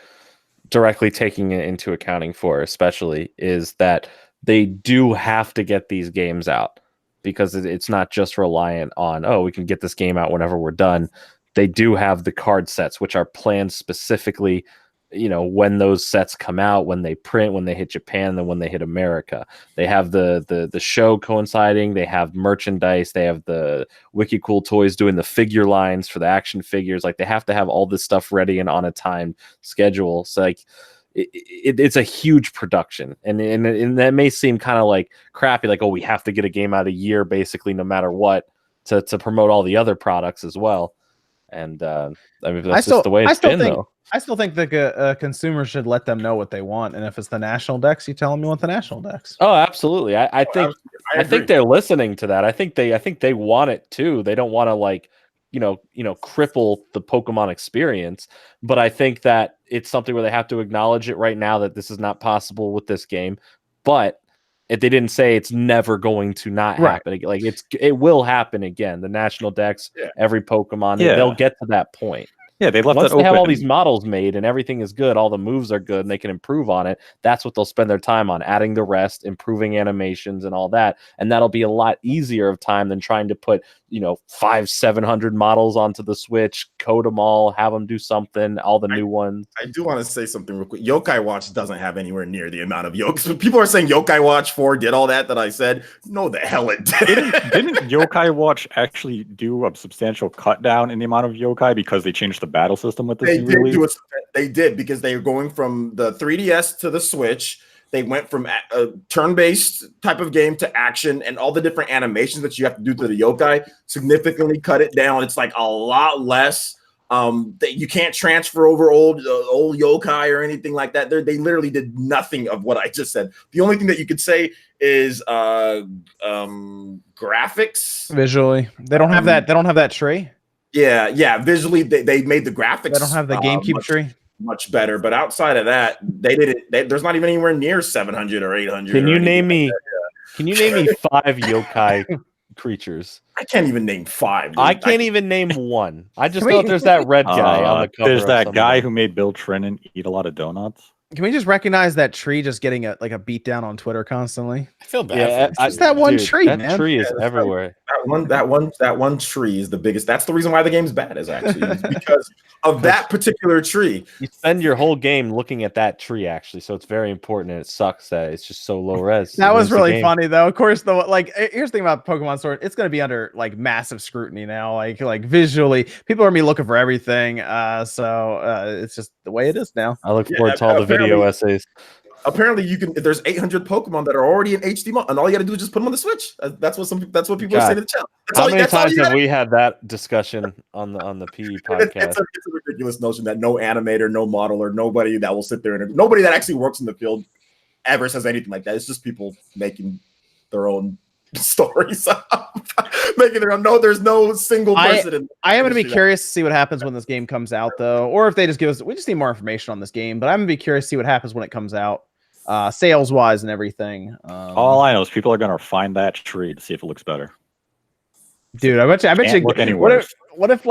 directly taking into accounting for, especially is that they do have to get these games out because it's not just reliant on, oh, we can get this game out whenever we're done. They do have the card sets, which are planned specifically, when those sets come out, when they print, when they hit Japan, then when they hit America. They have the show coinciding. They have merchandise. They have the Wiki Cool Toys doing the figure lines for the action figures. Like they have to have all this stuff ready and on a timed schedule. So like it's a huge production, and that may seem kind of like crappy, like, oh, we have to get a game out a year basically no matter what. to promote all the other products as well. And I mean, that's just the way it's been, though. I still think that consumers should let them know what they want, and if it's the national decks, you tell them you want the national decks. Oh, absolutely. I think they're listening to that. I think they want it too. They don't want to like, cripple the Pokemon experience. But I think that it's something where they have to acknowledge it right now that this is not possible with this game. But if they didn't say it's never going to not happen, like it will happen again. The national decks, every Pokemon, they'll get to that point. Yeah, they left Once that they open. have all these models made and everything is good, all the moves are good, and they can improve on it. That's what they'll spend their time on, adding the rest, improving animations, and all that. And that'll be a lot easier of time than trying to put 500-700 models onto the Switch, code them all, have them do something, all the new ones. I do want to say something real quick. Yokai Watch doesn't have anywhere near the amount of yokes. People are saying Yokai Watch 4 did all that I said. No, the hell it didn't. Didn't Yokai Watch actually do a substantial cut down in the amount of yokai because they changed the battle system with this new release? They did, because they were going from the 3DS to the Switch. They went from a turn-based type of game to action, and all the different animations that you have to do to the yokai significantly cut it down. It's like a lot less. That you can't transfer over old yokai or anything like that. They literally did nothing of what I just said. The only thing that you could say is graphics. Visually, they don't have that. They don't have that tree. Yeah. Visually, they made the graphics. They don't have the GameCube tree. Much better, but outside of that, they did it. There's not even anywhere near 700 or 800. Can you name me 5 yokai creatures? I can't even name 5. Dude. I can't even name one. I just know there's that red guy on the cover. There's that guy who made Bill Trinan eat a lot of donuts. Can we just recognize that tree just getting a beat down on Twitter constantly? I feel bad. It's just that one tree, that man. tree is everywhere. That one tree is the biggest. That's the reason why the game's bad, is actually because of that particular tree. You spend your whole game looking at that tree, actually, so it's very important, and it sucks that it's just so low res. That was really funny, though. Of course, here's the thing about Pokemon Sword: it's going to be under massive scrutiny now. Like visually, people are going to be looking for everything. So it's just the way it is now. I look forward to all the video essays. Apparently, there's 800 Pokemon that are already in HD mode, and all you got to do is just put them on the Switch. That's what people are saying in the chat. How many times have we had that discussion on the PE podcast? It's a ridiculous notion that no animator, no modeler, nobody that will sit there and nobody that actually works in the field ever says anything like that. It's just people making their own stories up, making their own. No, there's no single person. I am going to be curious to see what happens when this game comes out, though, or if they just give us. We just need more information on this game, but I'm going to be curious to see what happens when it comes out. Sales wise and everything. All I know is people are going to find that tree to see if it looks better. Dude, I bet you. Look anywhere. What if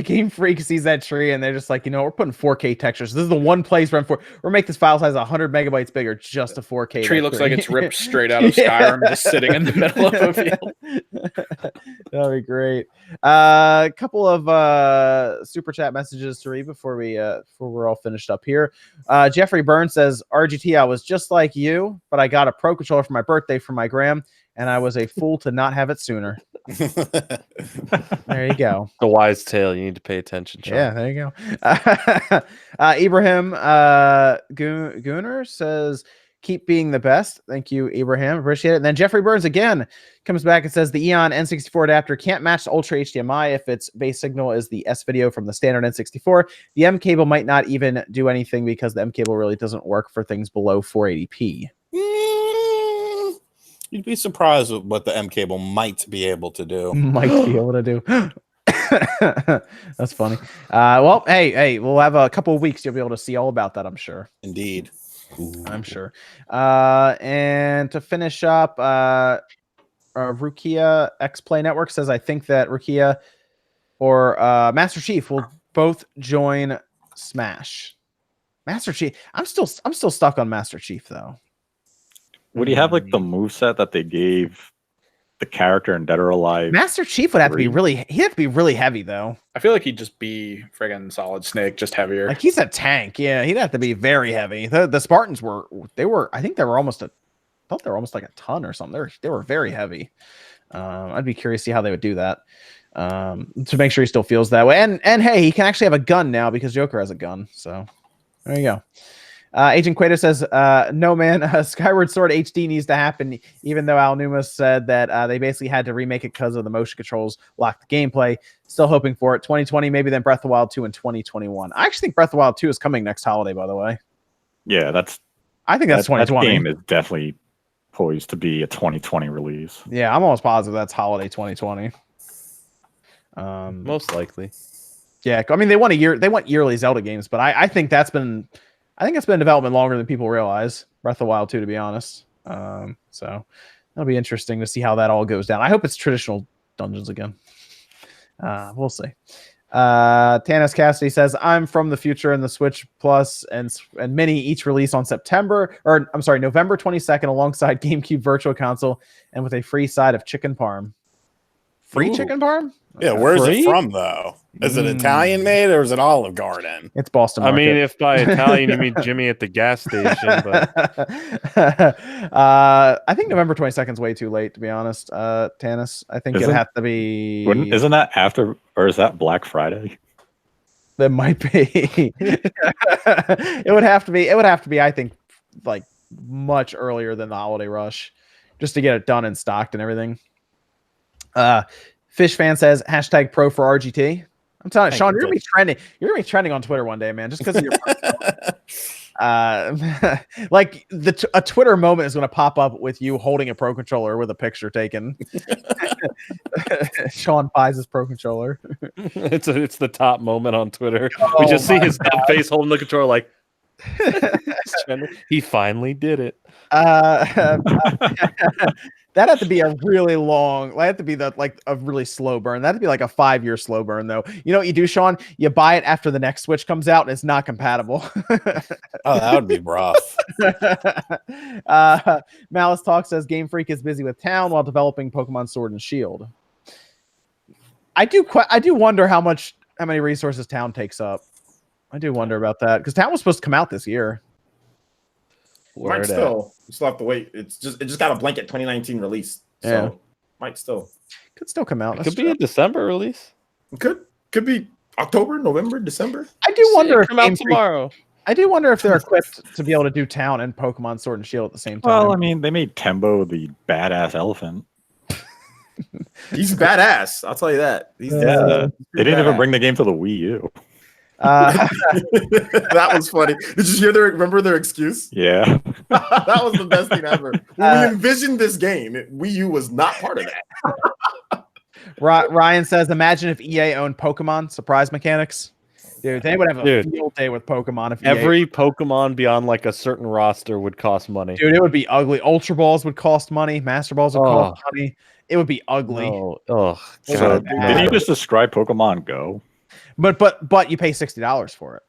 Game Freak sees that tree and they're just like, we're putting 4K textures. This is the one place we're make this file size 100 megabytes bigger just to 4K. Tree looks like it's ripped straight out of Skyrim, just sitting in the middle of a field. That'd be great. A couple of super chat messages to read before we're all finished up here. Jeffrey Burns says, RGT, I was just like you, but I got a Pro Controller for my birthday from my gram, and I was a fool to not have it sooner. There you go. The wise tale. You need to pay attention, Sean. Yeah, there you go. Ibrahim Gunner says, keep being the best. Thank you, Ibrahim. Appreciate it. And then Jeffrey Burns again comes back and says the Eon N64 adapter can't match the Ultra HDMI if its base signal is the S video from the standard N64. The M cable might not even do anything because the M cable really doesn't work for things below 480p. You'd be surprised with what the M cable might be able to do. That's funny. Well, hey, we'll have a couple of weeks. You'll be able to see all about that, I'm sure. Indeed. Ooh. I'm sure. And to finish up, Rukia X Play Network says, I think that Rukia or Master Chief will both join Smash. Master Chief. I'm still stuck on Master Chief though. Would he have the moveset that they gave the character in Dead or Alive? Master Chief would have to be he'd have to be really heavy though. I feel like he'd just be friggin' Solid Snake, just heavier. Like he's a tank. Yeah, he'd have to be very heavy. The Spartans were I think they were almost like a ton or something. They were very heavy. I'd be curious to see how they would do that. To make sure he still feels that way. And hey, he can actually have a gun now because Joker has a gun. So there you go. Agent Quato says, no, man, Skyward Sword HD needs to happen, even though Al Numa said that they basically had to remake it because of the motion controls locked the gameplay. Still hoping for it. 2020, maybe then Breath of the Wild 2 in 2021. I actually think Breath of the Wild 2 is coming next holiday, by the way. Yeah, I think that's 2020. That game is definitely poised to be a 2020 release. Yeah, I'm almost positive that's holiday 2020. Most likely. Yeah, I mean they want yearly Zelda games, but I think it's been in development longer than people realize. Breath of the Wild 2, to be honest. So that'll be interesting to see how that all goes down. I hope it's traditional dungeons again. We'll see. Tanis Cassidy says, I'm from the future, and the Switch Plus and Mini each release on November 22nd alongside GameCube Virtual Console and with a free side of chicken parm. Free Ooh. chicken parm? Yeah, where's it from though? Is it Italian made or is it Olive Garden? It's Boston Market. Market. I mean, if by Italian you mean Jimmy at the gas station, but I think November 22nd is way too late, to be honest. Tanis, I think it has to be. Isn't that after, or is that Black Friday? That might be. It would have to be. It would have to be. I think like much earlier than the holiday rush, just to get it done and stocked and everything. Fish fan says #pro for RGT. I'm telling you, Sean, you're gonna be trending. You're gonna be trending on Twitter one day, man, just because of your. Like a Twitter moment is gonna pop up with you holding a Pro Controller with a picture taken. Sean buys his Pro Controller. It's the top moment on Twiter. We just see his face holding the controller like. He finally did it. That had to be a really long. That had to be a really slow burn. That'd be like a 5-year slow burn, though. You know what you do, Sean? You buy it after the next Switch comes out, and it's not compatible. Oh, that would be rough. Malice Talk says Game Freak is busy with Town while developing Pokemon Sword and Shield. I do wonder how many resources Town takes up. I do wonder about that because Town was supposed to come out this year. Might still. You still have to wait. It just got a blanket 2019 release. So might still. Could still come out. It could be a December release. Could be October, November, December. I do wonder if come out tomorrow. I do wonder if they're equipped to be able to do Town and Pokemon Sword and Shield at the same time. Well, I mean, they made Tembo the badass elephant. He's badass. I'll tell you that. They didn't even bring the game to the Wii U. That was funny. Did you hear remember their excuse? Yeah. That was the best thing ever. When we envisioned this game, Wii U was not part of that. Ryan says, imagine if EA owned Pokemon surprise mechanics. Dude, they would have a field day with Pokemon if every Pokemon beyond like a certain roster would cost money. Dude, it would be ugly. Ultra Balls would cost money. Master Balls would cost money. It would be ugly. So did you just describe Pokemon Go? But you pay $60 for it.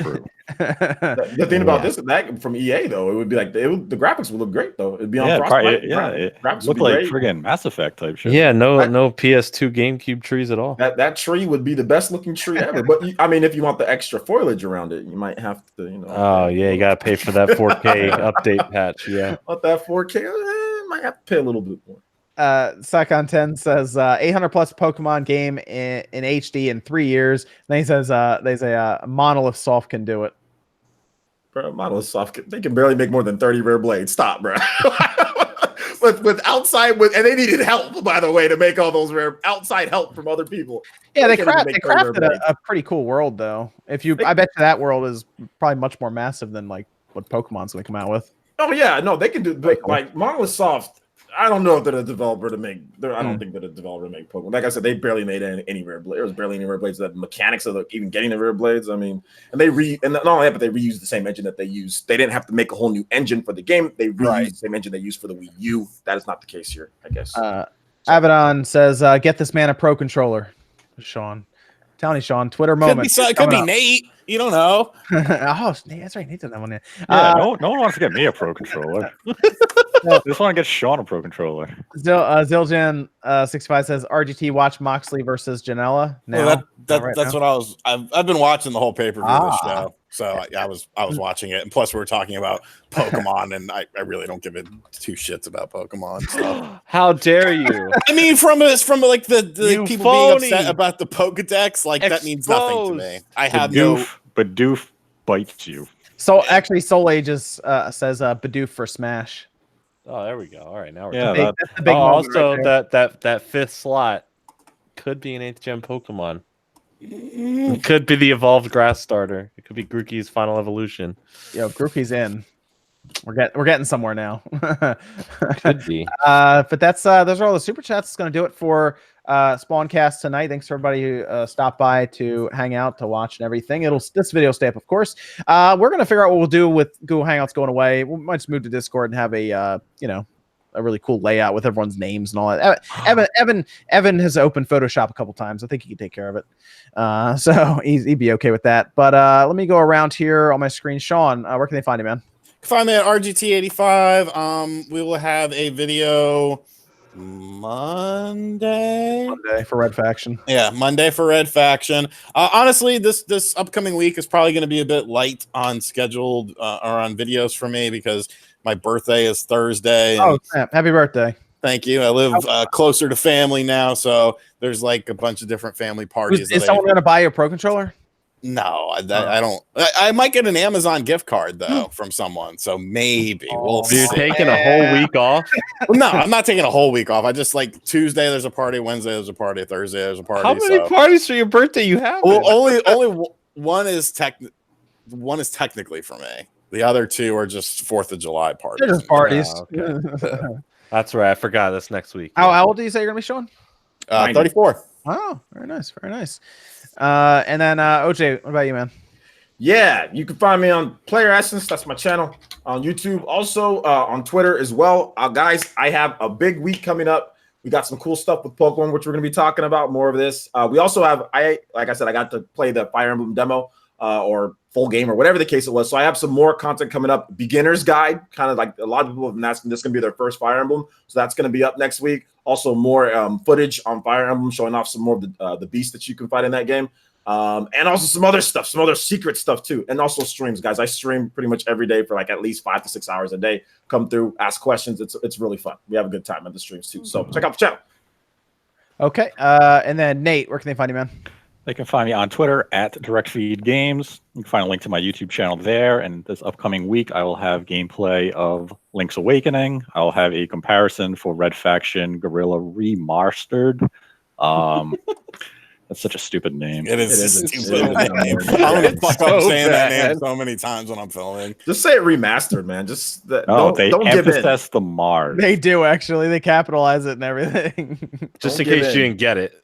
True. The thing about that from EA though, it would be like the graphics would look great though. It'd be on Frostbite. It looked like friggin' Mass Effect type shit. Yeah, no PS2 GameCube trees at all. That tree would be the best looking tree ever. But I mean, if you want the extra foliage around it, you might have to, Oh yeah, you gotta pay for that 4K update patch. Yeah, want that 4K? Might have to pay a little bit more. Psychon 10 says 800 plus Pokemon game in HD in 3 years. Then he says they say Monolith Soft can do it. Bro, Monolith Soft they can barely make more than 30 rare blades. Stop, bro. And they needed help, by the way, to make all those rare outside help from other people. Yeah, they crafted a pretty cool world though. I bet you that world is probably much more massive than like what Pokemon's gonna come out with. Oh yeah, no, they can do like Monolith Soft. I don't know if they're a developer to make. I don't think they're a developer to make Pokemon. Like I said, they barely made any rare blades. There was barely any rare blades. The mechanics of even getting the rare blades. I mean, and not only that, but they reused the same engine that they used. They didn't have to make a whole new engine for the game. They reused the same engine they used for the Wii U. That is not the case here, I guess. Abaddon says, "Get this man a Pro Controller." Sean, telling you, Sean, Twitter moment. Could be Nate. You don't know. Oh, that's right. Nate's on that one. No one wants to get me a Pro Controller. I just want to get Sean a Pro Controller. Zildjian 65 says RGT watch Moxley versus Janela. Well, that's what I've been watching the whole pay-per-view of the show. So I was watching it, and plus we were talking about Pokemon, and I really don't give it two shits about Pokemon. So. How dare you? I mean, from like the people being upset about the Pokedex, like that means nothing to me. I have But Doof bites you. So actually, Soul Ages says Bidoof for Smash. Oh, there we go. All right, now we're Yeah, talking. That's the big moment Also, right there. that fifth slot could be an 8th gen Pokemon. It could be the evolved grass starter. It could be Grookey's final evolution. Yo, Grookey's in. We're getting somewhere now. Could be. But that's those are all the super chats. It's going to do it for SpawnCast tonight. Thanks for everybody who stopped by to hang out, to watch, and everything. This video stay up, of course. We're going to figure out what we'll do with Google Hangouts going away. We might just move to Discord and have a a really cool layout with everyone's names and all that. Evan has opened Photoshop a couple times. I think he can take care of it. So he'd be okay with that. But let me go around here on my screen. Sean, where can they find you, man? Find me at RGT85. We will have a video Monday for Red Faction. Yeah, Monday for Red Faction. Honestly, this upcoming week is probably going to be a bit light on scheduled or on videos for me because my birthday is Thursday. Oh, happy birthday. Thank you. I live closer to family now, so there's like a bunch of different family parties. Is someone going to buy you a Pro Controller? No, I don't. I might get an Amazon gift card though from someone, so maybe we'll. You're taking a whole week off? No, I'm not taking a whole week off. I just like Tuesday there's a party, Wednesday there's a party, Thursday there's a party. How many parties for your birthday you have? Well, only one is technically for me. The other two are just 4th of July parties. They're just parties. Oh, okay. That's right. I forgot. That's next week. How old do you say you're gonna be, Sean? 34. Wow, very nice, very nice. And then OJ, what about you, man? Yeah, you can find me on Player Essence. That's my channel on YouTube. Also on Twitter as well. Guys, I have a big week coming up. We got some cool stuff with Pokemon, which we're going to be talking about. More of this. We also have, like I said, I got to play the Fire Emblem demo or full game or whatever the case it was. So I have some more content coming up. Beginner's guide, kind of like a lot of people have been asking. This is going to be their first Fire Emblem. So that's going to be up next week. Also more footage on Fire Emblem, showing off some more of the beasts that you can fight in that game. And also some other stuff, some other secret stuff too. And also streams, guys. I stream pretty much every day for like at least 5 to 6 hours a day. Come through, ask questions. It's really fun. We have a good time at the streams too. So check out the channel. Okay. And then Nate, where can they find you, man? They can find me on Twitter at DirectFeedGames. You can find a link to my YouTube channel there. And this upcoming week, I will have gameplay of Link's Awakening. I'll have a comparison for Red Faction Gorilla Remastered. That's such a stupid name. It is a stupid name. I'm gonna fuck up saying that name so many times when I'm filming. Just say it remastered, man. Just don't emphasize the Mars. They do actually. They capitalize it and everything. Just in case you didn't get it.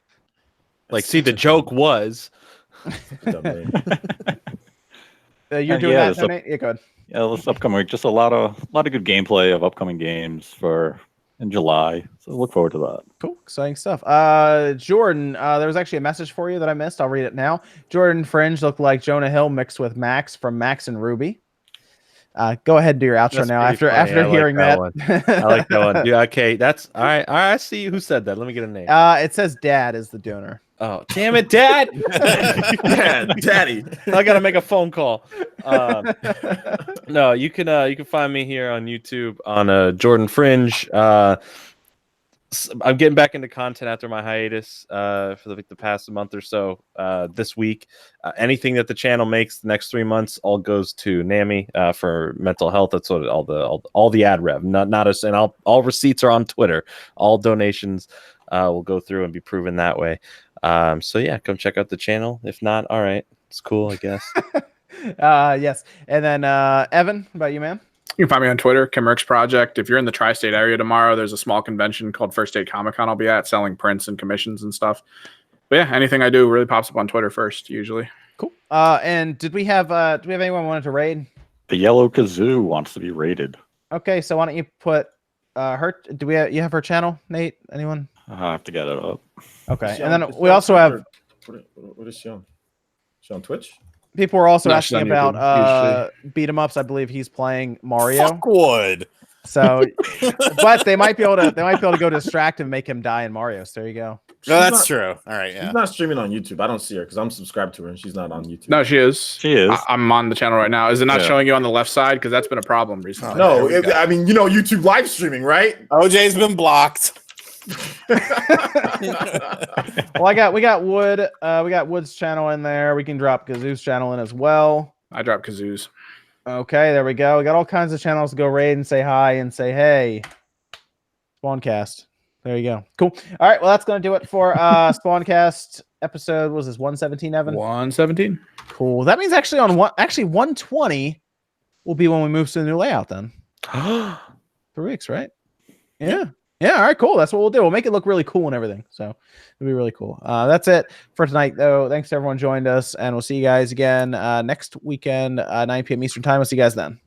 Like, see, the joke was. You're doing that, Nate? Yeah, go ahead. Yeah, this upcoming week, just a lot of good gameplay of upcoming games in July. So look forward to that. Cool, exciting stuff. Jordan, there was actually a message for you that I missed. I'll read it now. Jordan Fringe looked like Jonah Hill mixed with Max from Max and Ruby. Go ahead and do your outro. That's now after hearing that. I like that one. Yeah, okay, that's all right. All right, I see who said that. Let me get a name. It says Dad is the donor. Oh, damn it, Dad! Daddy. I gotta make a phone call. No, you can find me here on YouTube on Jordan Fringe. I'm getting back into content after my hiatus for the past month or so. This week, anything that the channel makes the next 3 months all goes to NAMI for mental health. That's what all the ad rev, not us, and all receipts are on Twitter. All donations will go through and be proven that way. So yeah, come check out the channel. If not, all right, it's cool, I guess. Yes, and then Evan, how about you, man? You can find me on Twitter, Kimmerix Project. If you're in the tri-state area tomorrow, there's a small convention called First State Comic Con I'll be at, selling prints and commissions and stuff. But yeah, anything I do really pops up on Twitter first, usually. Cool. And do we have anyone wanted to raid? The Yellow Kazoo wants to be raided. Okay, so why don't you put her? You have her channel, Nate? Anyone? I have to get it up. Okay, and then we also have. What is she on? She on Twitch? People were also asking about beat 'em ups. I believe he's playing Mario. Fuckwood. So, but they might be able to go distract him, make him die in Mario. So there you go. No, that's true. All right, yeah. She's not streaming on YouTube. I don't see her because I'm subscribed to her and she's not on YouTube. No, she is. She is. I'm on the channel right now. Is it not showing you on the left side? Because that's been a problem recently. No, I mean, YouTube live streaming, right? OJ's been blocked. Well, we got Wood's channel in there. We can drop Kazoo's channel in as well. I dropped Kazoo's. Okay, there we go. We got all kinds of channels to go raid and say hi and say, hey, SpawnCast. There you go. Cool. All right, well, that's going to do it for SpawnCast episode. Was this 117, Evan? 117. Cool. That means actually on 120 will be when we move to the new layout then. 3 weeks, right? Yeah. Yeah, all right, cool. That's what we'll do. We'll make it look really cool and everything. So it'll be really cool. That's it for tonight, though. Thanks to everyone who joined us, and we'll see you guys again next weekend, 9 p.m. Eastern time. We'll see you guys then.